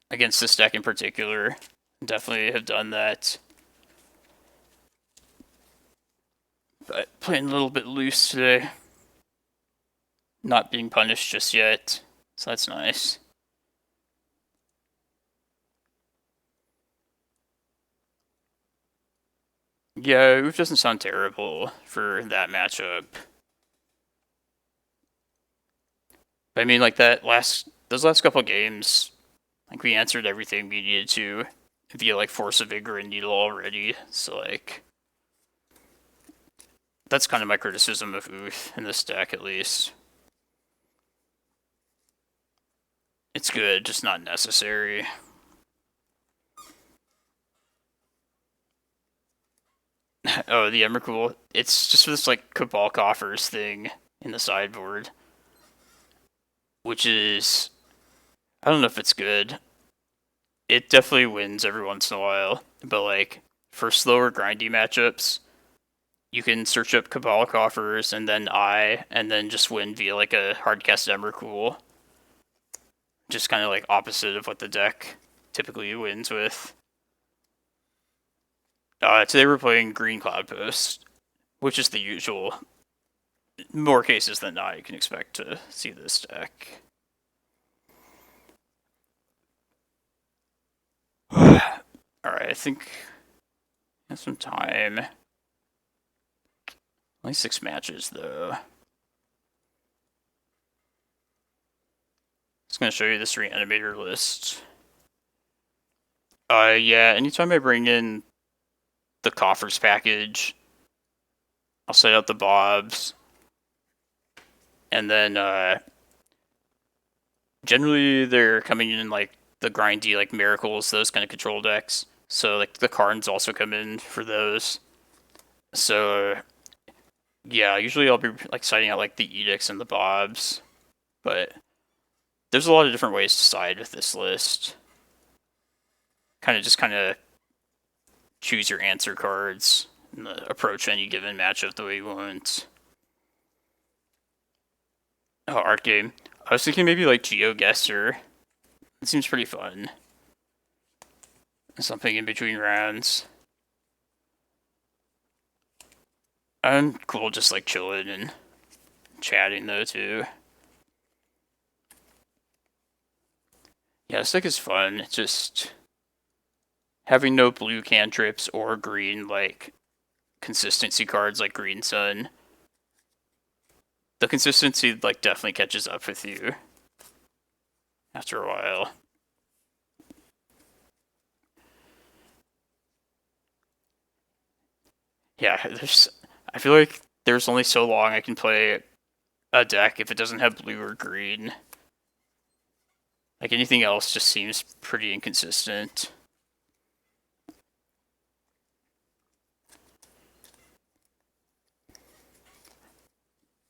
Against this deck in particular. Definitely have done that. But playing a little bit loose today. Not being punished just yet. So that's nice. Yeah, Oof doesn't sound terrible for that matchup. But I mean, like, those last couple games, Like, we answered everything we needed to via, like, Force of Vigor and Needle already, so, like, that's kind of my criticism of Uth in this deck, at least. It's good, just not necessary. Oh, the Emrakul. It's just this, like, Cabal Coffers thing in the sideboard. Which is... I don't know if it's good. It definitely wins every once in a while. But, like, for slower, grindy matchups, you can search up Cabal Coffers and then Eye, and then just win via, like, a hardcast Emrakul. Just kind of, like, opposite of what the deck typically wins with. Today we're playing Green Cloudpost, which is the usual. More cases than not, you can expect to see this deck. Alright, I think I have some time. Only 6 matches, though. Just gonna show you this reanimator list. Yeah, anytime I bring in the coffers package, I'll set out the bobs. And then, generally they're coming in, like, the grindy, like, miracles, those kind of control decks. So, like, the Karns also come in for those. So, yeah, usually I'll be, like, citing out, like, the edicts and the bobs. But there's a lot of different ways to side with this list. Kind of choose your answer cards and approach any given matchup the way you want. Oh, art game. I was thinking maybe like GeoGuessr. It seems pretty fun. Something in between rounds. I'm cool just like chilling and chatting though too. Yeah, this deck is fun. It's just having no blue cantrips or green, like, consistency cards like Green Sun. The consistency, like, definitely catches up with you after a while. Yeah, I feel like there's only so long I can play a deck if it doesn't have blue or green. Like, anything else just seems pretty inconsistent.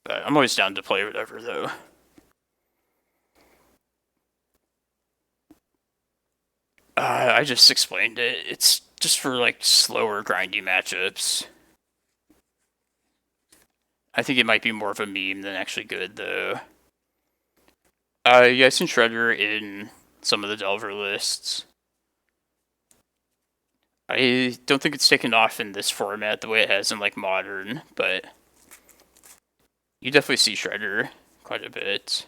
But I'm always down to play whatever, though. I just explained it. It's just for, like, slower, grindy matchups. I think it might be more of a meme than actually good, though. Yeah, I've seen Shredder in some of the Delver lists. I don't think it's taken off in this format the way it has in, like, Modern, but you definitely see Shredder quite a bit.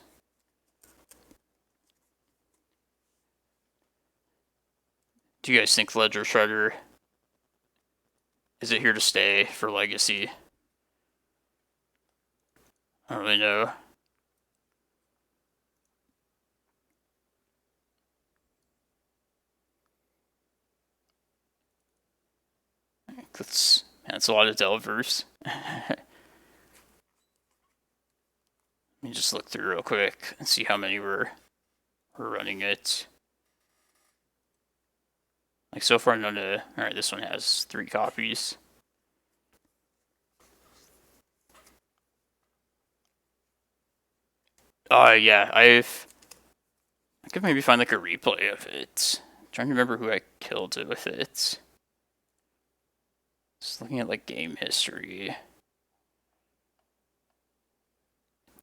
Do you guys think Ledger Shredder is it here to stay for Legacy? I don't really know. That's a lot of Delvers. Let me just look through real quick and see how many we're running it. Like, so far none of... Alright, this one has 3 copies. Yeah, I could maybe find, like, a replay of it. I'm trying to remember who I killed it with it. Just looking at, like, game history.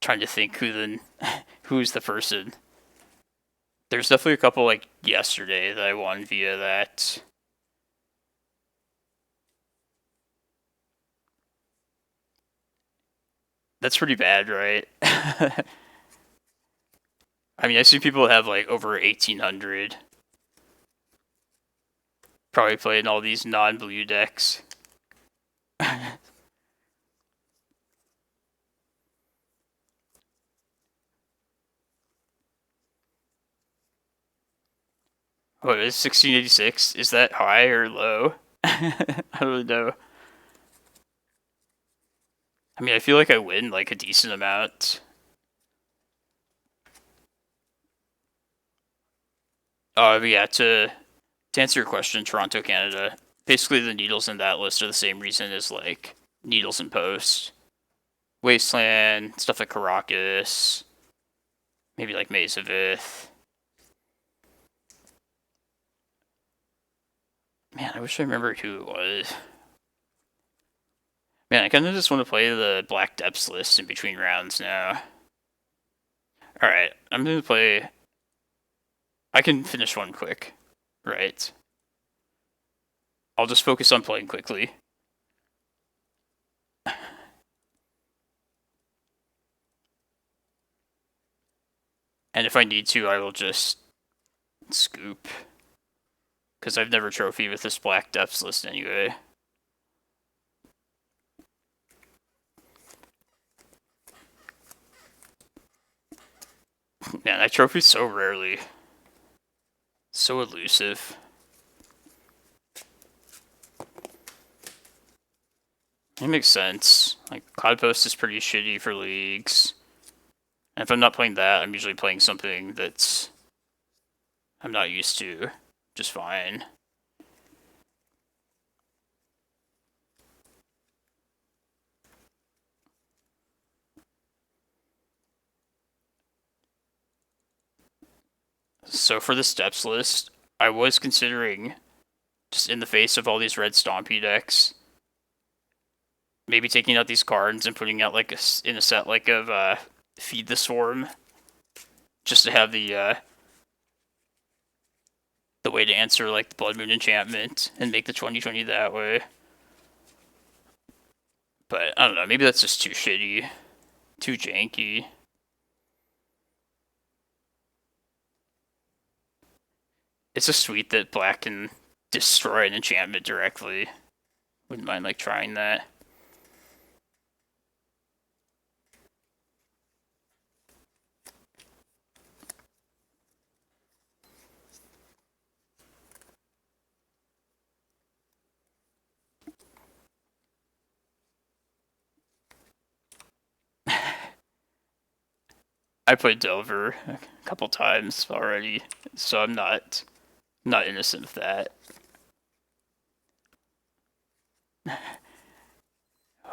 Trying to think who's the person. There's definitely a couple, like, yesterday that I won via that. That's pretty bad, right? I mean, I see people have, like, over 1,800. Probably playing all these non-blue decks. What is 1686? Is that high or low? I don't know. I mean, I feel like I win like a decent amount. But yeah, to answer your question, Toronto, Canada, basically the needles in that list are the same reason as like needles in Post. Wasteland, stuff like Karakas, maybe like Maze of Ith. Man, I wish I remembered who it was. Man, I kind of just want to play the Black Depths list in between rounds now. Alright, I'm going to play... I can finish one quick. Right. I'll just focus on playing quickly. And if I need to, I will just scoop. Because I've never trophied with this Black Depths list anyway. Man, I trophy so rarely. So elusive. It makes sense. Like, Cloudpost is pretty shitty for leagues. And if I'm not playing that, I'm usually playing something that's... I'm not used to. Just fine. So for the steps list, I was considering, just in the face of all these red Stompy decks, maybe taking out these cards and putting out like in a set like of Feed the Swarm, just to have the way to answer like the Blood Moon enchantment and make the 2020 that way. But I don't know, maybe that's just too shitty, too janky. It's just sweet that black can destroy an enchantment directly. Wouldn't mind like trying that. I played Delver a couple times already, so I'm not innocent of that.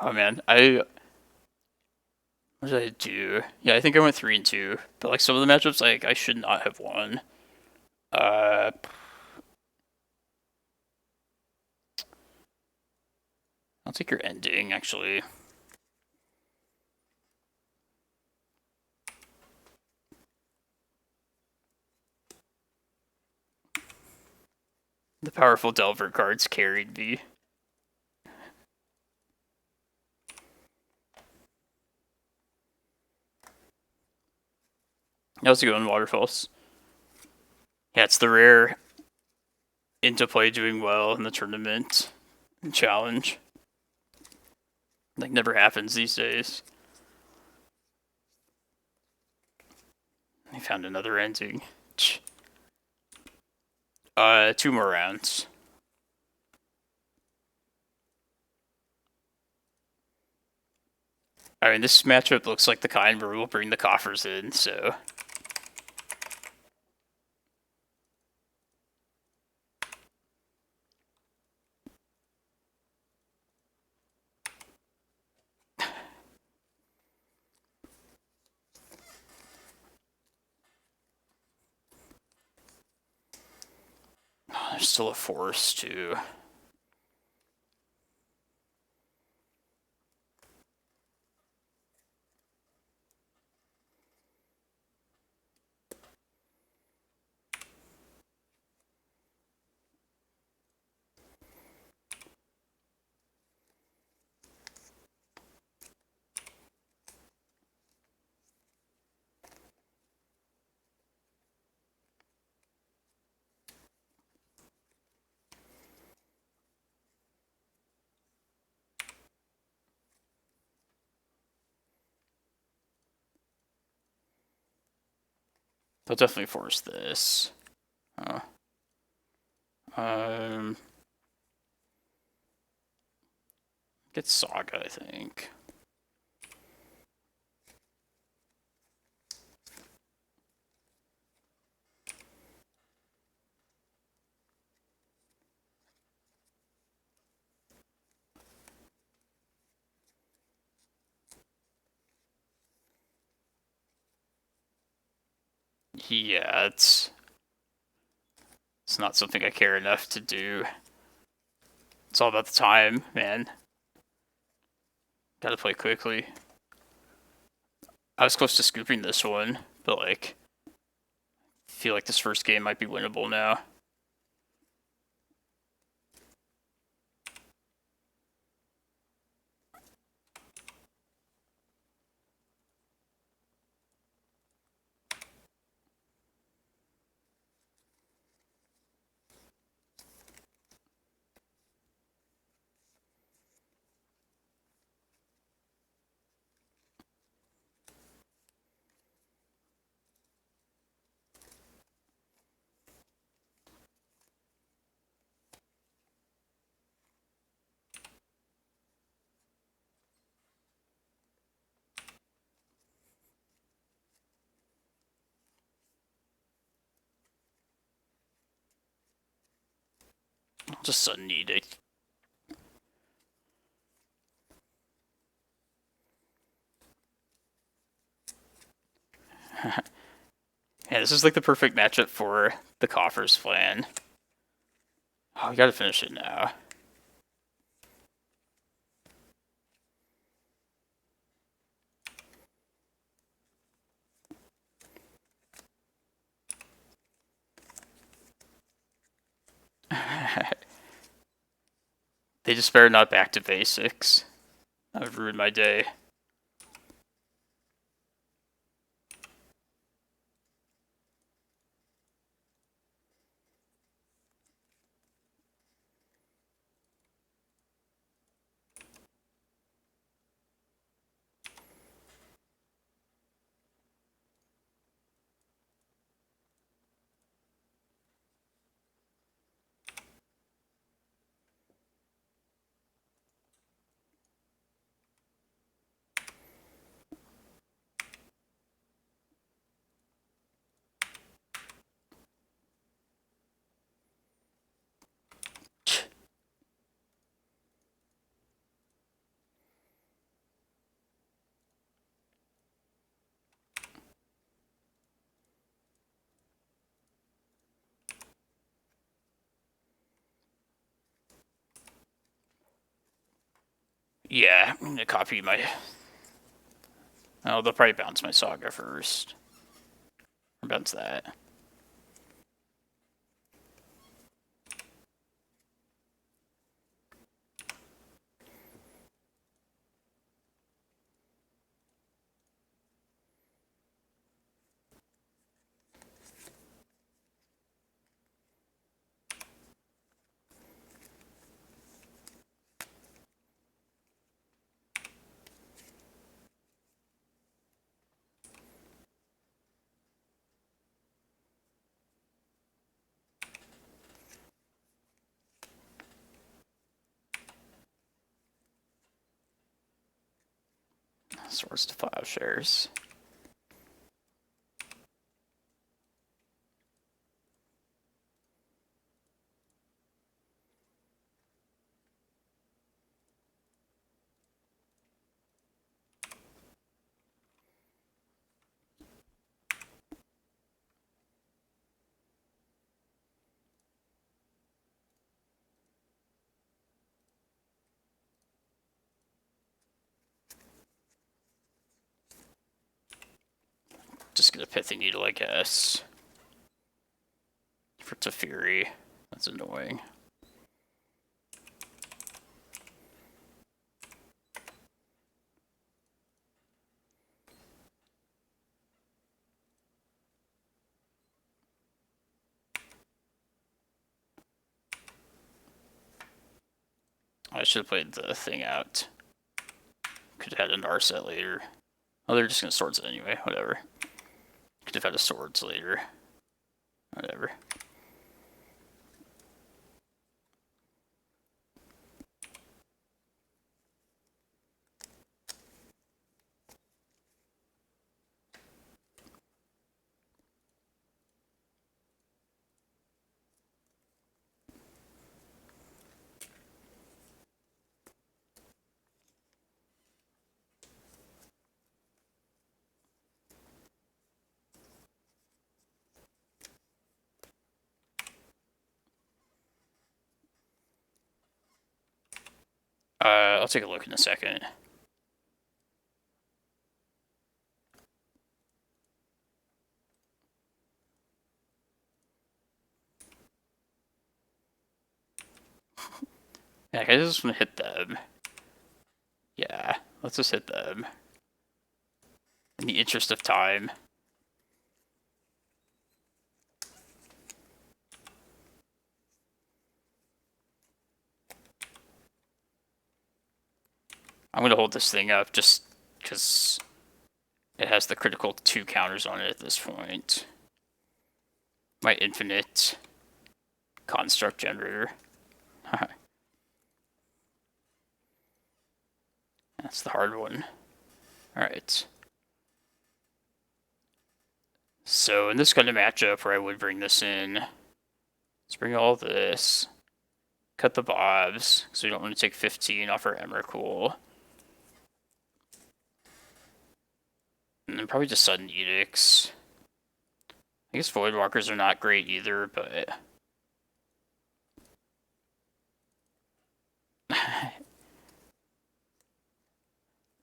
Oh man, what did I do? Yeah, I think I went 3-2, but like some of the matchups, like I should not have won. I'll take your ending actually. The powerful Delver cards carried me. How's it going, Waterfalls? Yeah, it's the rare into play doing well in the tournament challenge. Like never happens these days. I found another ending. 2 more rounds. I mean, this matchup looks like the kind where we'll bring the coffers in, so... There's still a force, too. They'll definitely force this. Oh. Get Saga, I think. Yeah, it's not something I care enough to do. It's all about the time, man. Gotta play quickly. I was close to scooping this one, but like, feel like this first game might be winnable now. Just need it. Yeah, this is like the perfect matchup for the Coffers plan. Oh, we gotta finish it now. They just better not back to basics. That would ruin my day. Yeah, I'm gonna copy my... Oh, they'll probably bounce my Saga first. Or bounce that. Swords to Plowshares. Just get a Pithing Needle, I guess. For Teferi. That's annoying. I should have played the thing out. Could have had a Narset later. Oh, they're just gonna swords it anyway. Whatever. Could have had a swords later. Whatever. I'll take a look in a second. Yeah, I just want to hit them. Yeah, let's just hit them. In the interest of time. I'm going to hold this thing up just because it has the critical 2 counters on it at this point. My infinite construct generator. That's the hard one. Alright. So in this kind of matchup where I would bring this in, let's bring all this. Cut the bobs, so we don't want to take 15 off our Emrakul. And then probably just sudden edicts. I guess Voidwalkers are not great either, but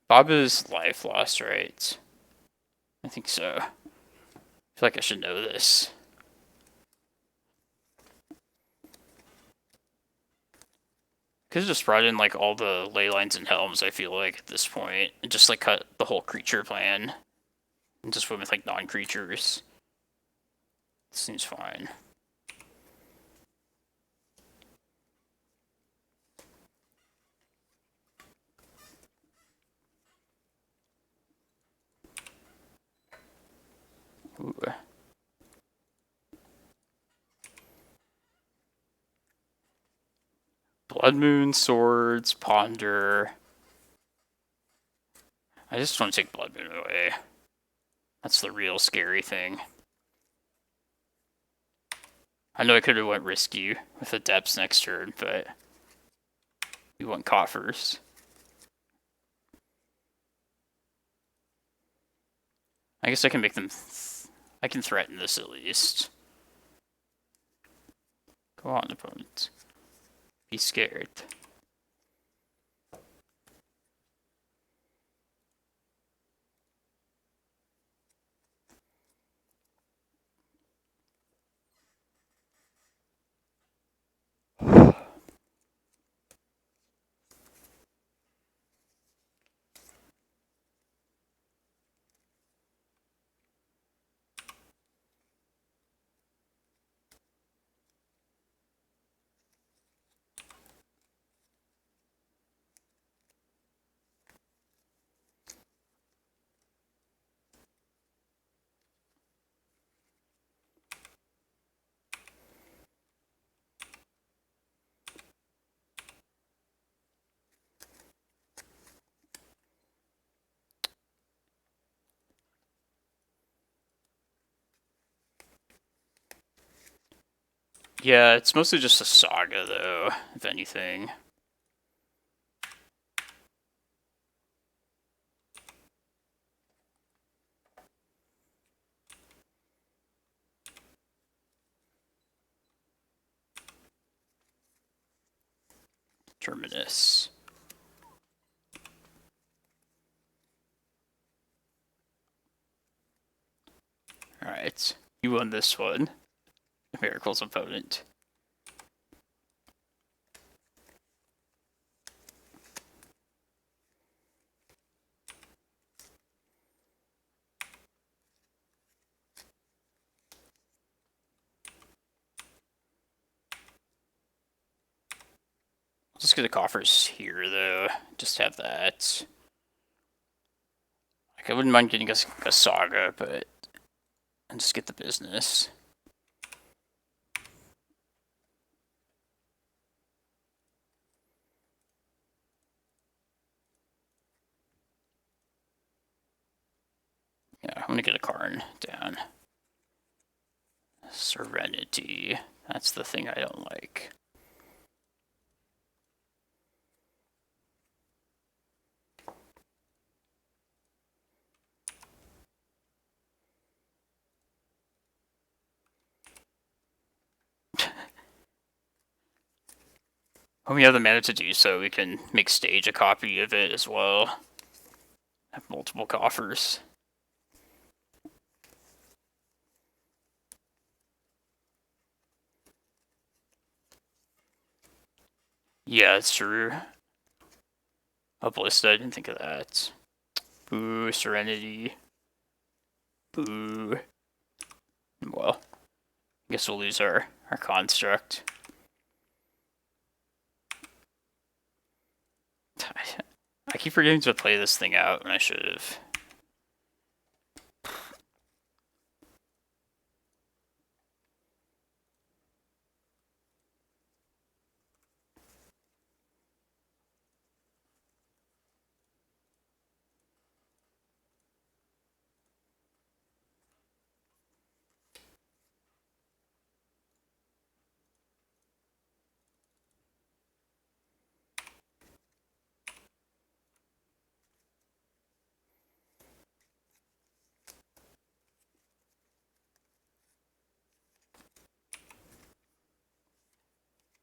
Bob is life loss, right? I think so. I feel like I should know this. Could have just brought in like all the ley lines and helms, I feel like, at this point. And just like cut the whole creature plan. And just went with like non-creatures. Seems fine. Ooh. Blood Moon, Swords, Ponder. I just want to take Blood Moon away. That's the real scary thing. I know I could have went risky with the depths next turn, but we went coffers. I guess I can make them... I can threaten this at least. Go on, opponent. Be scared. Yeah, it's mostly just a saga, though, if anything. Terminus. Alright, you won this one. Miracle's opponent. I'll just get the coffers here, though. Just have that. Like, I wouldn't mind getting a saga, but... And just get the business. Yeah, I'm gonna get a Karn down. Serenity. That's the thing I don't like. When we have the mana to do so, we can make Stage a copy of it as well. Have multiple coffers. Yeah, it's true. A Ballista, I didn't think of that. Boo, Serenity. Boo. Well, I guess we'll lose our construct. I keep forgetting to play this thing out when I should have.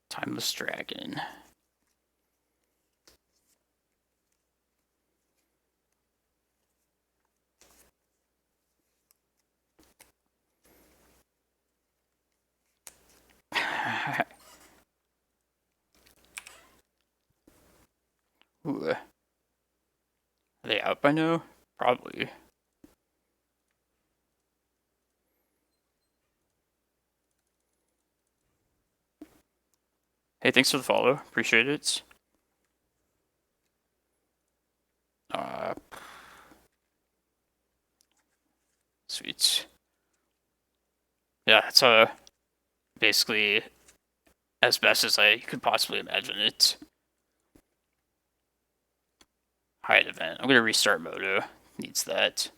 Timeless Dragon. Ooh. Are they out by now? Probably. Hey, thanks for the follow. Appreciate it. Sweet. Yeah, it's basically as best as I could possibly imagine it. Hide event. I'm gonna restart Moto. Needs that.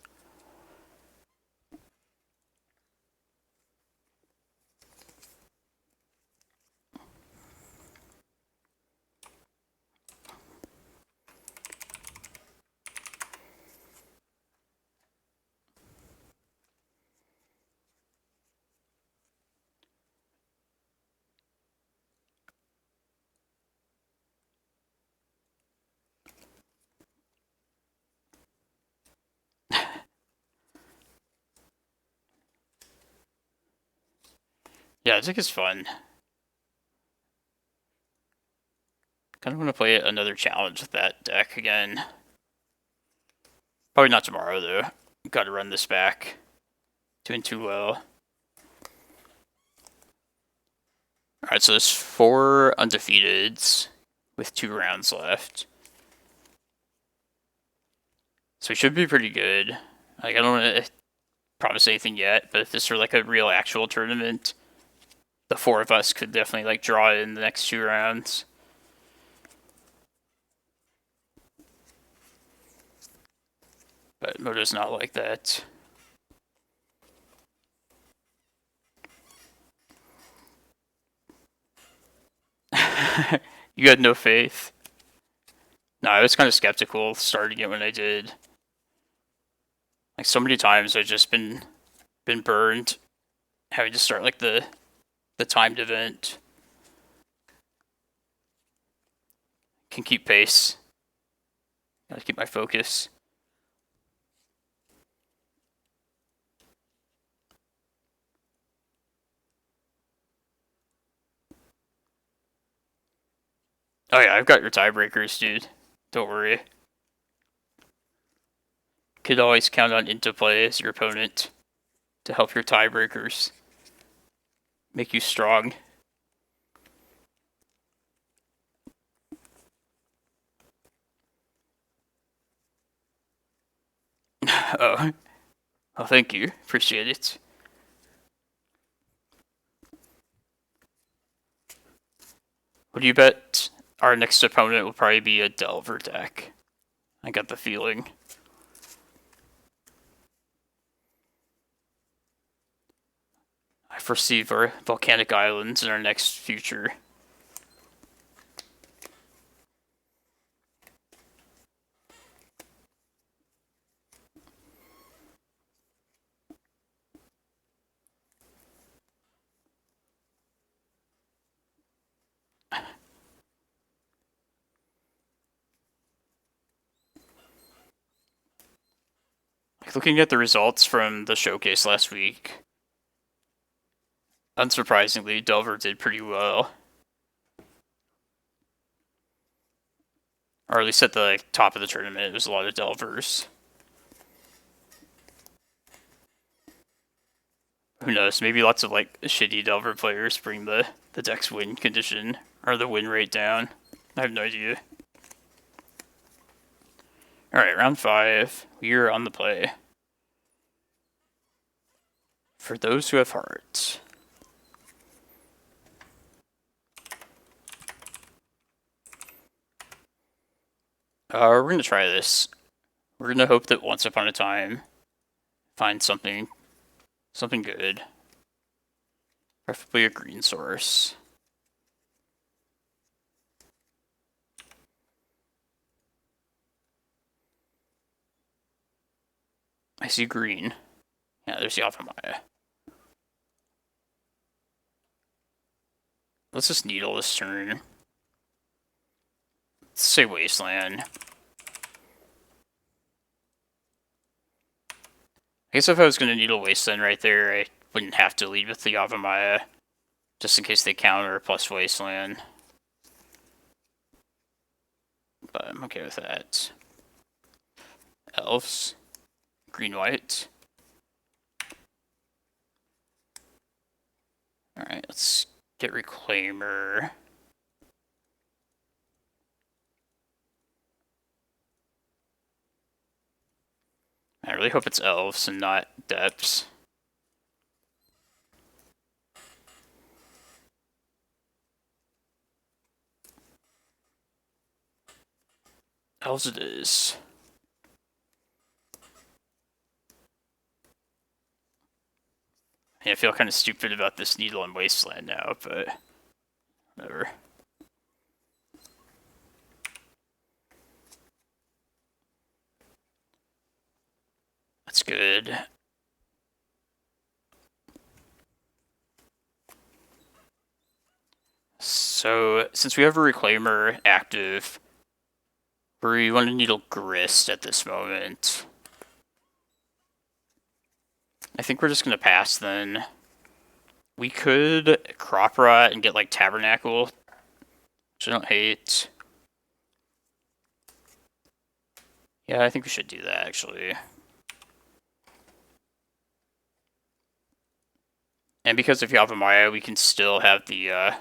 Yeah, I think it's fun. Kind of want to play another challenge with that deck again. Probably not tomorrow, though. Got to run this back. Doing too well. Alright, so there's 4 undefeateds with 2 rounds left. So we should be pretty good. Like, I don't want to promise anything yet, but if this were like a real actual tournament, the 4 of us could definitely like draw in the next 2 rounds. But Moto's not like that. You had no faith. No, I was kind of skeptical starting it when I did. Like so many times I've just been burned having to start like the timed event. Can keep pace. Gotta keep my focus. Oh yeah, I've got your tiebreakers, dude. Don't worry. Could always count on Interplay as your opponent to help your tiebreakers. Make you strong. Oh. Oh, thank you. Appreciate it. What do you bet? Our next opponent will probably be a Delver deck. I got the feeling. I foresee volcanic islands in our next future. looking at the results from the showcase last week, unsurprisingly, Delver did pretty well. Or at least at the top of the tournament, it was a lot of Delvers. Who knows? Maybe lots of like shitty Delver players bring the deck's win condition or the win rate down. I have no idea. Alright, round 5. We're on the play. For those who have hearts. We're gonna try this. We're gonna hope that once upon a time find something good. Preferably a green source. I see green. Yeah, there's Yavimaya. Let's just Needle this turn. Let's say Wasteland. I guess if I was going to Needle Wasteland right there, I wouldn't have to lead with the Yavimaya. Just in case they counter plus Wasteland. But I'm okay with that. Elves. Green-white. Alright, let's get Reclaimer. I really hope it's Elves and not Depths. Elves it is. I feel kind of stupid about this Needle and Wasteland now, but whatever. That's good. So, since we have a Reclaimer active, we want to Needle Grist at this moment. I think we're just going to pass then. We could Crop Rot and get like Tabernacle, which I don't hate. Yeah, I think we should do that actually. And because of Yavimaya, we can still have the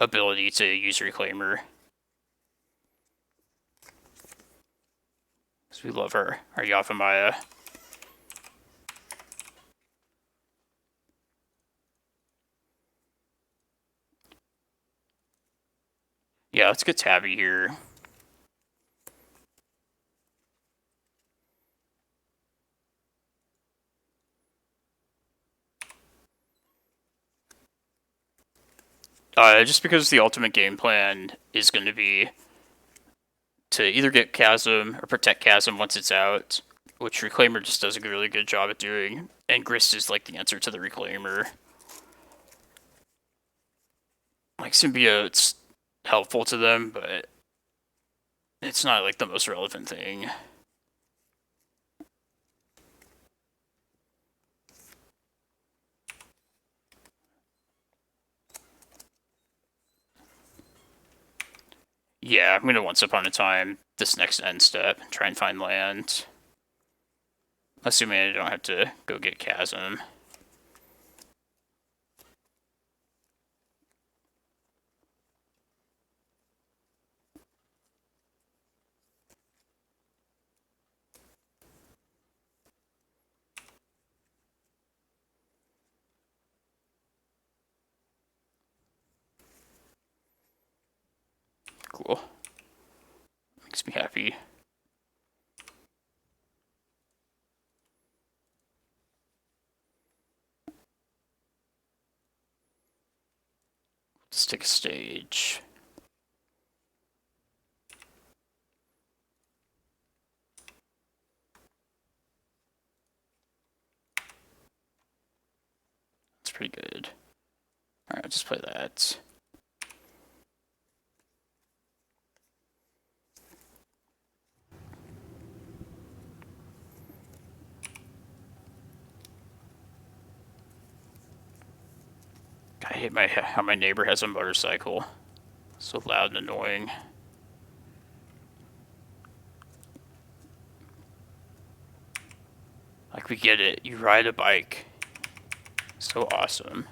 ability to use Reclaimer. Because we love our Yavimaya. Yeah, let's get Tabby here. Just because the ultimate game plan is going to be to either get Chasm or protect Chasm once it's out, which Reclaimer just does a really good job at doing, and Grist is like the answer to the Reclaimer. Like Symbiote's helpful to them, but it's not like the most relevant thing. Yeah, I'm gonna Once Upon a Time this next end step, try and find land. Assuming I don't have to go get Chasm. Cool. Makes me happy. Let's take a stage. That's pretty good. Alright, I'll just play that. I hate how my neighbor has a motorcycle. So loud and annoying. Like, we get it. You ride a bike. So awesome.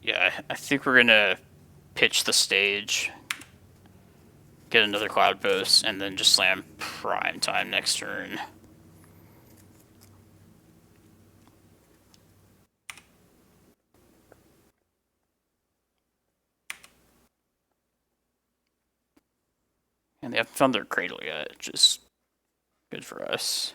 Yeah, I think we're gonna pitch the stage, get another Cloudpost, and then just slam Prime Time next turn. And they haven't found their Cradle yet, which is good for us.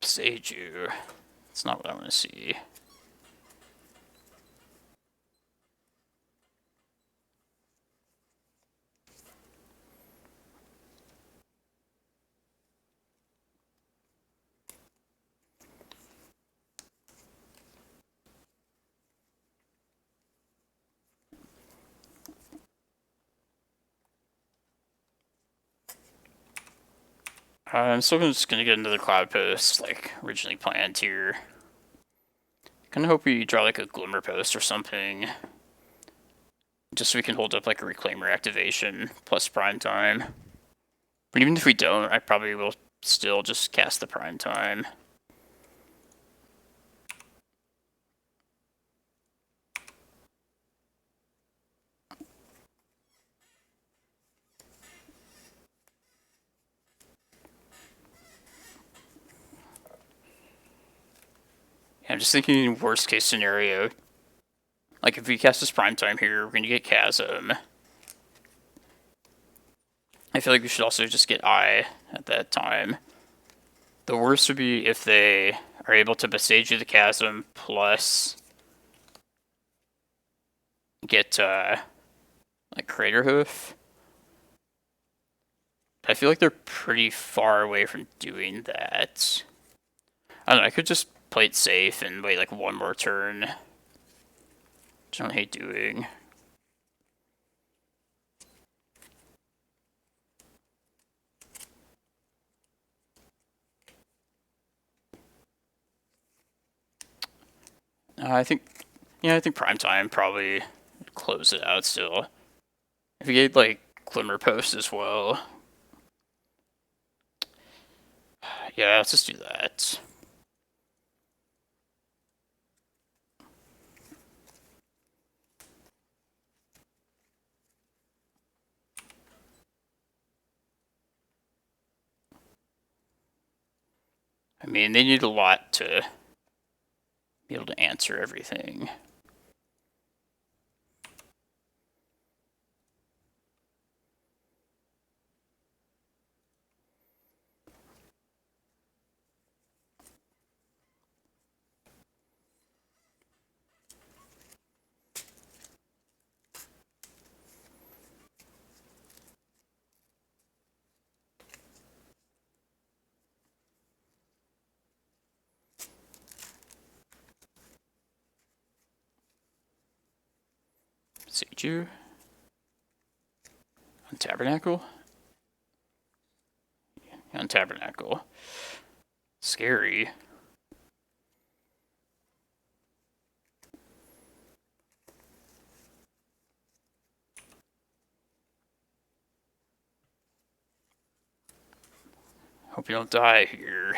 Boseiju. That's not what I want to see. I'm still just gonna get another Cloudpost, like originally planned here. Kinda hope we draw like a Glimmerpost or something. Just so we can hold up like a Reclaimer activation plus Prime Time. But even if we don't, I probably will still just cast the Prime Time. I'm just thinking worst case scenario. Like, if we cast this Prime Time here, we're gonna get Chasm. I feel like we should also just get Eye at that time. The worst would be if they are able to Boseiju the Chasm plus get, like, Crater Hoof. I feel like they're pretty far away from doing that. I don't know, I could just play it safe and wait like one more turn. Which I don't hate doing. I think Prime Time probably close it out still. If we get like Glimmerpost as well. Yeah, let's just do that. I mean, they need a lot to be able to answer everything. Boseiju on Tabernacle? On Tabernacle. Scary. Hope you don't die here.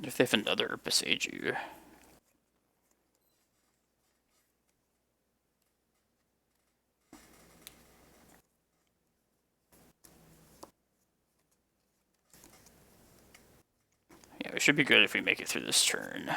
If they have another Boseiju. Yeah, it should be good if we make it through this turn.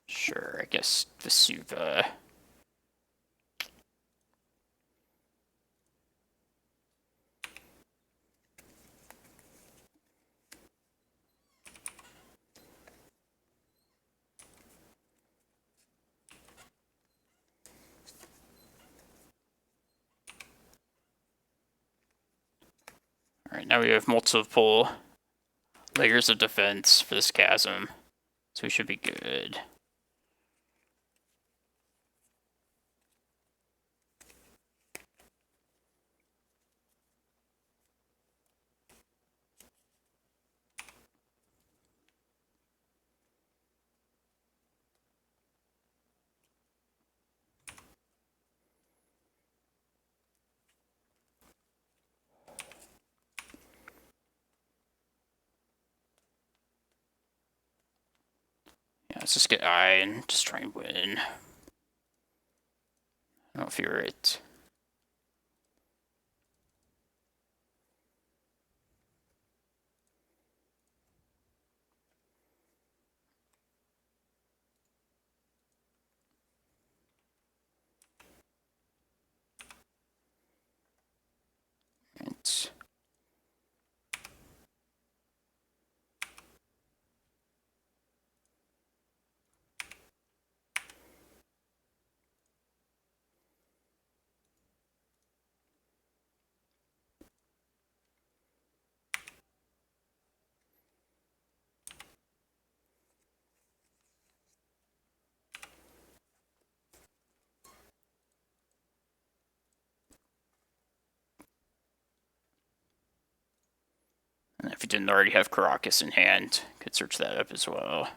Sure, I guess Vesuva. Alright, now we have multiple layers of defense for this chasm, so we should be good. Yeah, let's just get Eye and just try and win. I don't fear it. And if you didn't already have Karakas in hand, could search that up as well.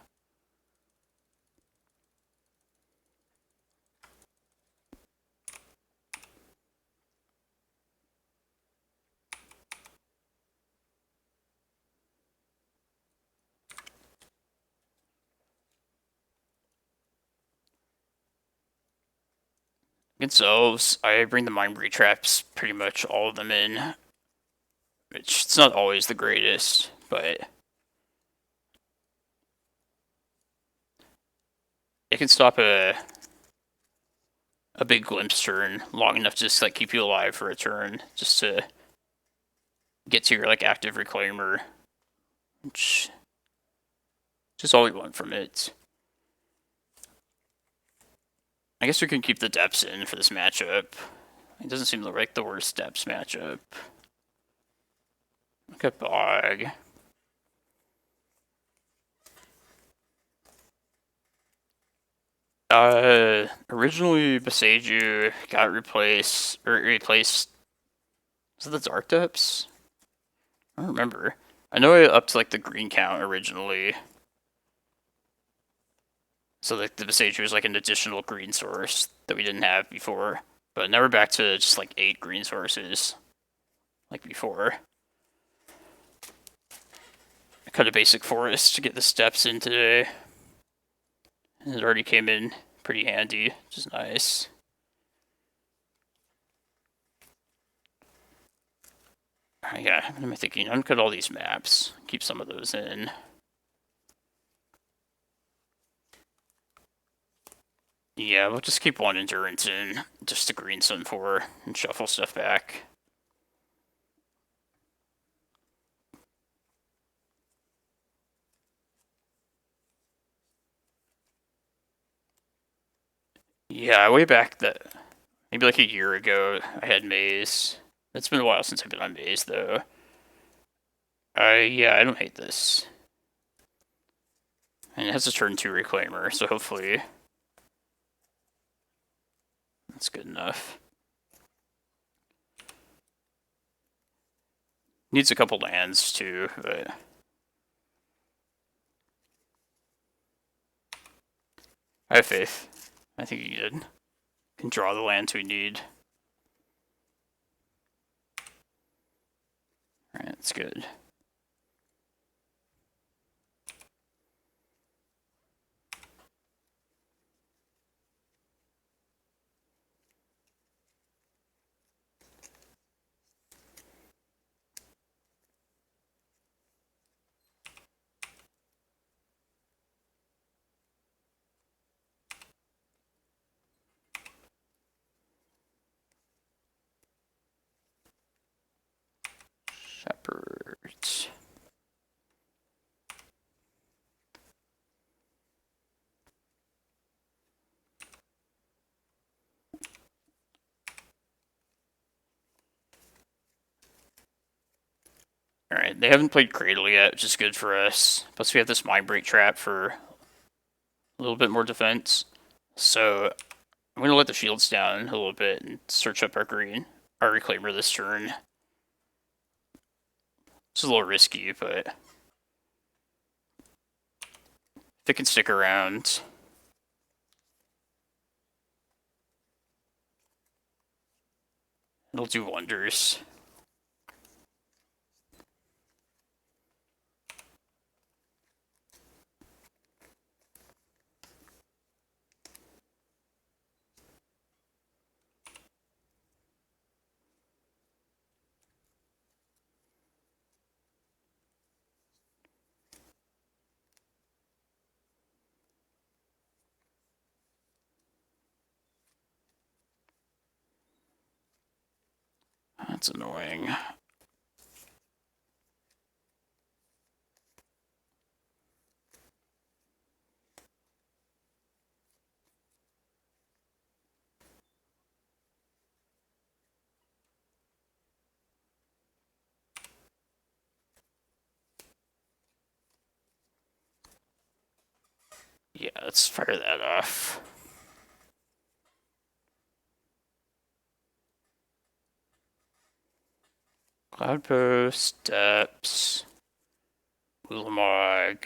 Against elves, I bring the Mindbreak Traps, pretty much all of them in. Which, it's not always the greatest, but it can stop a big glimpse turn long enough to just like keep you alive for a turn, just to get to your like active Reclaimer, which is all we want from it. I guess we can keep the depths in for this matchup. It doesn't seem like the worst depths matchup. Look at Bog. Originally Boseiju got replaced. Was it the Dark Depths? I don't remember. I know I upped like the green count originally. So like the Boseiju was like an additional green source that we didn't have before. But now we're back to just like 8 green sources. Like before. I cut a basic forest to get the steps in today. And it already came in pretty handy, which is nice. Yeah, what am I thinking? Uncut all these maps. Keep some of those in. Yeah, we'll just keep one endurance in, just to green some for and shuffle stuff back. Yeah, way back maybe like a year ago, I had Maze. It's been a while since I've been on Maze, though. Yeah, I don't hate this. And it has a turn 2 Reclaimer, so hopefully that's good enough. Needs a couple lands, too, but... I have faith. I think he did. Can draw the lands we need. Alright, that's good. Shepherds. Alright, they haven't played Cradle yet, which is good for us. Plus we have this Mindbreak Trap for a little bit more defense. So I'm going to let the shields down a little bit and search up our Reclaimer this turn. It's a little risky, but if it can stick around... it'll do wonders. That's annoying. Yeah, let's fire that off. Cloudpost, Steps, Ulamog.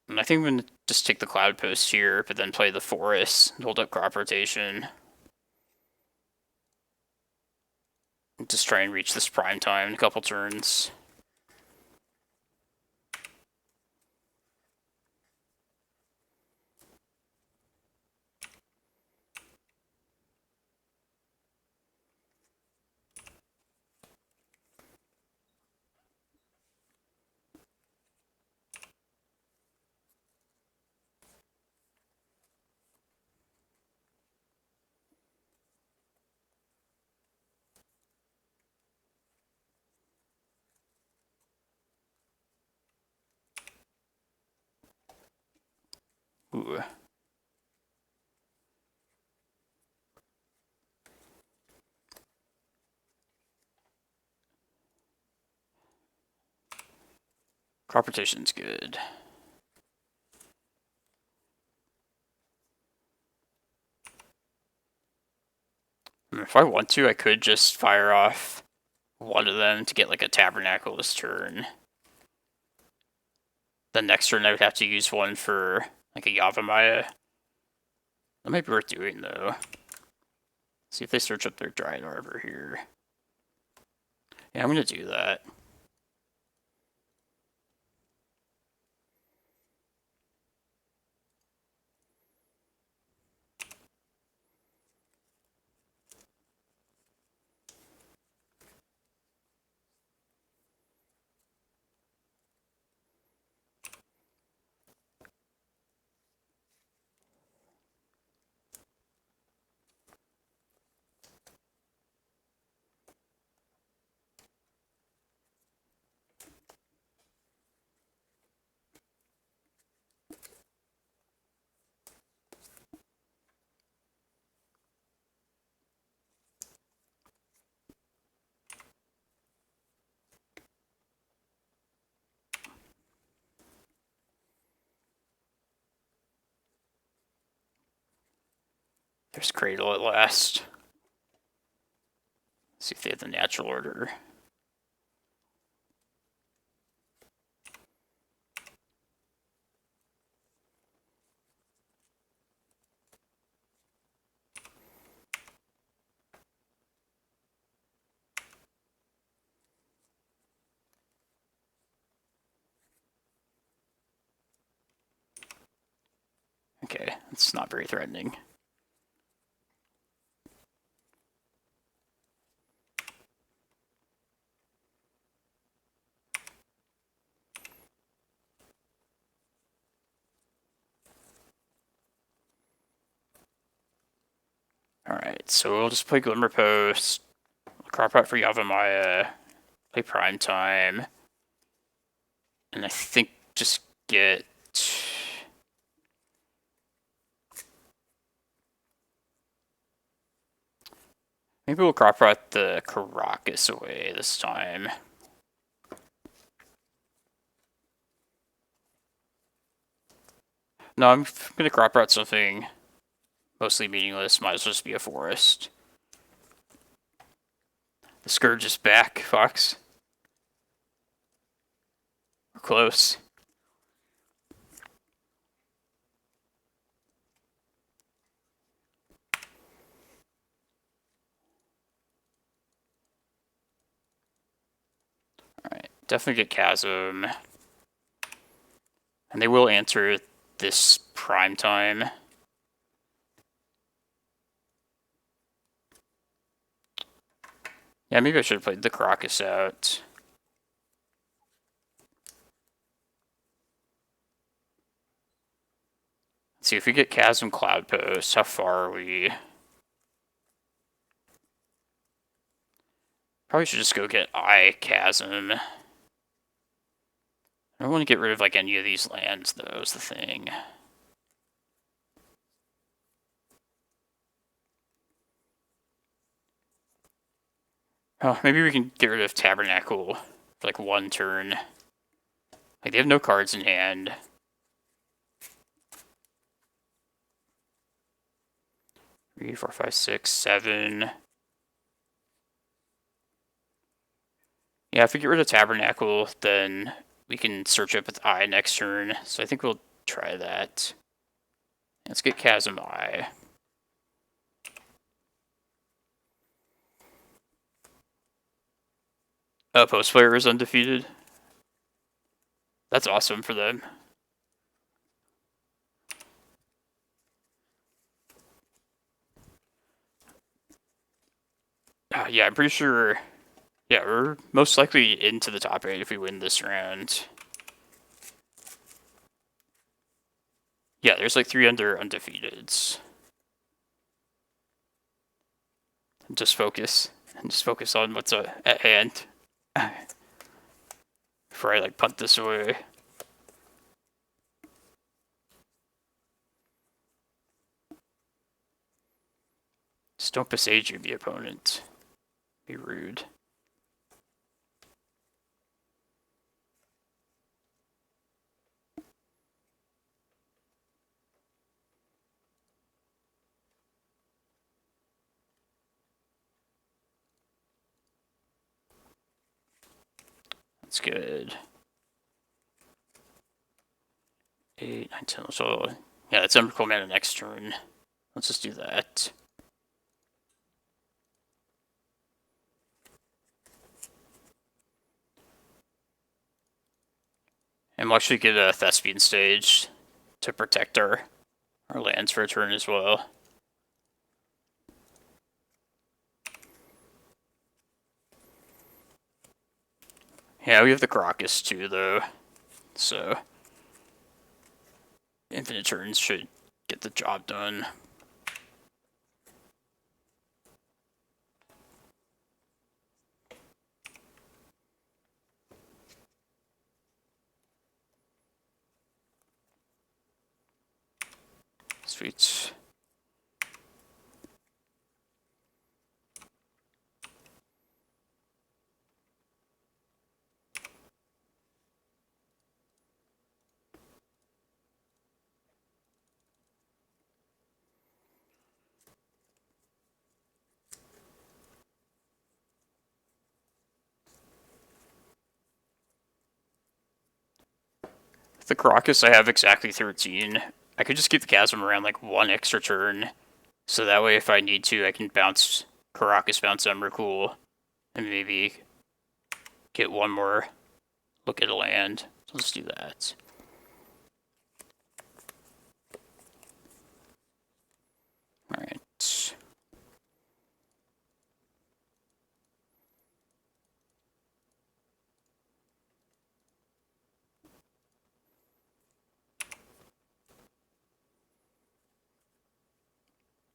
And I think I'm going to just take the Cloudpost here, but then play the Forest, hold up crop rotation. And just try and reach this prime time in a couple turns. Ooh. Crop rotation's good. If I want to, I could just fire off one of them to get like a Tabernacle this turn. The next turn I would have to use one for like a Yavimaya. That might be worth doing though. See if they search up their Dryad Arbor here. Yeah, I'm gonna do that. There's Cradle at last. Let's see if they have the natural order. Okay, it's not very threatening. Alright, so we'll just play Glimmerpost, crop out for Yavimaya, play Prime Time, and I think just get... Maybe we'll crop out the Karakas away this time. No, I'm gonna crop out something mostly meaningless, might as well just be a forest. The Scourge is back, Fox. We're close. Alright, definitely get Chasm. And they will answer this Prime Time. Yeah, maybe I should have played the Karakas out. Let's see, if we get Chasm Cloudpost, how far are we? Probably should just go get Eye Chasm. I don't want to get rid of like any of these lands, though, is the thing. Oh, maybe we can get rid of Tabernacle for like one turn. Like, they have no cards in hand. Three, four, five, six, seven. Yeah, if we get rid of Tabernacle, then we can search up with Eye next turn. So I think we'll try that. Let's get Chasm Eye. Post player is undefeated. That's awesome for them. Yeah, I'm pretty sure. Yeah, we're most likely into the top 8 if we win this round. Yeah, there's like 3 undefeateds. Just focus. And just focus on what's at hand. Before I like punt this away. Just don't Boseiju the opponent. Be rude. That's good. 8, 9, 10. So, yeah, that's Emrakul mana next turn. Let's just do that. And we'll actually get a Thespian stage to protect our lands for a turn as well. Yeah, we have the Karakas too, though. So, infinite turns should get the job done. Sweet. the Karakas, I have exactly 13. I could just keep the Chasm around like 1 extra turn. So that way if I need to, I can bounce Karakas, bounce Emrakul, and maybe get one more look at a land. So let's do that. Alright.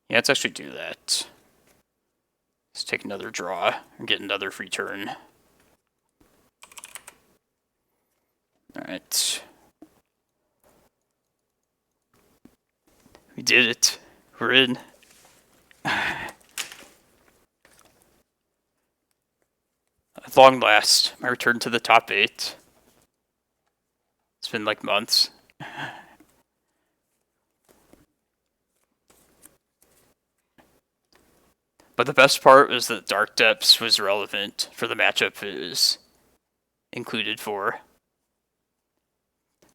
Yeah, let's actually do that. Let's take another draw and get another free turn. Alright. We did it. We're in. At long last, my return to the top 8. It's been like months. But the best part was that Dark Depths was relevant for the matchup it was included for.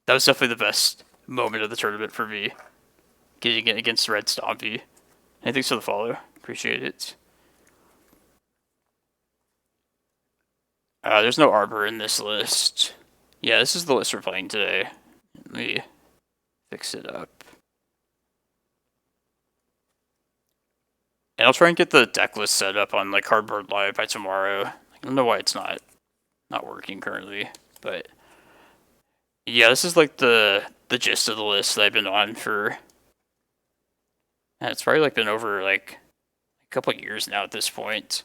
That was definitely the best moment of the tournament for me. Getting it against Red Stompy. And thanks for the follow. Appreciate it. There's no Arbor in this list. Yeah, this is the list we're playing today. Let me fix it up. And I'll try and get the deck list set up on like Cardboard Live by tomorrow. I don't know why it's not working currently, but yeah, this is like the gist of the list that I've been on for. And it's probably like been over like a couple of years now at this point.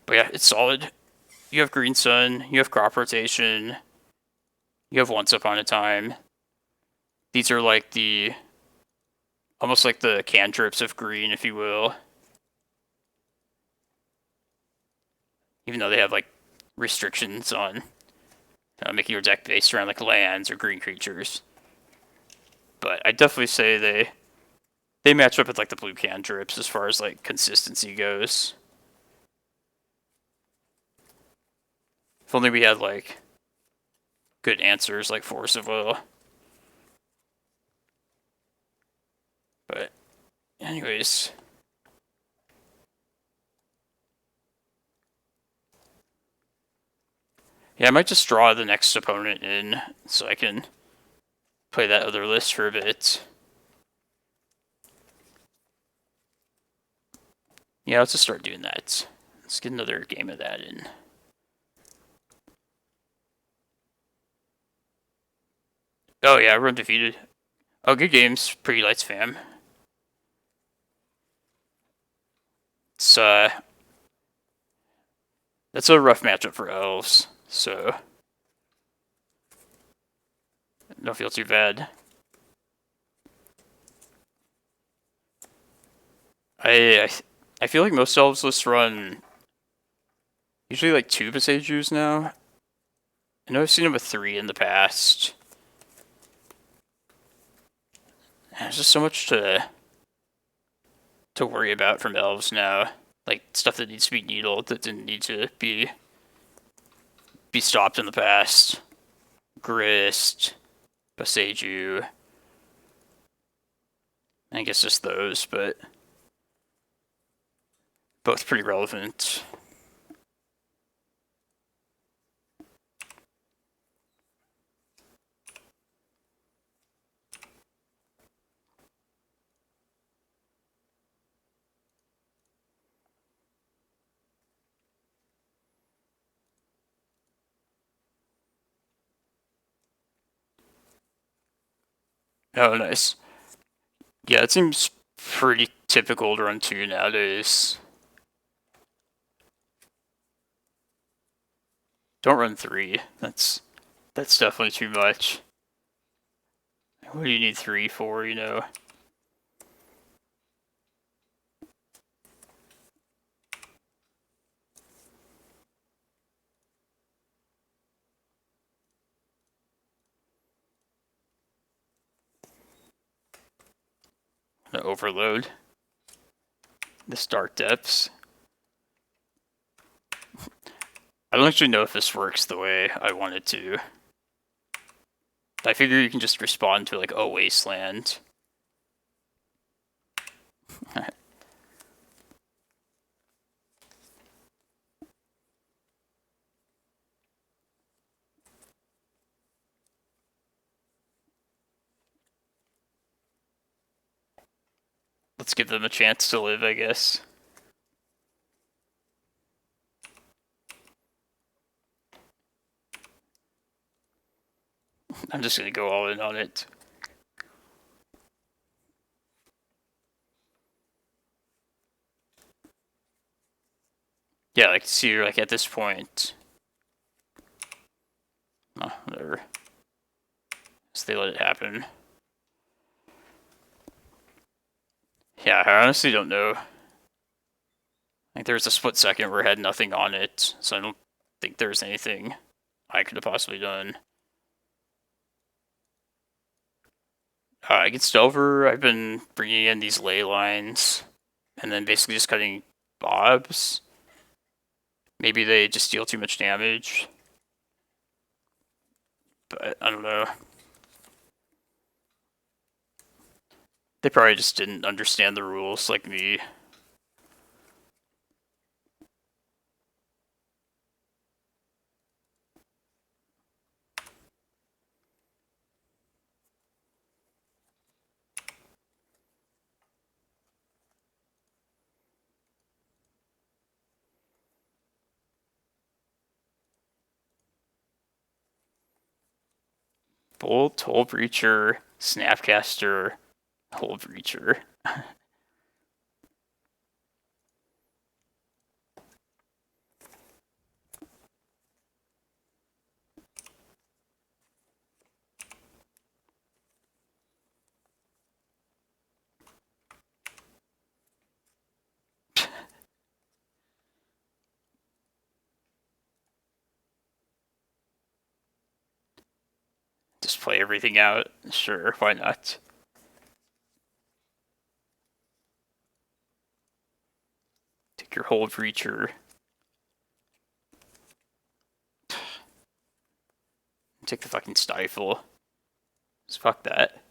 But yeah, it's solid. You have Green Sun, you have Crop Rotation, you have Once Upon a Time. These are like almost like the cantrips of green, if you will. Even though they have like restrictions on making your deck based around like lands or green creatures. But I definitely say they match up with like the blue cantrips as far as like consistency goes. If only we had like good answers like Force of Will. But anyways. Yeah, I might just draw the next opponent in so I can play that other list for a bit. Yeah, let's just start doing that. Let's get another game of that in. Oh yeah, we're undefeated. Oh, good games. Pretty Lights fam. It's that's a rough matchup for Elves, so don't feel too bad. I feel like most Elves lists run usually like 2 Boseijus now. I know I've seen them with 3 in the past. There's just so much to worry about from Elves now. Like stuff that needs to be needled that didn't need to be stopped in the past. Grist, Boseiju. I guess just those, but both pretty relevant. Oh, nice. Yeah, it seems pretty typical to run 2 nowadays. Don't run 3. That's definitely too much. What do you need 3 for, you know? The overload. The Dark Depths. I don't actually know if this works the way I want it to. I figure you can just respond to like a wasteland. Let's give them a chance to live, I guess. I'm just gonna go all in on it. Yeah, like, see, like, at this point... Oh, whatever. So they let it happen. Yeah, I honestly don't know. Like, there was a split second where it had nothing on it, so I don't think there's anything I could have possibly done. Against Delver, I've been bringing in these ley lines, and then basically just cutting bobs. Maybe they just deal too much damage. But, I don't know. They probably just didn't understand the rules like me. Bolt, Hole Breacher, Snapcaster, Hole Breacher. Just play everything out. Sure, why not? Take your Hole Breacher. Take the fucking Stifle. Just fuck that.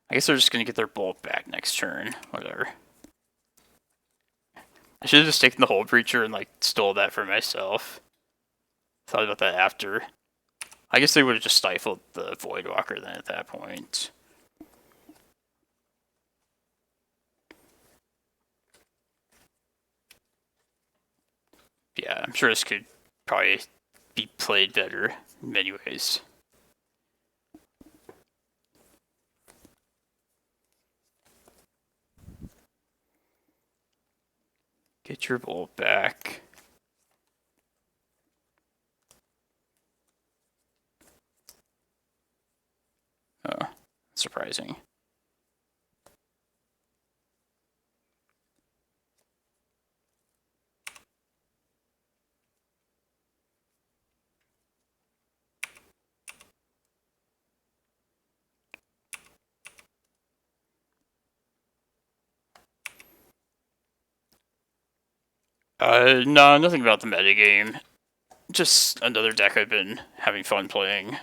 I guess they're just gonna get their bolt back next turn. Whatever. I should have just taken the Hole Breacher and like stole that for myself. Thought about that after. I guess they would have just stifled the Voidwalker then at that point. Yeah, I'm sure this could probably be played better in many ways. Get your bolt back. Oh, surprising. No, nothing about the metagame. Just another deck I've been having fun playing.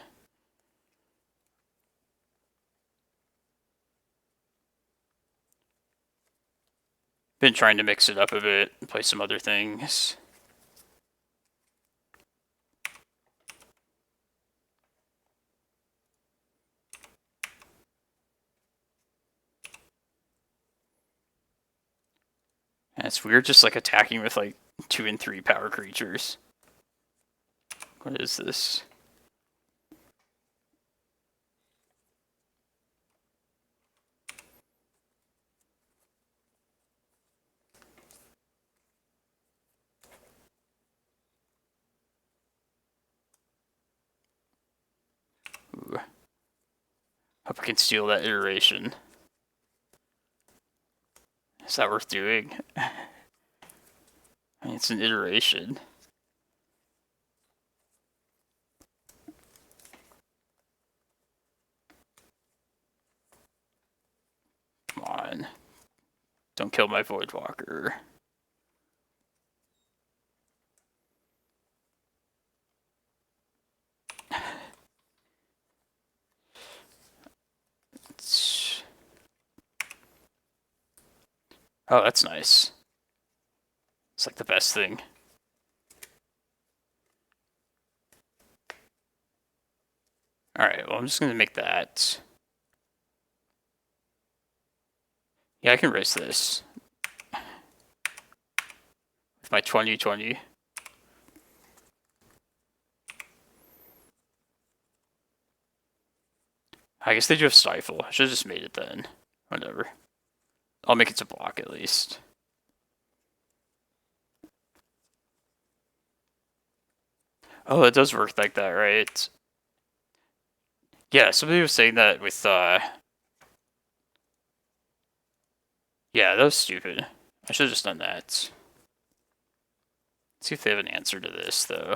Been trying to mix it up a bit and play some other things. And it's weird just like attacking with like 2 and 3 power creatures. What is this? Ooh. Hope I can steal that iteration. Is that worth doing? It's an iteration. Come on. Don't kill my Voidwalker. Oh, that's nice. It's like the best thing. Alright, well, I'm just gonna make that. Yeah, I can race this. With my 2020. I guess they do have Stifle. I should have just made it then. Whatever. I'll make it to block at least. Oh, it does work like that, right? Yeah, somebody was saying that with, yeah, that was stupid. I should have just done that. Let's see if they have an answer to this, though.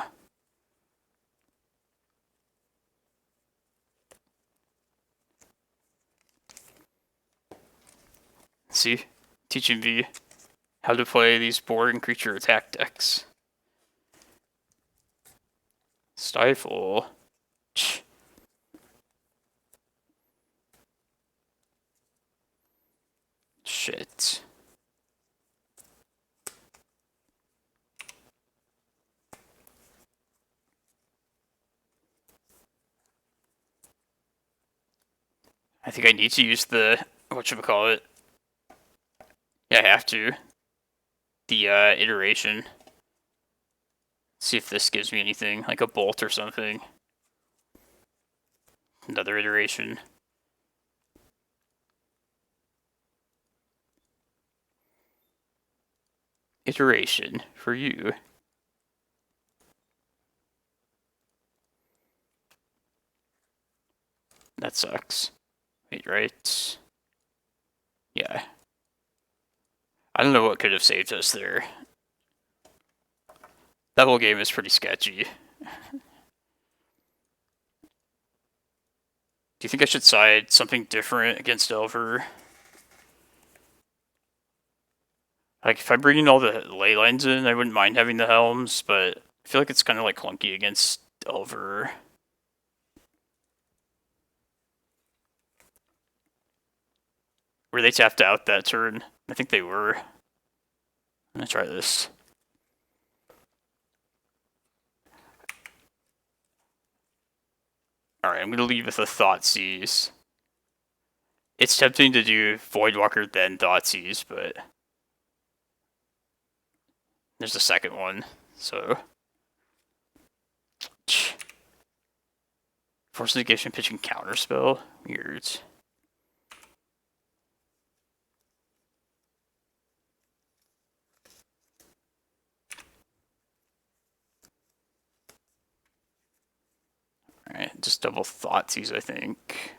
See? Teaching me how to play these boring creature attack decks. Stifle. Shit. I think I need to use the, whatchamacallit. Yeah, I have to. The iteration. See if this gives me anything, like a bolt or something. Another iteration. Iteration for you. That sucks. Wait, right? Yeah. I don't know what could have saved us there. That whole game is pretty sketchy. Do you think I should side something different against Elver? Like, if I bring in all the ley lines in, I wouldn't mind having the helms, but I feel like it's kind of like clunky against Elver. Were they tapped out that turn? I think they were. I'm gonna try this. Alright, I'm gonna leave with a Thoughtseize. It's tempting to do Voidwalker then Thoughtseize, but there's a second one, so. Force of Vigor pitching counterspell? Weird. Alright, just double Thoughtseize, I think.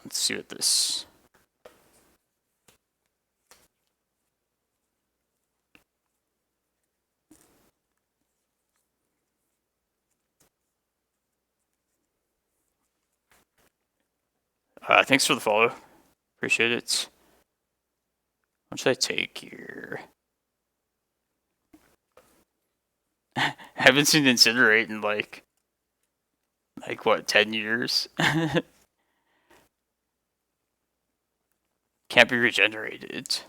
Let's see what this. Thanks for the follow. Appreciate it. What should I take here? I haven't seen Incinerate in like what, 10 years? Can't be regenerated.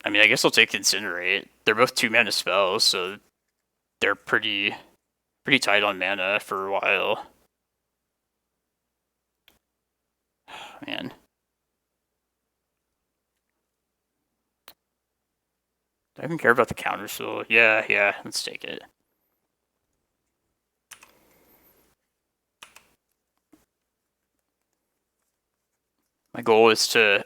I mean, I guess I'll take Incinerate. They're both 2-mana spells, so they're pretty tight on mana for a while. Man. Do I even care about the counter spell? Yeah, let's take it. My goal is to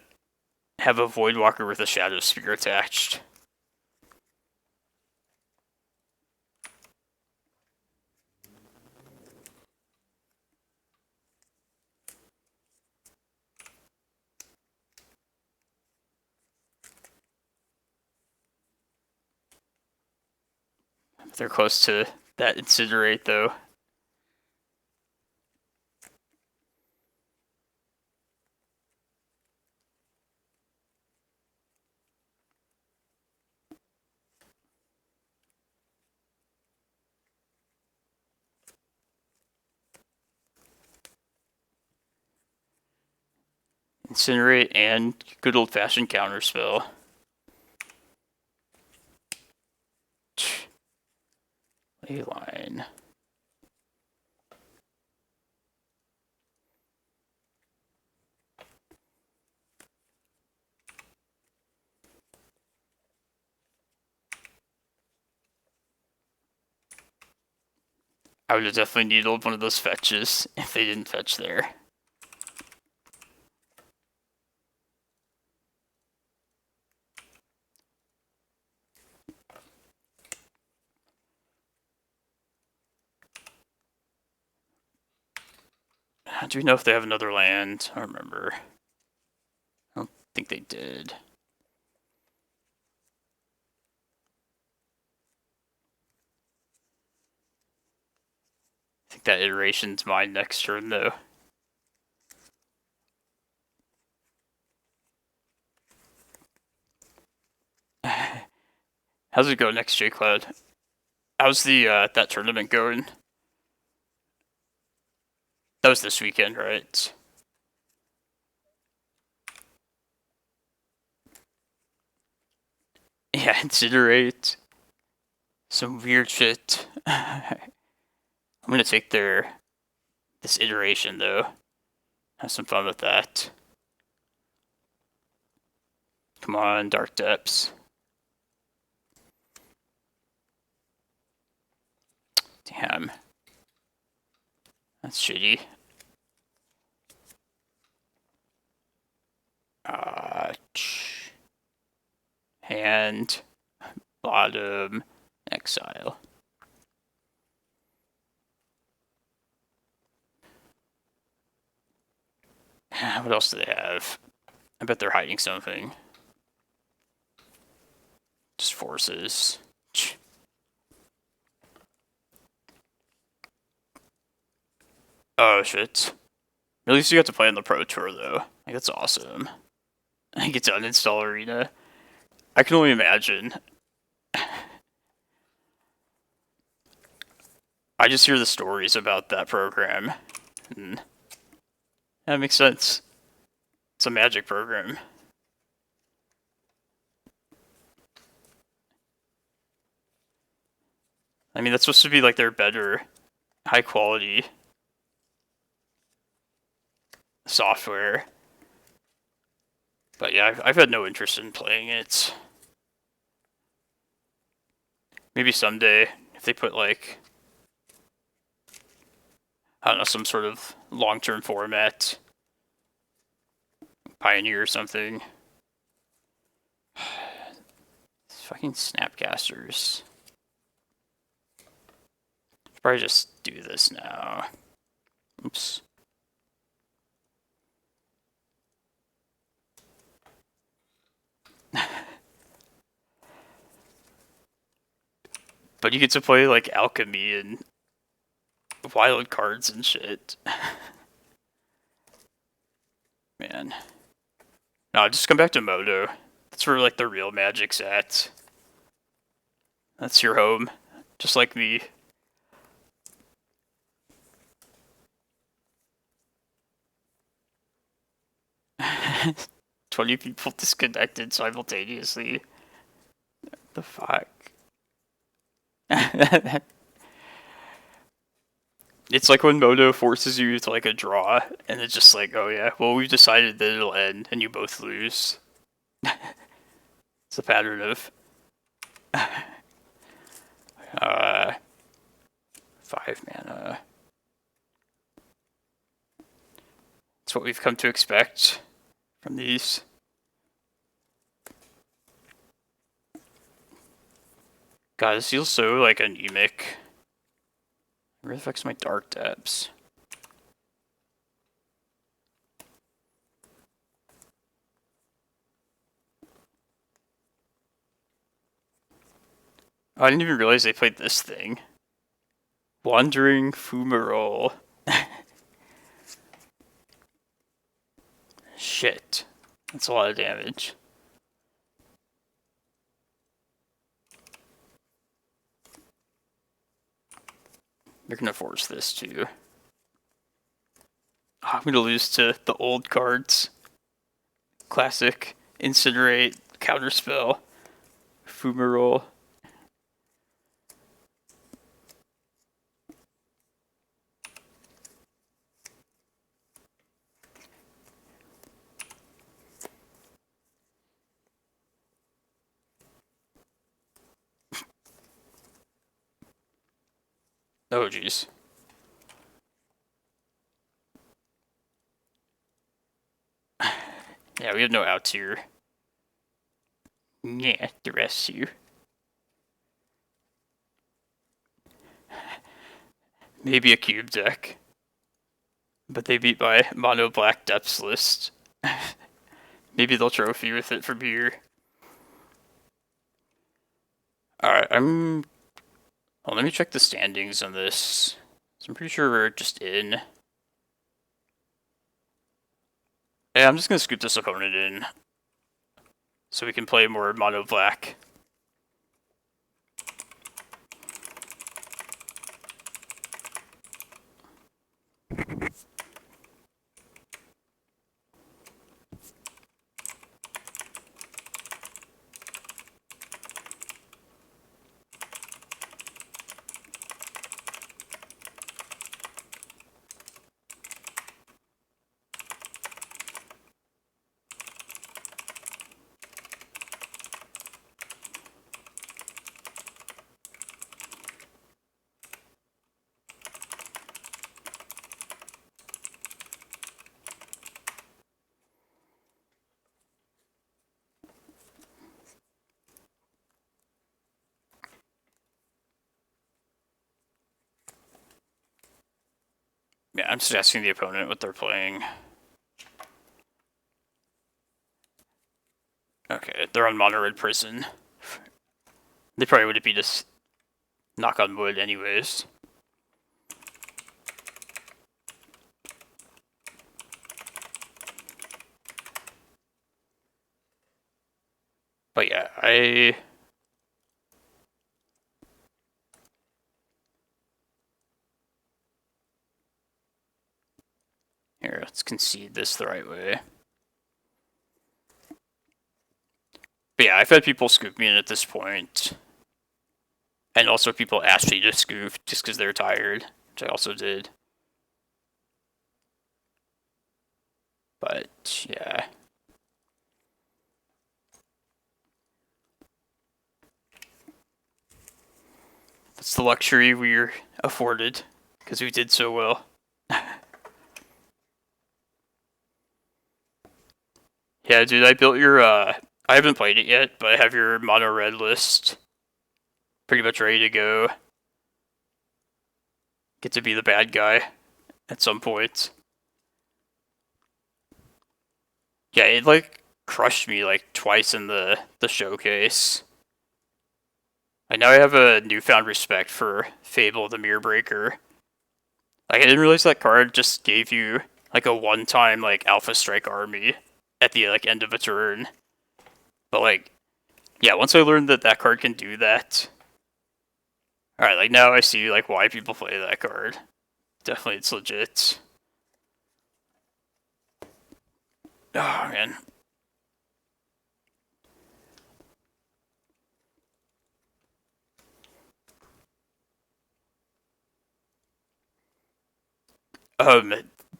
have a Voidwalker with a Shadow Spear attached. they're close to that Incinerate, though. Incinerate and good old-fashioned counterspell. Leyline. I would have definitely needled one of those fetches if they didn't fetch there. Do we know if they have another land? I don't remember. I don't think they did. I think that iteration's mine next turn, though. How's it go next, J-Cloud? How's the that tournament going? That was this weekend, right? Yeah, Incinerate. Some weird shit. I'm gonna take this iteration, though. Have some fun with that. Come on, Dark Depths. Damn. That's shitty. Hand. Bottom. Exile. What else do they have? I bet they're hiding something. Just forces. Oh shit. At least you got to play on the Pro Tour though. Like, that's awesome. I get to uninstall Arena. I can only imagine. I just hear the stories about that program. And that makes sense. It's a Magic program. I mean, that's supposed to be like their better, high quality software. But yeah, I've had no interest in playing it. Maybe someday, if they put like, I don't know, some sort of long-term format. Pioneer or something. Fucking Snapcasters. Should probably just do this now. Oops. But you get to play like Alchemy and wild cards and shit. Man. No, just come back to Moto. That's where like the real Magic's at. That's your home. Just like me. "20 people disconnected simultaneously." The fuck? It's like when Moto forces you to like a draw, and it's just like, oh yeah, well we've decided that it'll end, and you both lose. It's a pattern of 5 mana. It's what we've come to expect from these. God, this feels so like anemic. It really affects my Dark Depths. Oh, I didn't even realize they played this thing. Wandering Fumarole. Shit. That's a lot of damage. They're gonna force this too. Oh, I'm gonna lose to the old cards. Classic. Incinerate. Counterspell. Fumarole. Oh, jeez. Yeah, we have no outs here. Yeah, the rest you. Maybe a cube deck. But they beat my mono black depths list. Maybe they'll trophy with it from here. Alright, well, let me check the standings on this. I'm pretty sure we're just in. Yeah, I'm just gonna scoop this opponent in. So we can play more mono black. Yeah, I'm just asking the opponent what they're playing. Okay, they're on Mono Red Prison. They probably would have beat us, knock on wood, anyways. But yeah, Here, let's concede this the right way. But yeah, I've had people scoop me in at this point. And also people ask me to scoop just because they're tired, which I also did. But, yeah. That's the luxury we're afforded, because we did so well. Yeah, dude, I built your, I haven't played it yet, but I have your mono red list pretty much ready to go. Get to be the bad guy at some point. Yeah, it, like, crushed me, like, twice in the showcase. And now I have a newfound respect for Fable the Mirror Breaker. Like, I didn't realize that card just gave you, like, a one-time, like, Alpha Strike army at the, like, end of a turn. But, like, yeah, once I learned that that card can do that... Alright, like, now I see, like, why people play that card. Definitely, it's legit. Oh, man.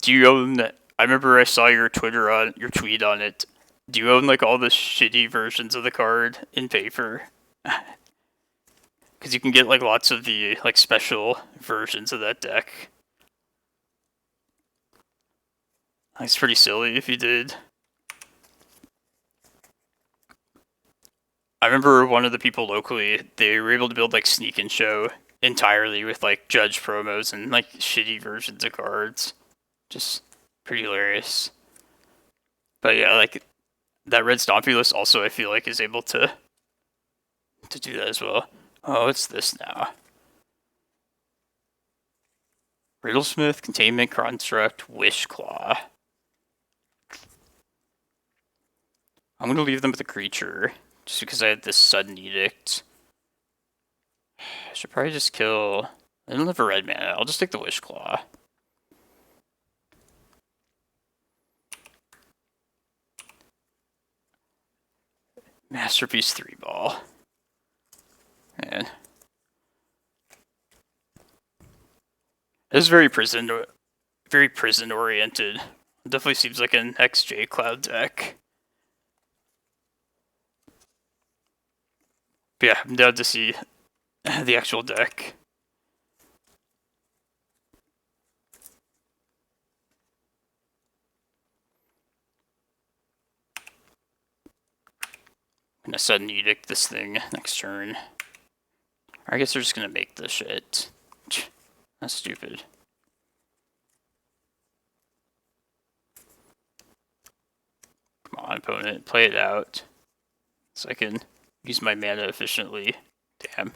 Do you own... I remember I saw your tweet on it. Do you own, like, all the shitty versions of the card in paper? Because you can get, like, lots of the, like, special versions of that deck. It's pretty silly if you did. I remember one of the people locally, they were able to build, like, Sneak and Show entirely with, like, Judge promos and, like, shitty versions of cards. Just pretty hilarious. But yeah, like, that red Stompy list also, I feel like, is able to do that as well. Oh, what's this now? Riddlesmith, Containment Construct, Wishclaw. I'm gonna leave them with a creature, just because I had this Sudden Edict. I should probably just kill... I don't have a red mana, I'll just take the Wishclaw. Masterpiece 3-ball. Man. This is very prison oriented. It definitely seems like an XJ Cloud deck. But yeah, I'm down to see the actual deck. I'm gonna sudden edict this thing next turn. Or I guess they're just gonna make this shit. That's stupid. Come on, opponent, play it out. So I can use my mana efficiently. Damn.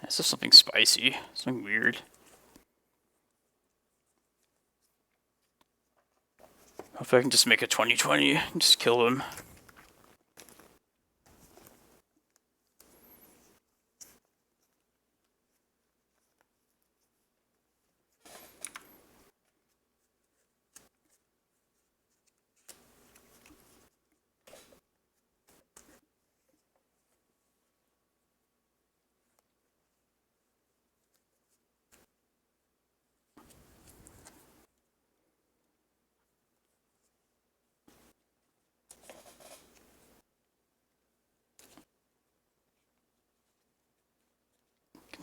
This is something spicy, something weird. Hope I can just make a 20/20 and just kill him.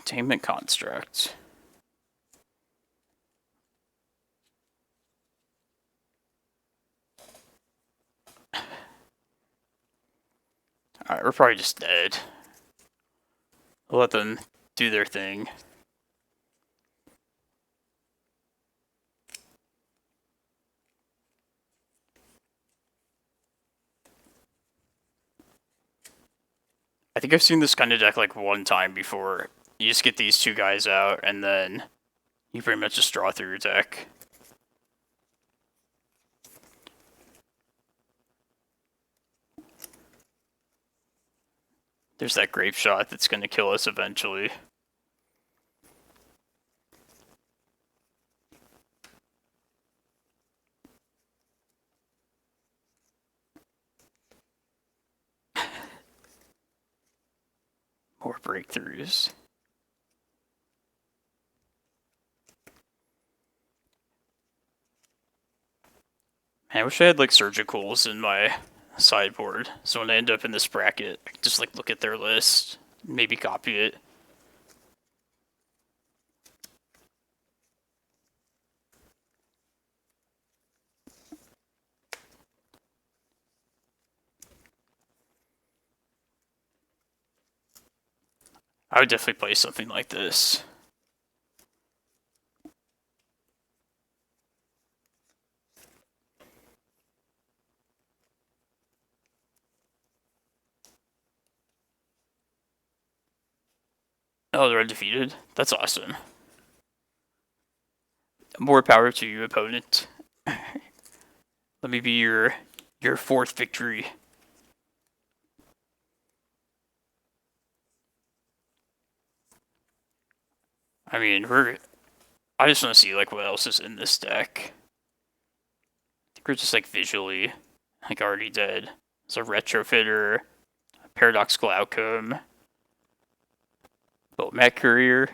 Containment Construct. Alright, we're probably just dead. We'll let them do their thing. I think I've seen this kind of deck like one time before. You just get these two guys out, and then you pretty much just draw through your deck. There's that grape shot that's going to kill us eventually. More breakthroughs. Man, I wish I had like surgicals in my sideboard, so when I end up in this bracket, I can just like look at their list, maybe copy it. I would definitely play something like this. Oh, they're undefeated? That's awesome. More power to you, opponent. Let me be your fourth victory. I mean, I just want to see like what else is in this deck. I think we're just like visually like already dead. There's a Retrofitter, a Paradoxical Outcome, Mac Courier.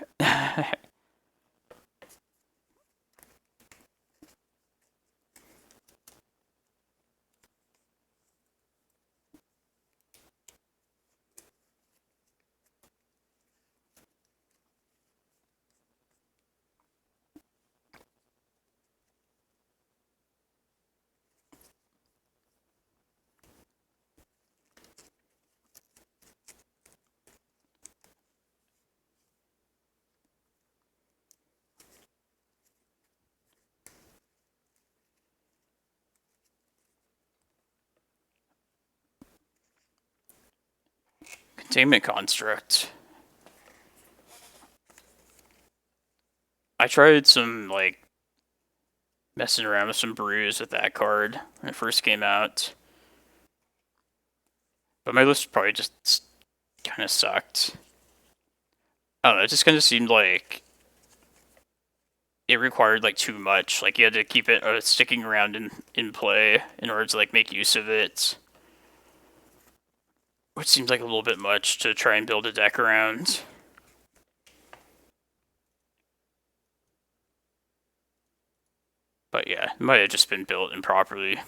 Containment Construct. I tried some like messing around with some brews with that card when it first came out, but my list probably just kind of sucked. I don't know. It just kind of seemed like it required like too much. Like you had to keep it sticking around in play in order to like make use of it, which seems like a little bit much to try and build a deck around. But yeah, it might have just been built improperly.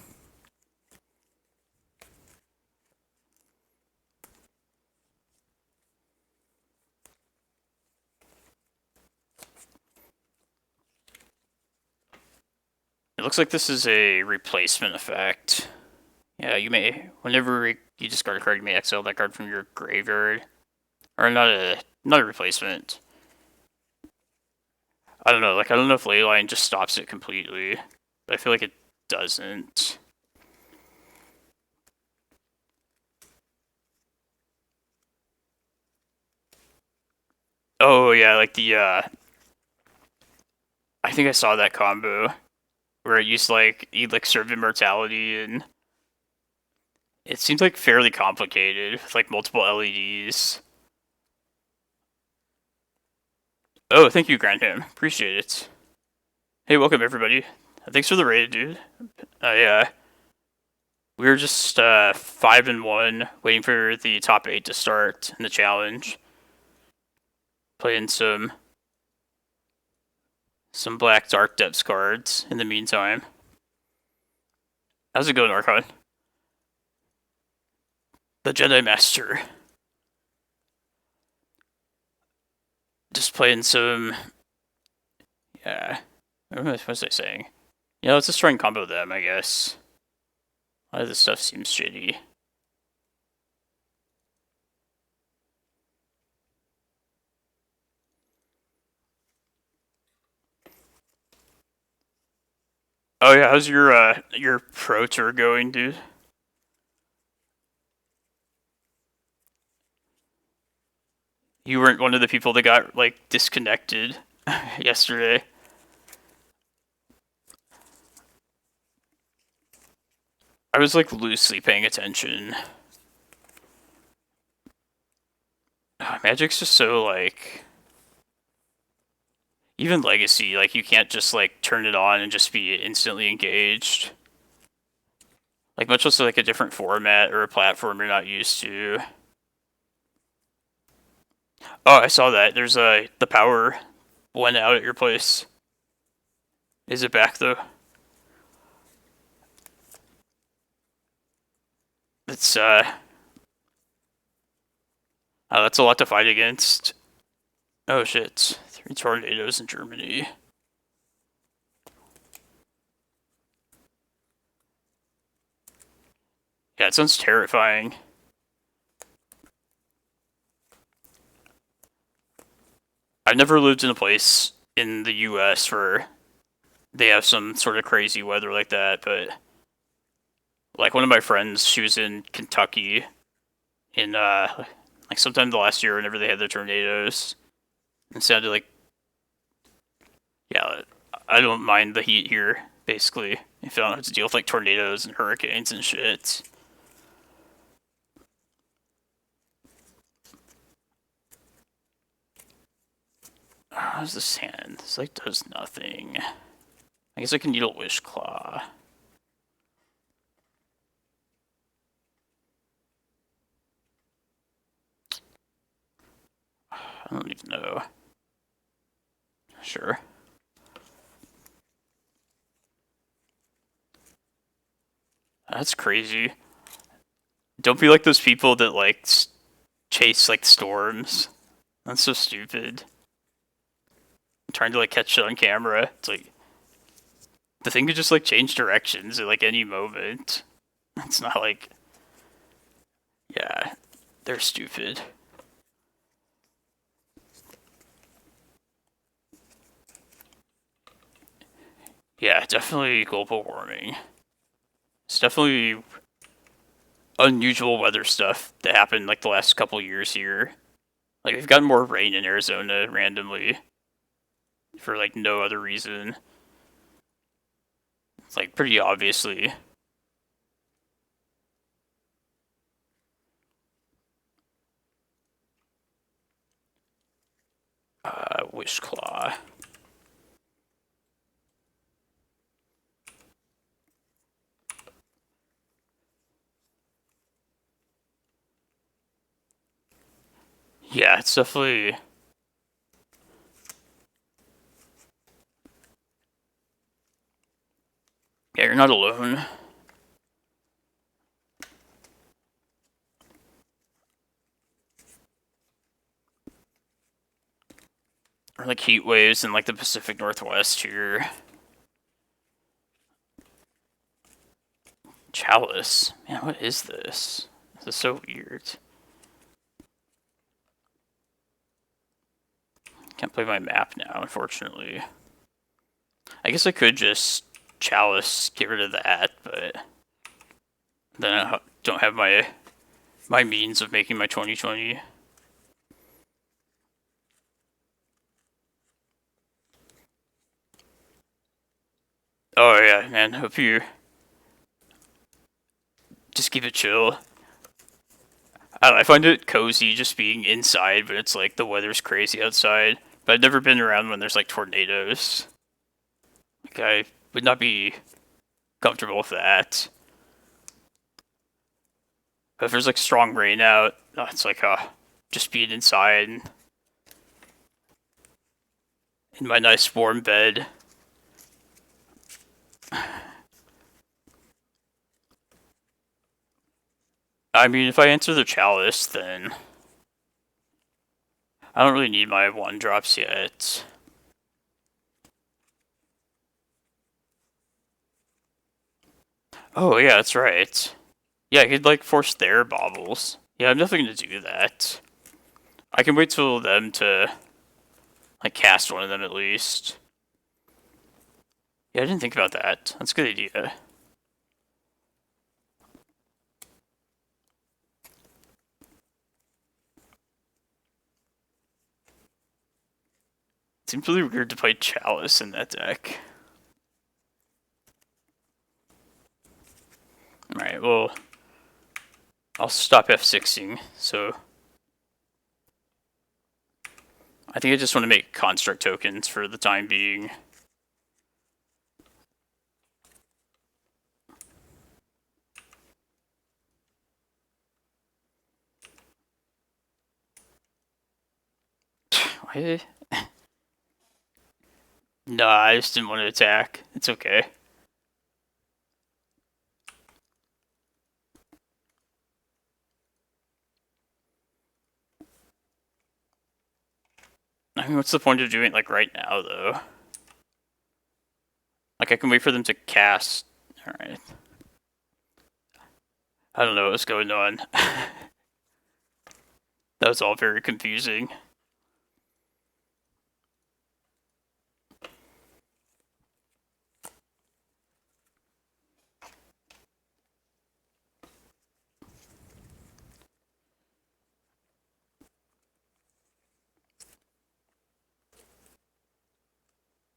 It looks like this is a replacement effect. Yeah, you may, whenever you discard a card, you may exile that card from your graveyard. Or not a replacement. I don't know, like I don't know if Leyline just stops it completely, but I feel like it doesn't. Oh yeah, like the I think I saw that combo where it used like Elixir of Immortality, and it seems like fairly complicated with like multiple LEDs. Oh, thank you, Grandham. Appreciate it. Hey, welcome everybody. Thanks for the raid, dude. Yeah. We were just 5-1, waiting for the top 8 to start in the challenge. Playing some Black Dark Depths cards in the meantime. How's it going, Archon? The Jedi Master. Just playing some... Yeah. What was I saying? Yeah, let's just try and combo them, I guess. A lot of this stuff seems shitty. Oh yeah, how's your pro tour going, dude? You weren't one of the people that got like disconnected yesterday. I was like loosely paying attention. Magic's just so like, even Legacy, like you can't just like turn it on and just be instantly engaged. Like much less like a different format or a platform you're not used to. Oh, I saw that. There's the power went out at your place. Is it back though? It's oh, that's a lot to fight against. Oh shit. 3 tornadoes in Germany. Yeah, it sounds terrifying. I've never lived in a place in the US where they have some sort of crazy weather like that, but like one of my friends, she was in Kentucky in like sometime the last year whenever they had their tornadoes. It sounded like, yeah, I don't mind the heat here, basically. If I don't have to deal with like tornadoes and hurricanes and shit. How's this hand? This like does nothing. I guess I can Needle Wish Claw. I don't even know. Sure. That's crazy. Don't be like those people that like chase like storms. That's so stupid. I'm trying to like catch it on camera. It's like the thing could just like change directions at like any moment. It's not like, yeah, they're stupid. Yeah, definitely global warming. It's definitely unusual weather stuff that happened like the last couple years here. Like we've gotten more rain in Arizona randomly for like no other reason. It's like pretty obviously. Wish Claw. Yeah, it's definitely. Yeah, you're not alone. Or like heat waves in like the Pacific Northwest here. Chalice. Man, what is this? This is so weird. Can't play my map now, unfortunately. I guess I could just Chalice, get rid of that, but then I don't have my means of making my 2020. Oh yeah, man. Hope you just keep it chill. I don't know, I find it cozy just being inside, but it's like the weather's crazy outside. But I've never been around when there's like tornadoes. Like I would not be comfortable with that. But if there's like strong rain out, it's like just being inside in my nice warm bed. I mean, if I answer the Chalice, then I don't really need my 1-drops yet. Oh yeah, that's right. Yeah, I could like force their baubles. Yeah, I'm definitely gonna do that. I can wait till them to like cast one of them at least. Yeah, I didn't think about that. That's a good idea. Seems really weird to play Chalice in that deck. Alright, well, I'll stop F6ing, so I think I just want to make construct tokens for the time being. Why? Nah, I just didn't want to attack. It's okay. I mean, what's the point of doing it like right now, though? Like, I can wait for them to cast. Alright. I don't know what's going on. That was all very confusing.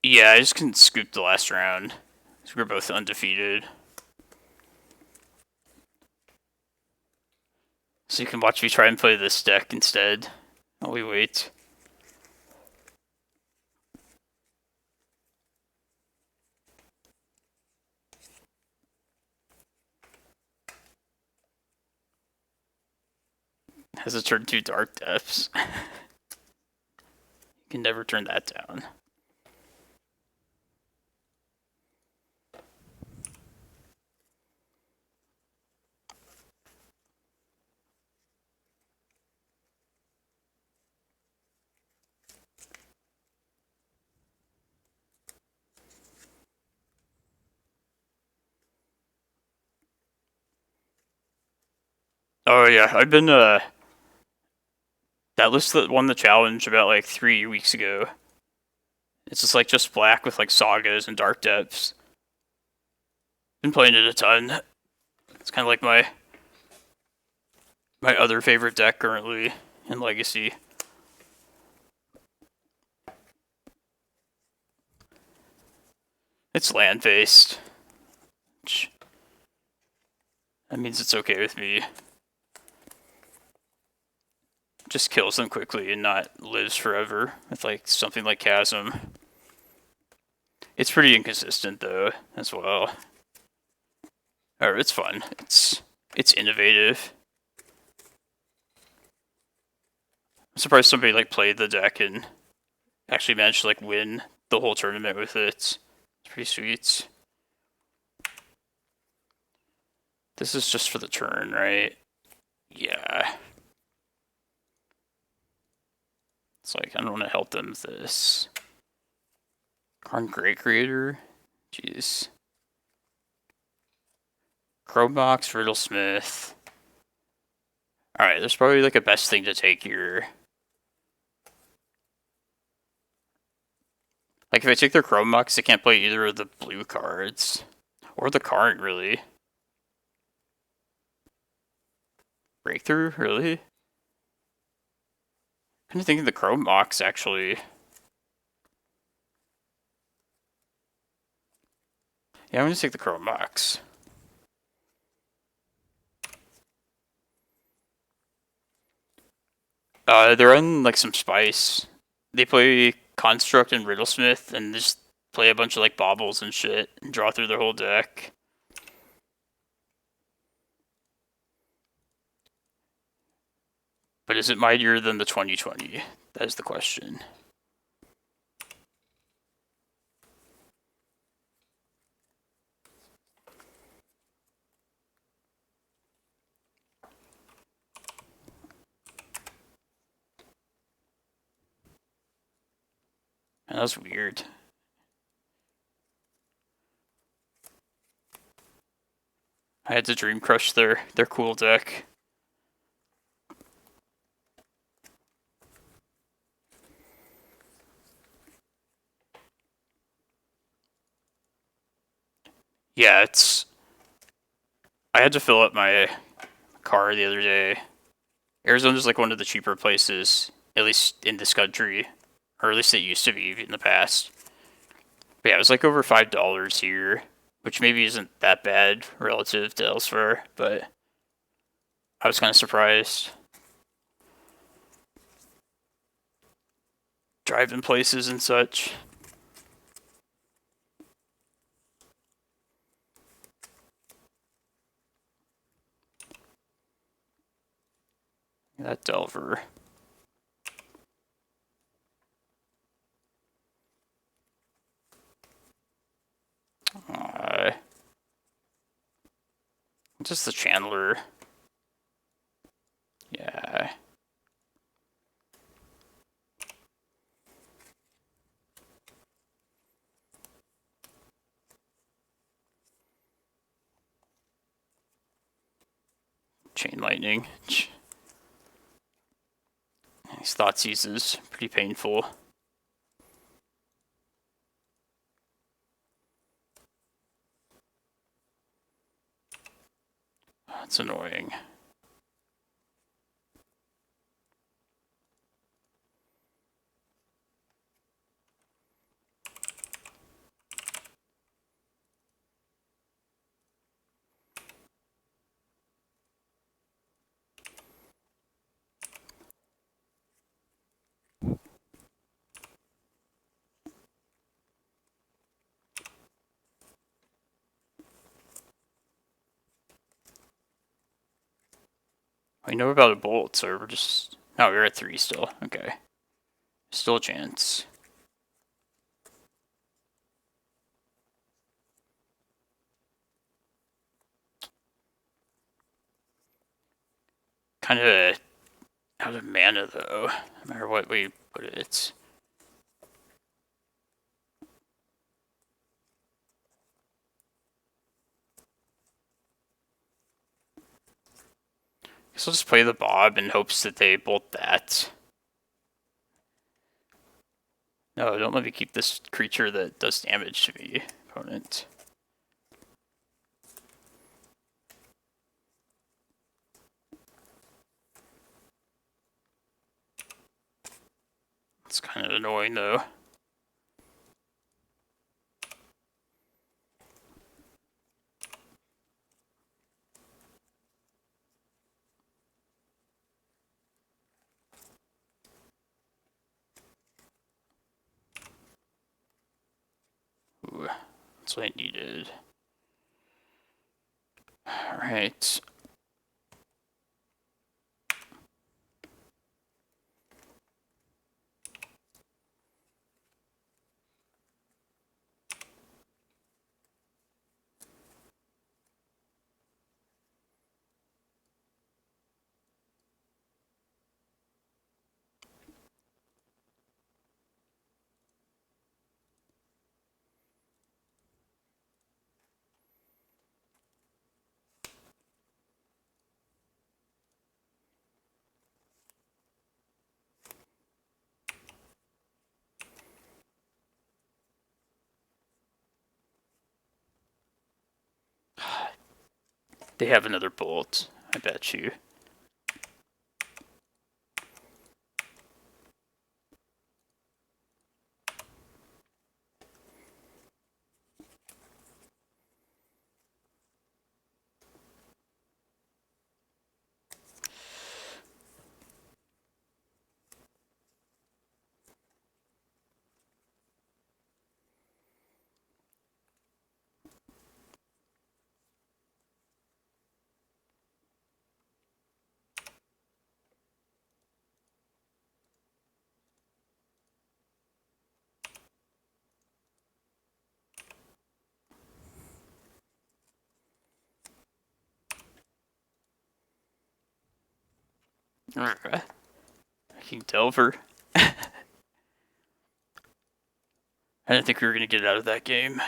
Yeah, I just can scoop the last round. So we're both undefeated. So you can watch me try and play this deck instead. While we wait. Has it turned to Dark Depths? You can never turn that down. Oh yeah, I've been that list that won the challenge about like 3 weeks ago. It's just black with like sagas and dark depths. Been playing it a ton. It's kind of like my other favorite deck currently in Legacy. It's land based. That means it's okay with me. Just kills them quickly and not lives forever with like something like Chasm. It's pretty inconsistent though, as well. Or it's fun. It's innovative. I'm surprised somebody like played the deck and actually managed to like win the whole tournament with it. It's pretty sweet. This is just for the turn, right? Yeah. It's like I don't want to help them with this. Karn Great Creator? Jeez. Chromox, Riddlesmith. Alright, there's probably like a best thing to take here. Like if I take their Chromox, I can't play either of the blue cards. Or the Karn, really. Breakthrough, really? I'm thinking the Chromox, actually. Yeah, I'm gonna take the Chromox. They're on like some spice. They play Construct and Riddlesmith and just play a bunch of like baubles and shit and draw through their whole deck. But is it mightier than the 2020? That is the question. Man, that was weird. I had to Dream Crush their cool deck. Yeah, it's... I had to fill up my car the other day. Arizona's like one of the cheaper places, at least in this country. Or at least it used to be in the past. But yeah, it was like over $5 here, which maybe isn't that bad relative to elsewhere, but I was kind of surprised. Driving places and such. That Delver. Just the Chandler. Yeah. Chain Lightning. These Thoughtseize is pretty painful. That's annoying. We know about a bolt, so we're just... No, we're at 3 still. Okay. Still a chance. Kind of out of mana, though. No matter what we put it. Guess I'll just play the Bob in hopes that they bolt that. No, don't let me keep this creature that does damage to me, opponent. It's kind of annoying, though. Ooh, that's what I needed. Alright. They have another bolt, I bet you. King Delver. I didn't think we were going to get out of that game.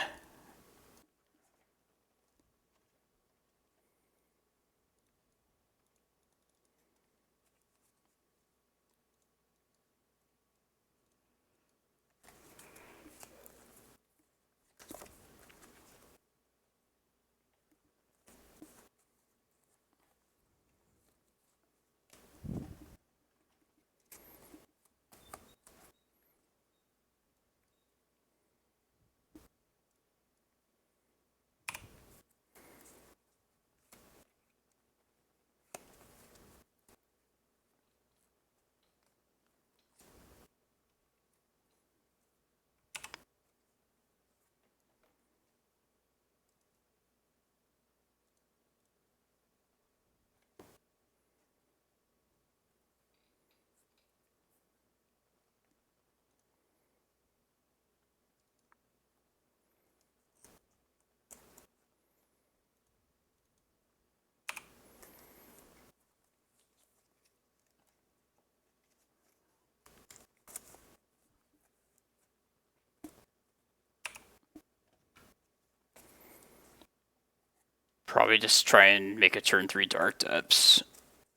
Probably just try and make a turn 3 Dark Depths.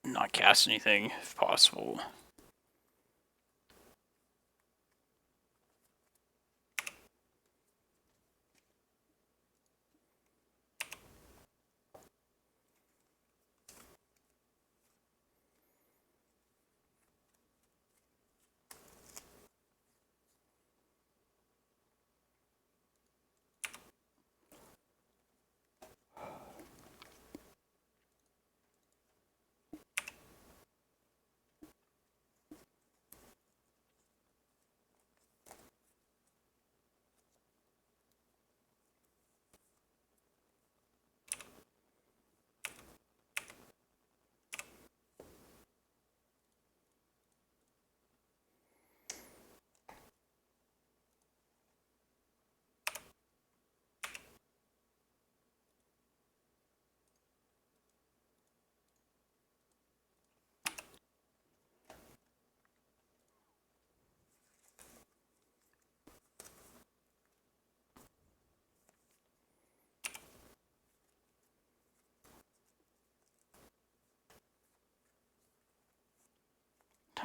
Not cast anything, if possible.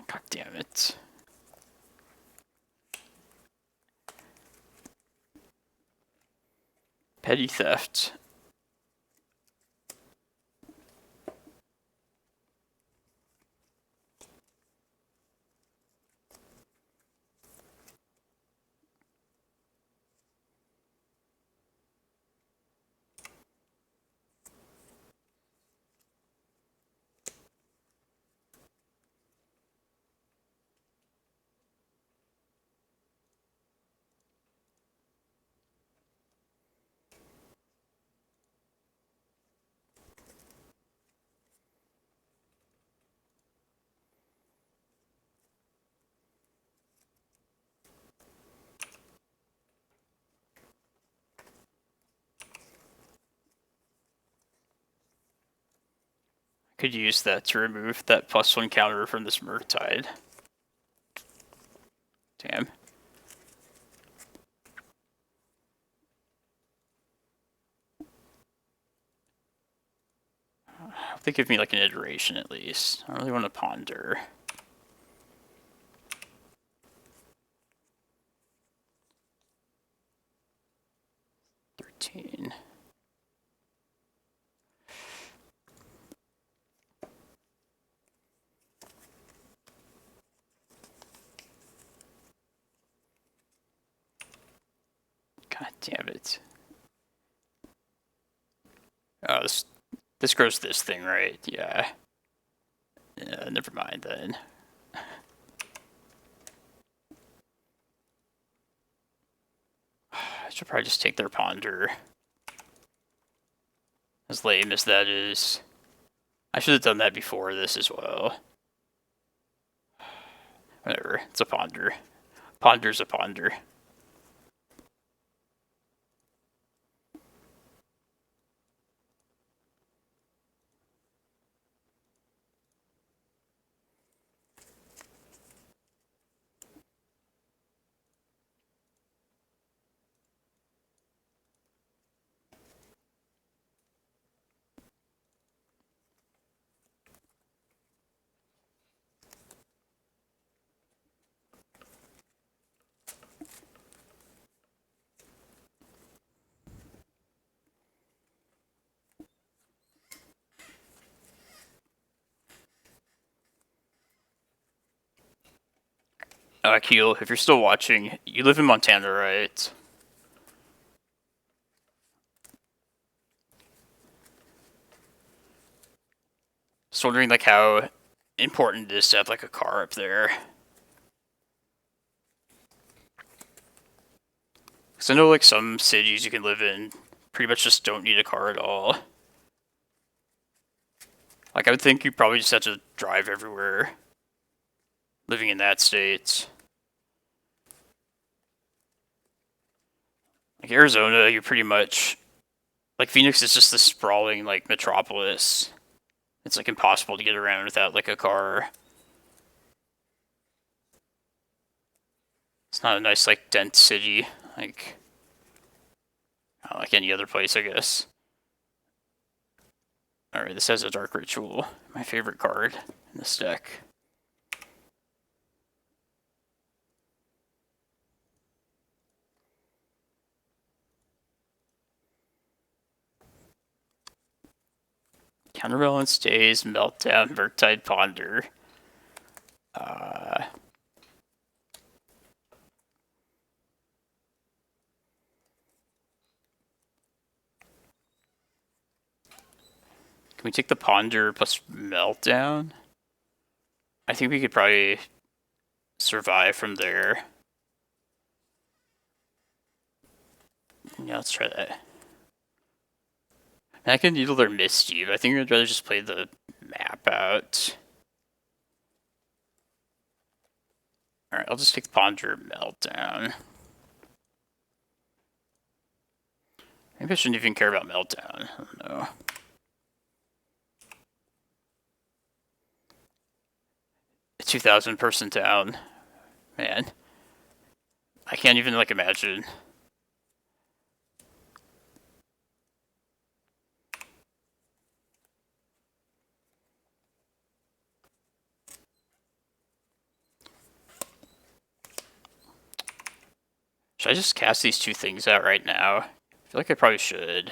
God damn it. Petty theft. Could use that to remove that +1 counter from this Murktide. Damn. I hope they give me like an iteration at least. I really want to ponder. God damn it. Oh, this grows this thing, right? Yeah. Yeah, never mind then. I should probably just take their ponder. As lame as that is. I should have done that before this as well. Whatever, it's a ponder. Ponder's a ponder. Keel, if you're still watching, you live in Montana, right? Just wondering like how important it is to have like a car up there. Because I know like some cities you can live in pretty much just don't need a car at all. Like I would think you probably just have to drive everywhere living in that state. Like Arizona, you're pretty much like Phoenix is just this sprawling like metropolis. It's like impossible to get around without like a car. It's not a nice like dense city like like any other place, I guess. Alright, this has a Dark Ritual, my favorite card in this deck. Counterbalance stays, Meltdown, Murktide, Ponder. Can we take the Ponder plus Meltdown? I think we could probably survive from there. Yeah, let's try that. I can needle their Misty, but I think I'd rather just play the map out. Alright, I'll just take Ponder Meltdown. Maybe I shouldn't even care about Meltdown. I don't know. A 2,000 person town. Man. I can't even like imagine. Should I just cast these two things out right now? I feel like I probably should.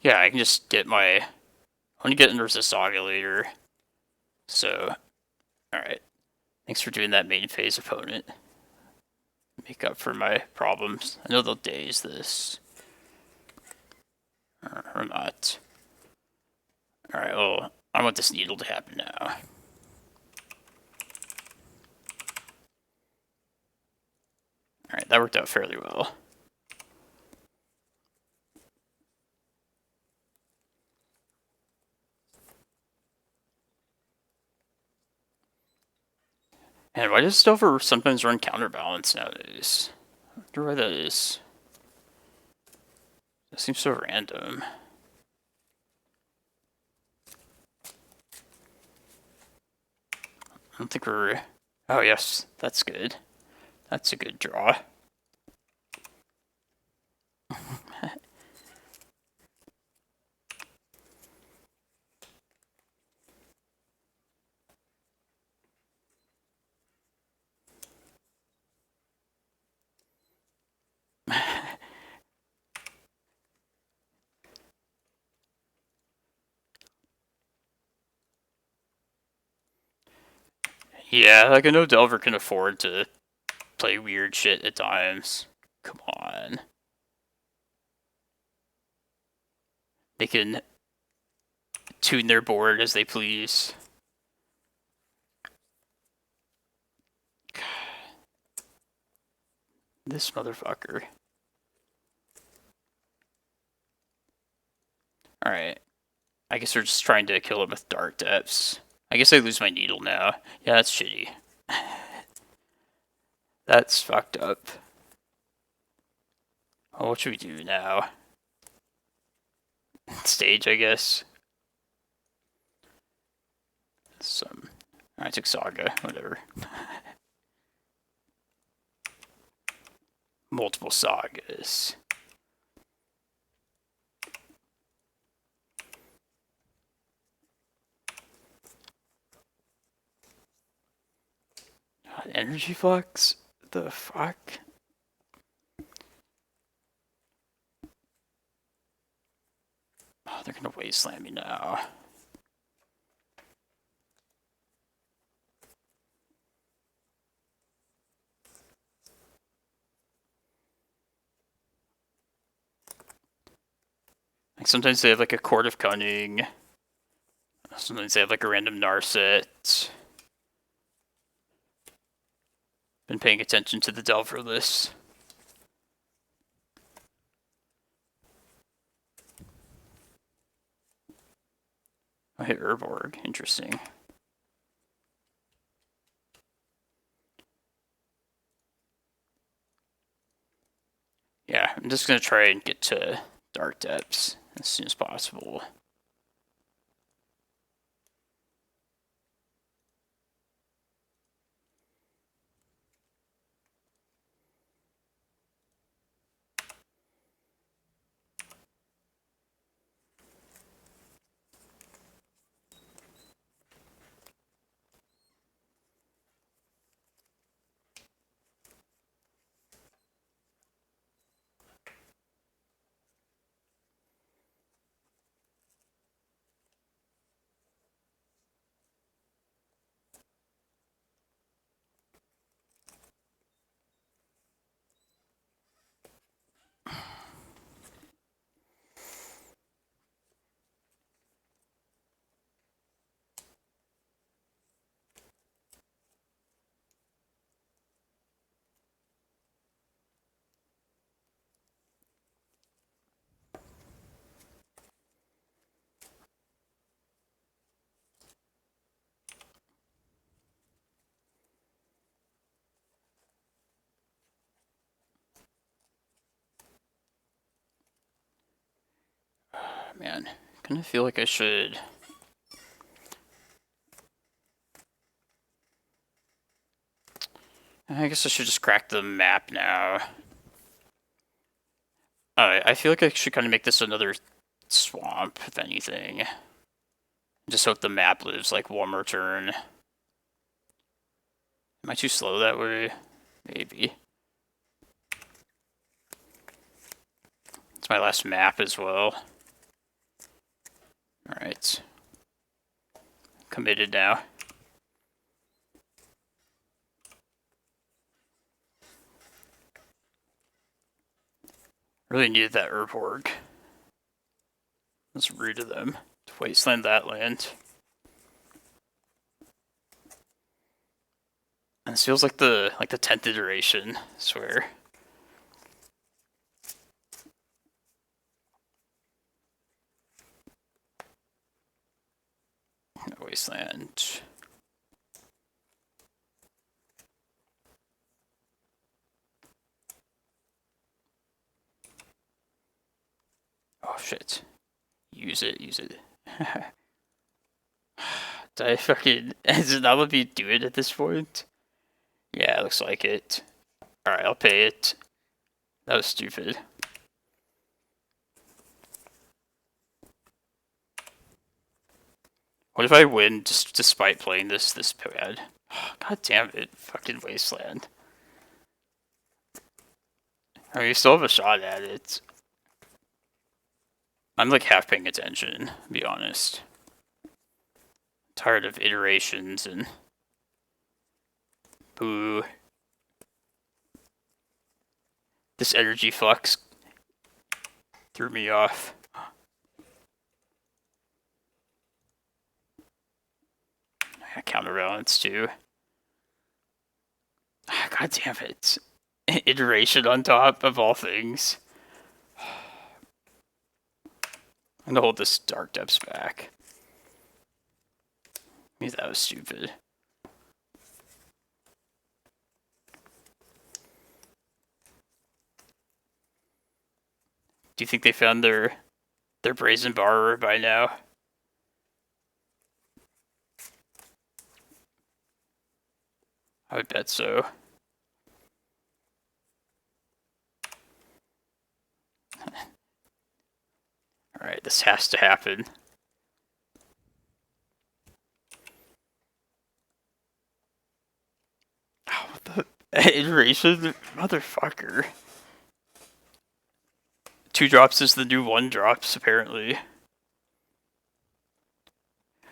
Yeah, I can just get my... I want to get into this Saga later. So, alright. Thanks for doing that main phase, opponent. Make up for my problems. I know they'll daze this. Or not. Alright, well, I want this needle to happen now. Alright, that worked out fairly well. And why does Stover sometimes run counterbalance nowadays? I wonder why that is. That seems so random. I don't think we're... Oh yes, that's good. That's a good draw. Yeah, like I know Delver can afford to play weird shit at times. Come on. They can tune their board as they please. God. This motherfucker. Alright. I guess we're just trying to kill him with Dark Depths. I guess I lose my needle now. Yeah, that's shitty. That's fucked up. Oh, what should we do now? Stage, I guess. I took Saga, whatever. Multiple Sagas. God, energy flux? The fuck? Oh, they're gonna wasteland me now. Like sometimes they have like a Court of Cunning. Sometimes they have like a random Narset. Been paying attention to the Delver list. I hit Urborg. Interesting. Yeah, I'm just gonna try and get to Dark Depths as soon as possible. Man, kind of feel like I should. I guess I should just crack the map now. I feel like I should kind of make this another swamp, if anything. Just hope the map lives like one more turn. Am I too slow that way? Maybe. It's my last map as well. Alright. Committed now. Really needed that Urborg. That's rude of them to wasteland that land. And this feels like the 10th iteration, I swear. Wasteland. Oh shit. Use it. Did I fucking... Is it not let me do it at this point? Yeah, it looks like it. Alright, I'll pay it. That was stupid. What if I win just despite playing this bad? God damn it, fucking wasteland. I mean, you still have a shot at it. I'm like half paying attention, to be honest. Tired of iterations and... Boo. This energy flux threw me off. I counterbalance too. God damn it. Iteration on top of all things. I'm gonna hold this Dark Depths back. Maybe that was stupid. Do you think they found their Brazen Borrower by now? I would bet so. Alright, this has to happen. Oh, what the iteration? Motherfucker. 2 drops is the new 1 drops, apparently.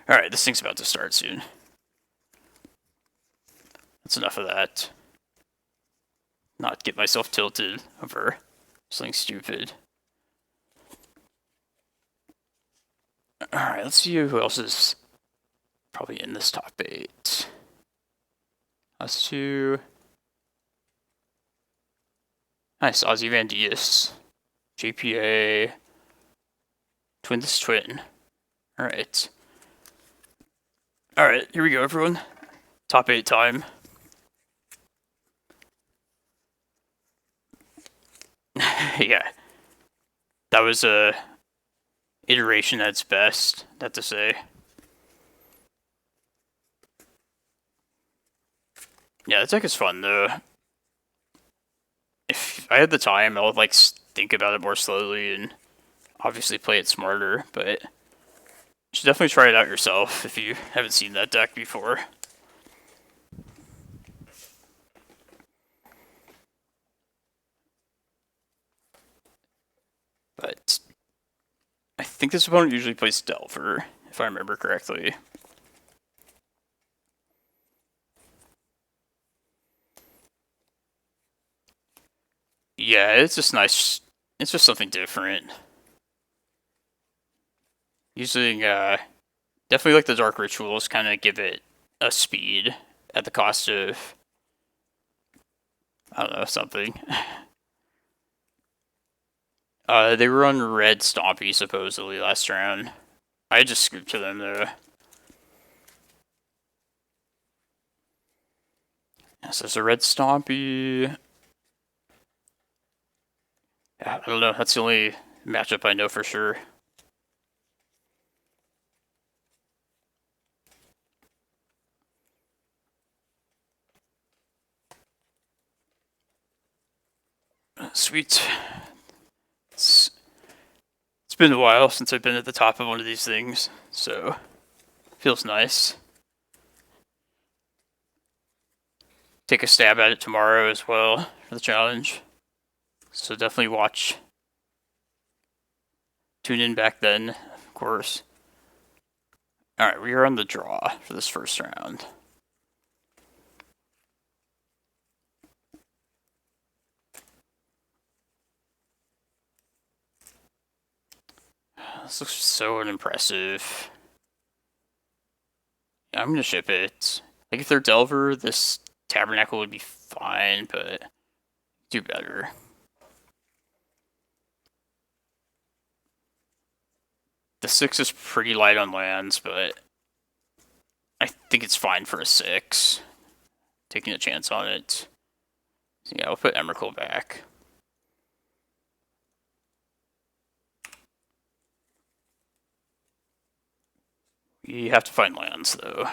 Alright, this thing's about to start soon. That's enough of that. Not get myself tilted over something stupid. Alright, let's see who else is probably in this top 8. Us 2. Nice, Ozymandias. JPA. Twin this twin. Alright. Alright, here we go, everyone. Top 8 time. Yeah. That was a iteration at its best, that to say. Yeah, the deck is fun though. If I had the time, I would like think about it more slowly and obviously play it smarter, but you should definitely try it out yourself if you haven't seen that deck before. But I think this opponent usually plays Delver, if I remember correctly. Yeah, it's just nice. It's just something different. Using, definitely like the Dark Rituals kind of give it a speed at the cost of, I don't know, something. They were on Red Stompy, supposedly, last round. I just scooped to them, though. Yes, there's a Red Stompy. Yeah, I don't know, that's the only matchup I know for sure. Sweet. It's been a while since I've been at the top of one of these things, so feels nice. Take a stab at it tomorrow as well for the challenge. So definitely watch tune in back then, of course. Alright, we are on the draw for this first round. This looks so unimpressive. Yeah, I'm gonna ship it. Like, if they're Delver, this Tabernacle would be fine, but do better. The 6 is pretty light on lands, but I think it's fine for a 6. Taking a chance on it. So yeah, we'll put Emrakul back. We have to find lands, though.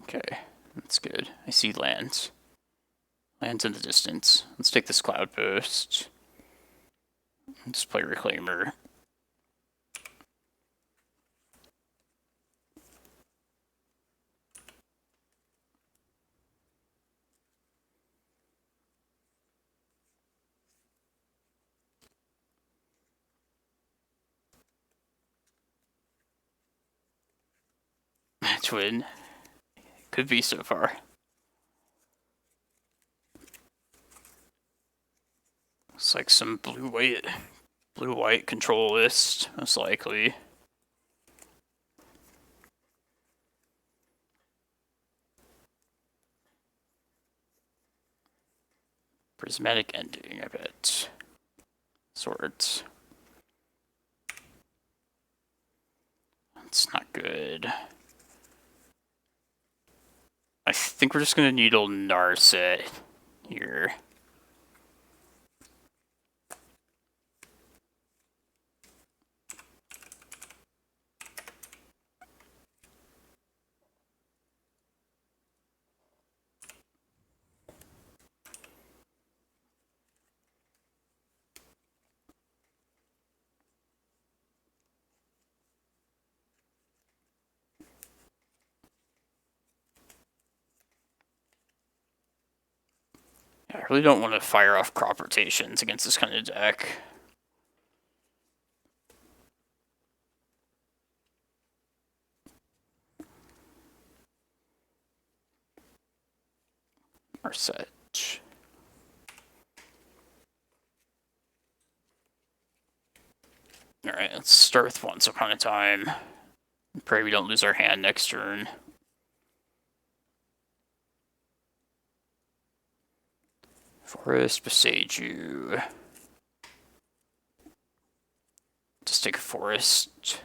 Okay, that's good. I see lands. Lands in the distance. Let's take this Cloudpost. Just play Reclaimer. Twin. Could be so far. It's like some blue-white control list, most likely. Prismatic Ending, I bet. Swords. That's not good. I think we're just gonna needle Narset here. I really don't want to fire off crop rotations against this kind of deck. Or set. Alright, let's start with Once Upon a Time. Pray we don't lose our hand next turn. Forest, Boseiju. Just take a forest.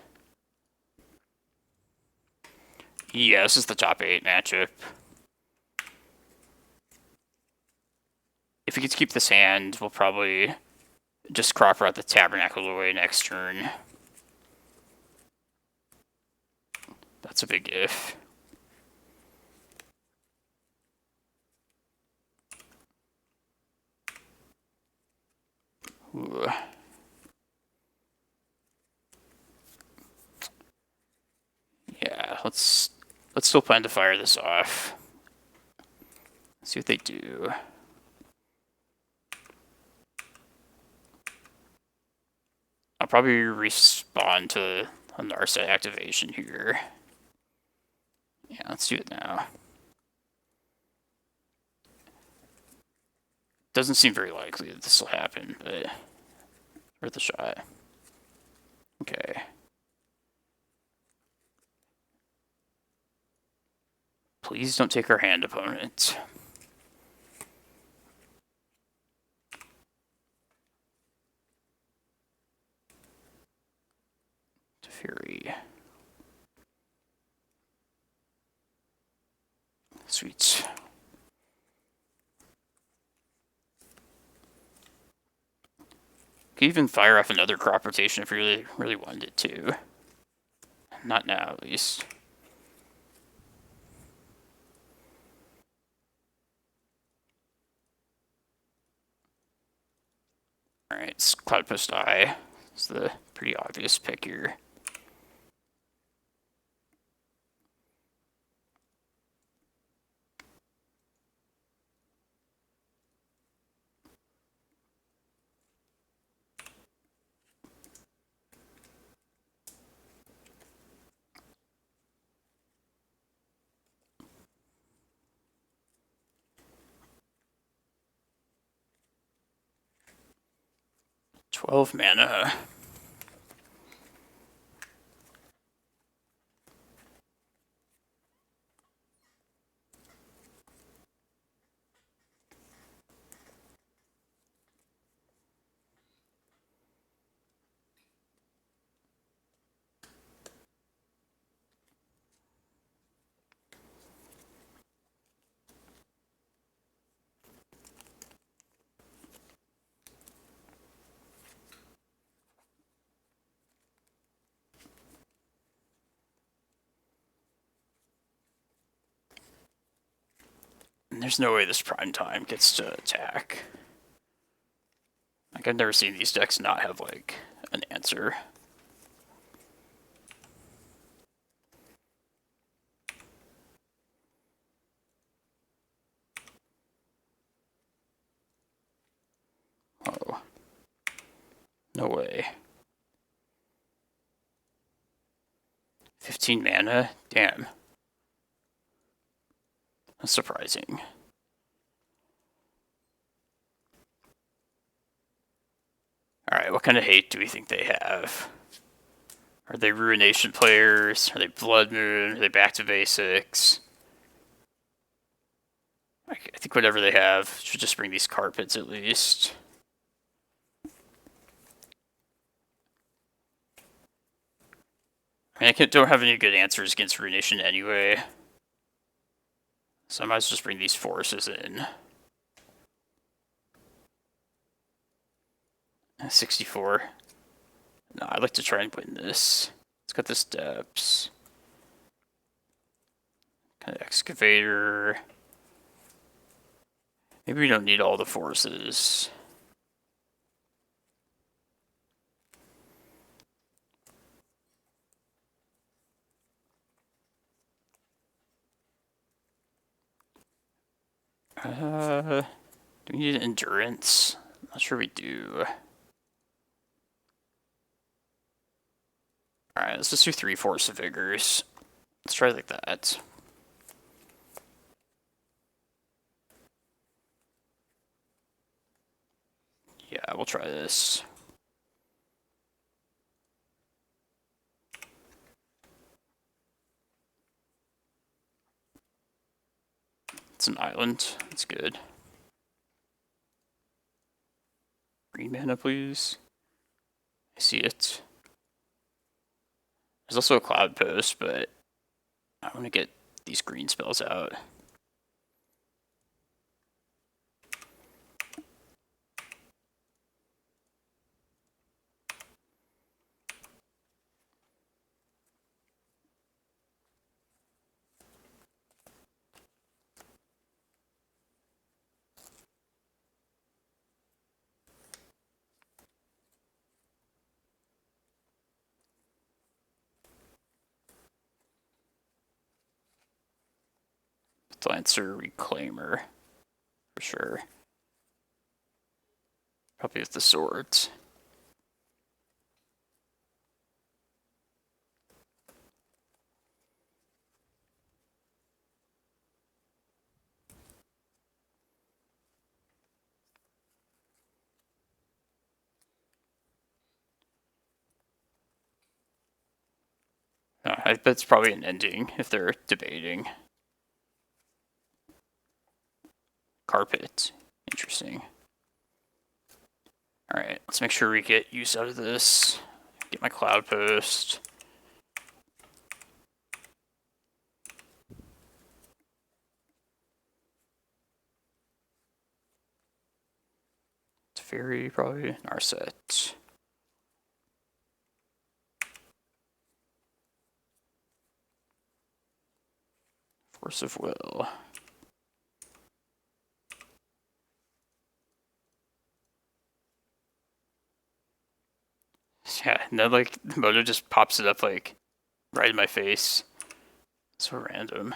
Yeah, this is the top 8 matchup. If we get to keep this hand, we'll probably just crop out the Tabernacle away next turn. That's a big if. Ooh. Yeah, let's still plan to fire this off. Let's see what they do. I'll probably respawn to a Narset activation here. Yeah, let's do it now. Doesn't seem very likely that this will happen, but worth a shot. Okay. Please don't take our hand opponent. Fury. Sweet. Could even fire off another crop rotation if we really wanted it to. Not now, at least. Alright, it's Cloudpost Eye. It's the pretty obvious pick here. 12 mana. There's no way this prime time gets to attack. Like, I've never seen these decks not have, like, an answer. Oh. No way. 15 mana? Damn. That's surprising. Alright, what kind of hate do we think they have? Are they Ruination players? Are they Blood Moon? Are they back to basics? I think whatever they have should just bring these carpets at least. I mean, don't have any good answers against Ruination anyway. So I might as well just bring these forces in. 64. No, I'd like to try and win this. Let's cut the steps. Kind of excavator. Maybe we don't need all the forces. Do we need endurance? I'm not sure we do. Alright, let's just do 3 Force of Vigors. Let's try like that. Yeah, we'll try this. It's an island. That's good. 3 mana, please. I see it. There's also a Cloudpost, but I want to get these green spells out. Lancer Reclaimer, for sure. Probably with the swords. I bet it's probably an ending if they're debating. Carpet. Interesting. Alright, let's make sure we get use out of this. Get my Cloudpost. It's Fairy, probably. Narset. Force of Will. Yeah, and then like Moto just pops it up like right in my face. So random.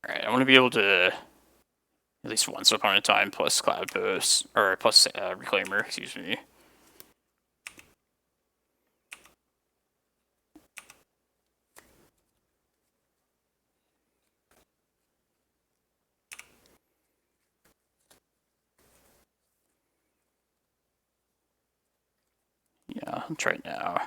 Alright, I want to be able to at least once upon a time plus Cloudpost, or plus Reclaimer, excuse me. I'll try it now.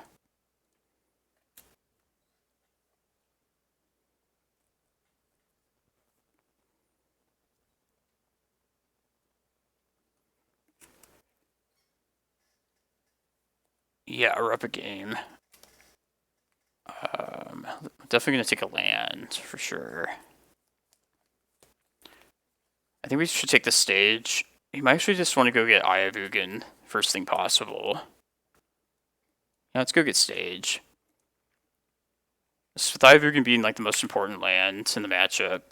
Yeah, we're up a game. Definitely gonna take a land for sure. I think we should take the stage. You might actually just want to go get Eye of Ugin first thing possible. Yeah, let's go get stage. With Eye of Ugin being like the most important land in the matchup.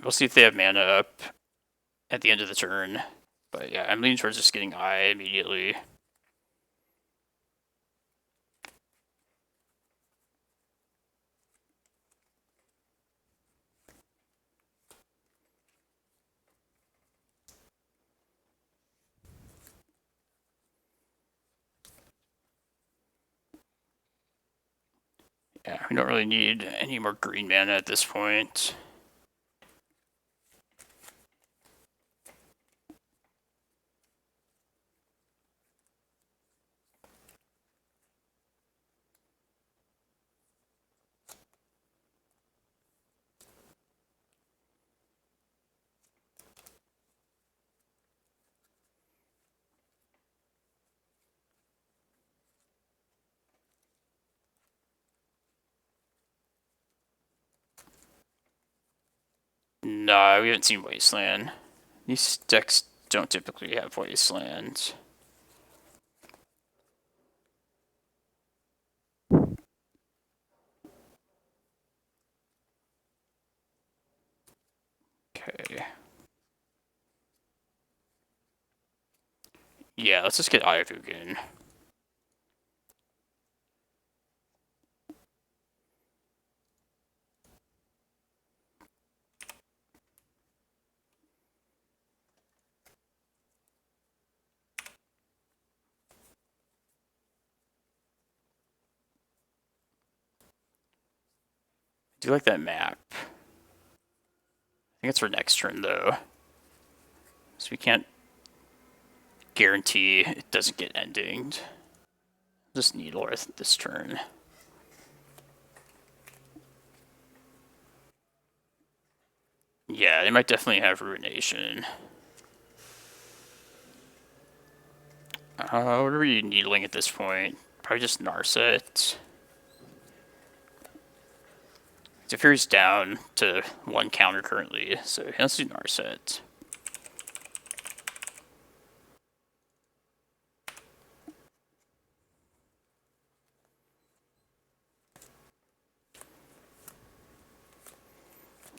We'll see if they have mana up at the end of the turn. But yeah, I'm leaning towards just getting Eye immediately. Yeah, we don't really need any more green mana at this point. No, we haven't seen Wasteland. These decks don't typically have Wasteland. Okay. Yeah, let's just get Eye of Ugin. I do like that map. I think it's for next turn though. So we can't guarantee it doesn't get endinged. Just Needle this turn. Yeah, they might definitely have Ruination. What are we needling at this point? Probably just Narset. Zephyri's down to 1 counter currently, so let's do Narset.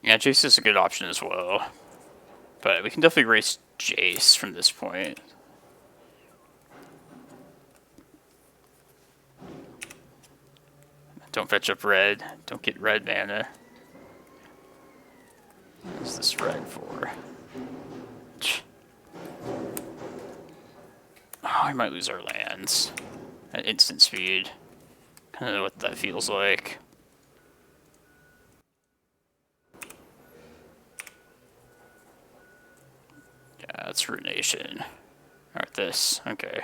Yeah, Jace is a good option as well. But we can definitely race Jace from this point. Don't fetch up red. Don't get red mana. What's this red for? Oh, I might lose our lands at instant speed. I don't know what that feels like. Yeah, that's Ruination. Alright, this. Okay.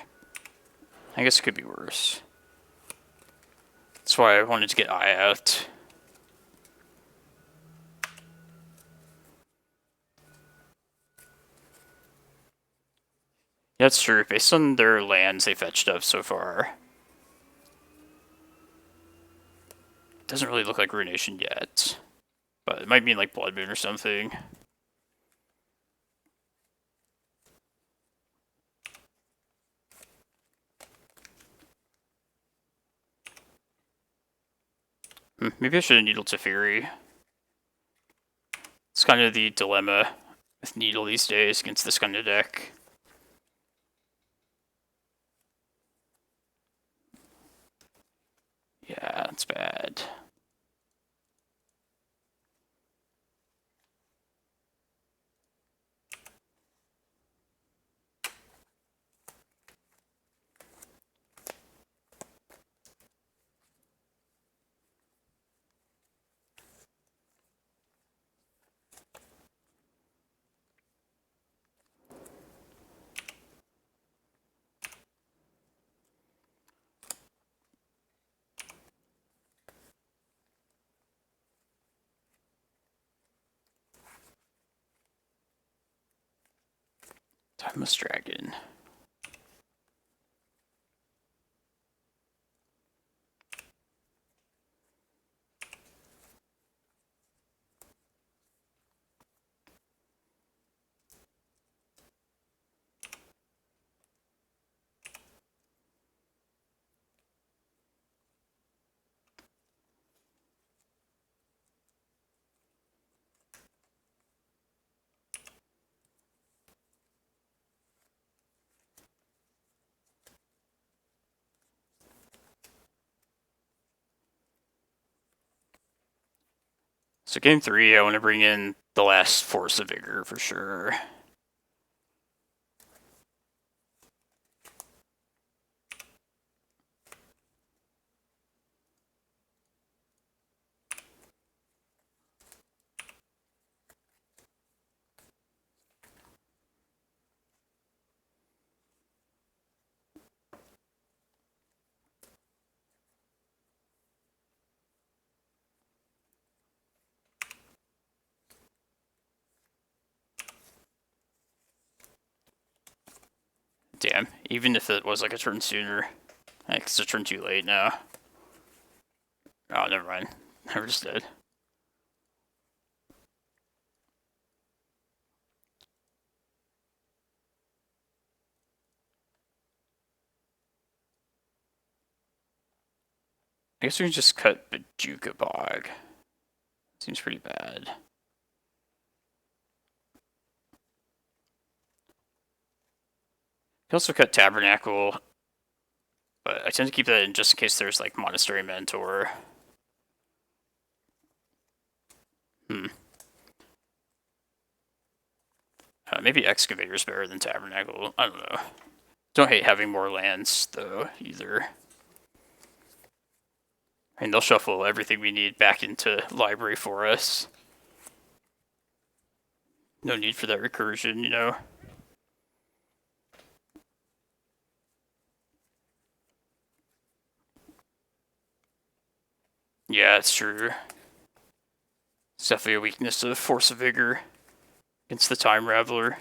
I guess it could be worse. That's why I wanted to get Eye out. Yeah, that's true. Based on their lands they fetched up so far, it doesn't really look like Ruination yet. But it might mean like Blood Moon or something. Maybe I should have Needled Teferi. It's kind of the dilemma with Needle these days against this kind of deck. Yeah, it's bad. Must Dragon. So game 3, I want to bring in the last Force of Vigor for sure. Damn, even if it was like a turn sooner. It's a turn too late now. Oh, never mind. We're just dead. I guess we can just cut Bojuka Bog. Seems pretty bad. We also cut Tabernacle, but I tend to keep that in just in case there's like Monastery Mentor. Maybe Excavator's better than Tabernacle. I don't know. Don't hate having more lands, though, either. And they'll shuffle everything we need back into library for us. No need for that recursion, you know? Yeah, it's true. It's definitely a weakness of Force of Vigor against the Time Raveler.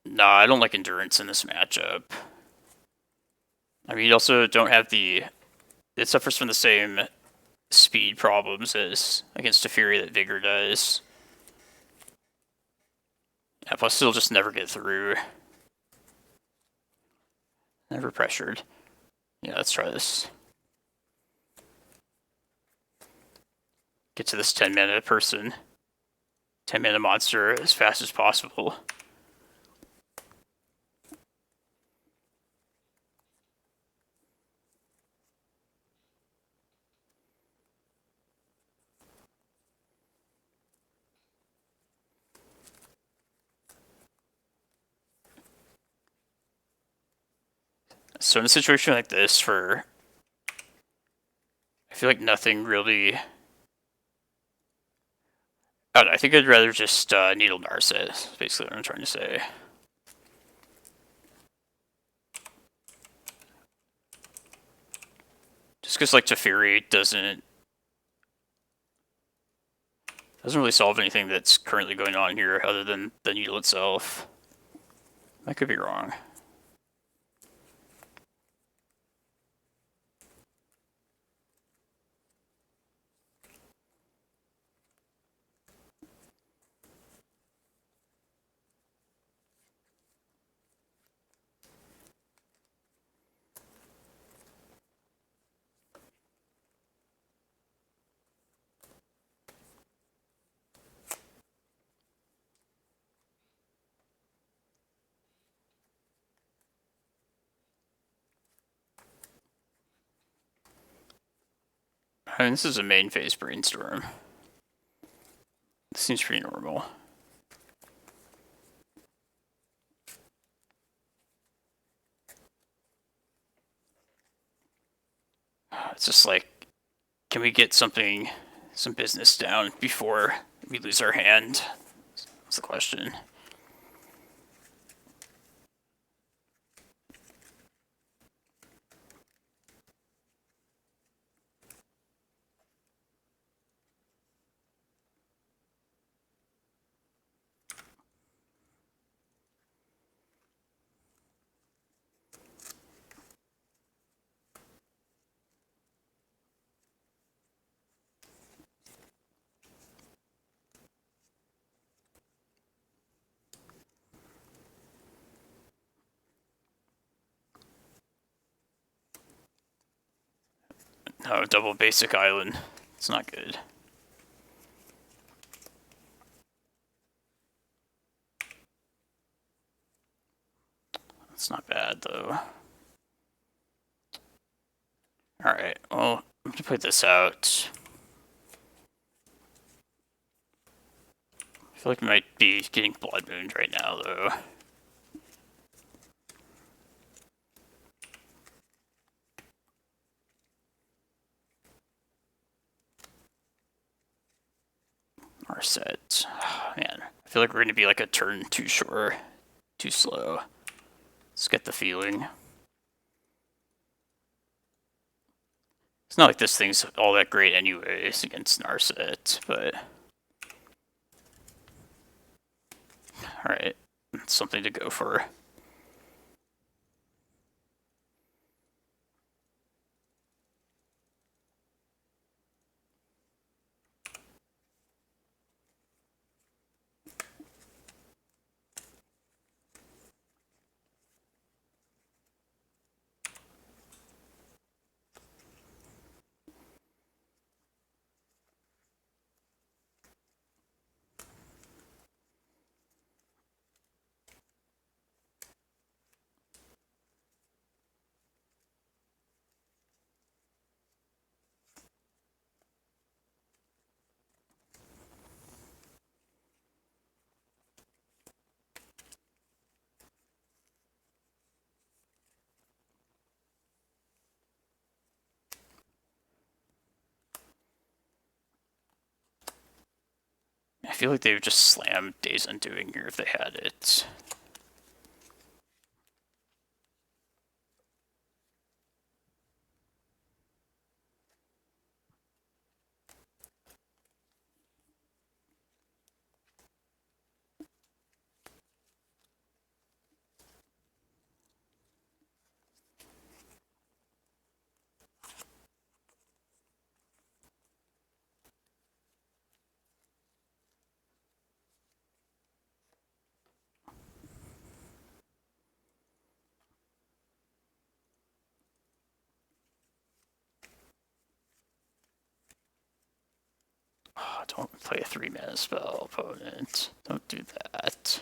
Nah, I don't like Endurance in this matchup. I mean, you also don't have the... It suffers from the same speed problems as against a Fury that Vigor does. Yeah, plus it'll just never get through. Never pressured. Yeah, let's try this. Get to this 10 mana person. 10 mana monster as fast as possible. So in a situation like this, I feel like nothing really... I don't know, I think I'd rather just Needle Narset, is basically what I'm trying to say. Just because like Teferi doesn't really solve anything that's currently going on here other than the needle itself. I could be wrong. I mean, this is a main phase brainstorm. This seems pretty normal. It's just like, can we get some business down before we lose our hand? That's the question. No, double basic island. It's not good. It's not bad, though. Alright, well, I'm gonna put this out. I feel like we might be getting Blood Moon right now, though. Our set. Oh, man, I feel like we're gonna be like a turn too short, too slow. Let's get the feeling. It's not like this thing's all that great anyways against Narset, but... Alright, something to go for. I feel like they would just slam Days Undoing here if they had it. Oh, don't play a 3-mana spell, opponent. Don't do that.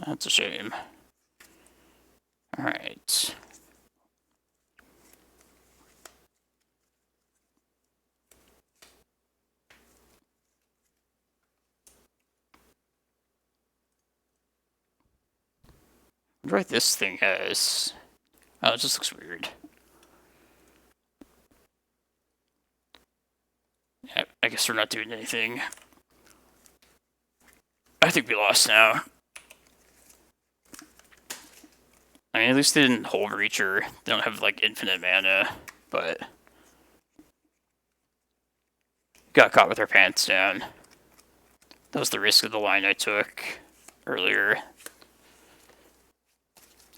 That's a shame. Alright. I wonder what this thing has. Oh, it just looks weird. Yeah, I guess we're not doing anything. I think we lost now. I mean, at least they didn't Hole Reacher. They don't have, like, infinite mana, but... Got caught with our pants down. That was the risk of the line I took earlier. I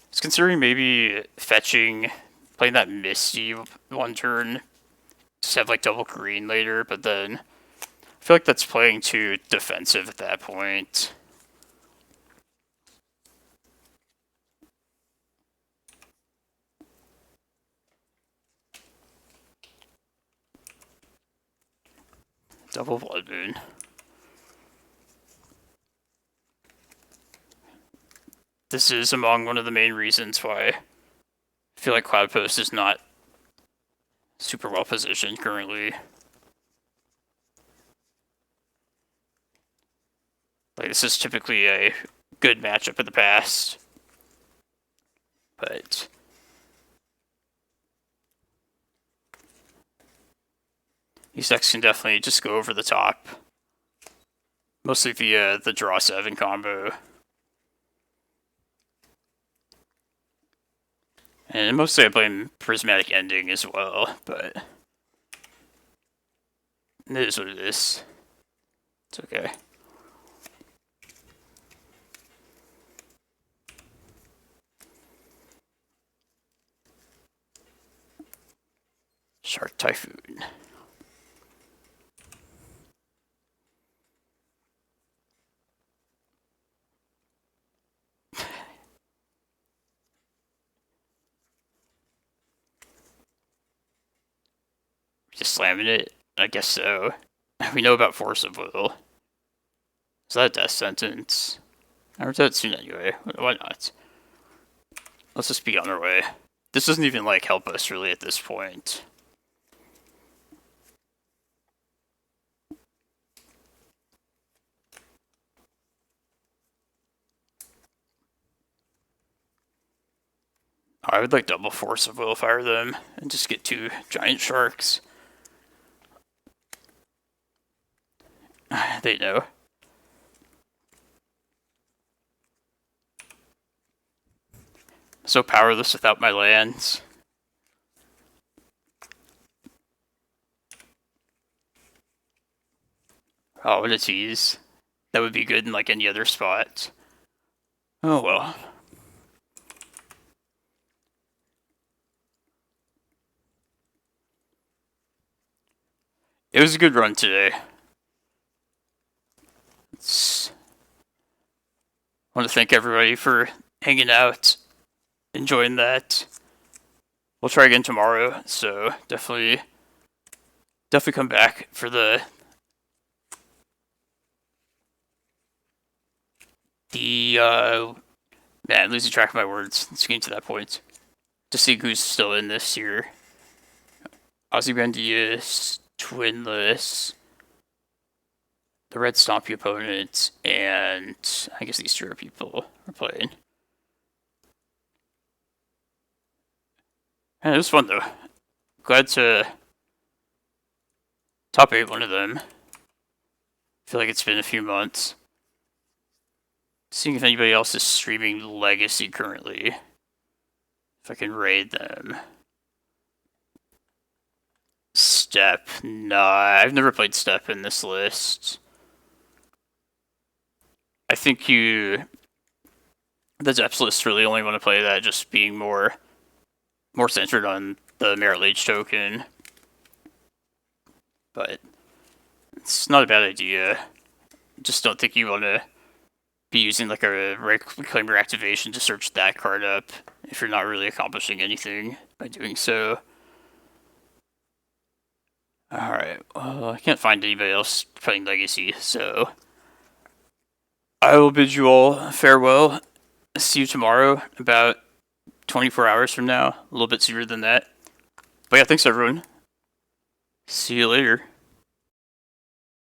was considering maybe fetching, playing that Misty one turn, just have, like, double green later, but then... I feel like that's playing too defensive at that point. Double Blood Moon. This is among one of the main reasons why I feel like Cloudpost is not super well positioned currently. Like, this is typically a good matchup in the past, but these decks can definitely just go over the top, mostly via the draw 7 combo. And mostly I blame Prismatic Ending as well, but it is what it is. It's okay. Shark Typhoon. Just slamming it? I guess so. We know about Force of Will. Is that a death sentence? I heard that soon anyway. Why not? Let's just be on our way. This doesn't even, like, help us really at this point. I would like double Force of Will fire them and just get 2 giant sharks. They know. So powerless without my lands. Oh, what a tease. That would be good in like any other spot. Oh well. It was a good run today. I want to thank everybody for hanging out, enjoying that. We'll try again tomorrow, so definitely come back for the man, losing track of my words. It's getting to that point. To see who's still in this here. Ozymandias, Twinless, the Red Stompy opponent, and I guess these 2 people are playing. And it was fun though. Glad to top 8 one of them. Feel like it's been a few months. Seeing if anybody else is streaming Legacy currently. If I can raid them. Step. Nah, I've never played Step in this list. I think the Depths list really only want to play that just being more centered on the Merit Lage token. But it's not a bad idea. Just don't think you want to be using like a Reclaimer activation to search that card up if you're not really accomplishing anything by doing so. Alright, well, I can't find anybody else playing Legacy, so I will bid you all farewell. See you tomorrow, about 24 hours from now, a little bit sooner than that. But yeah, thanks everyone. See you later.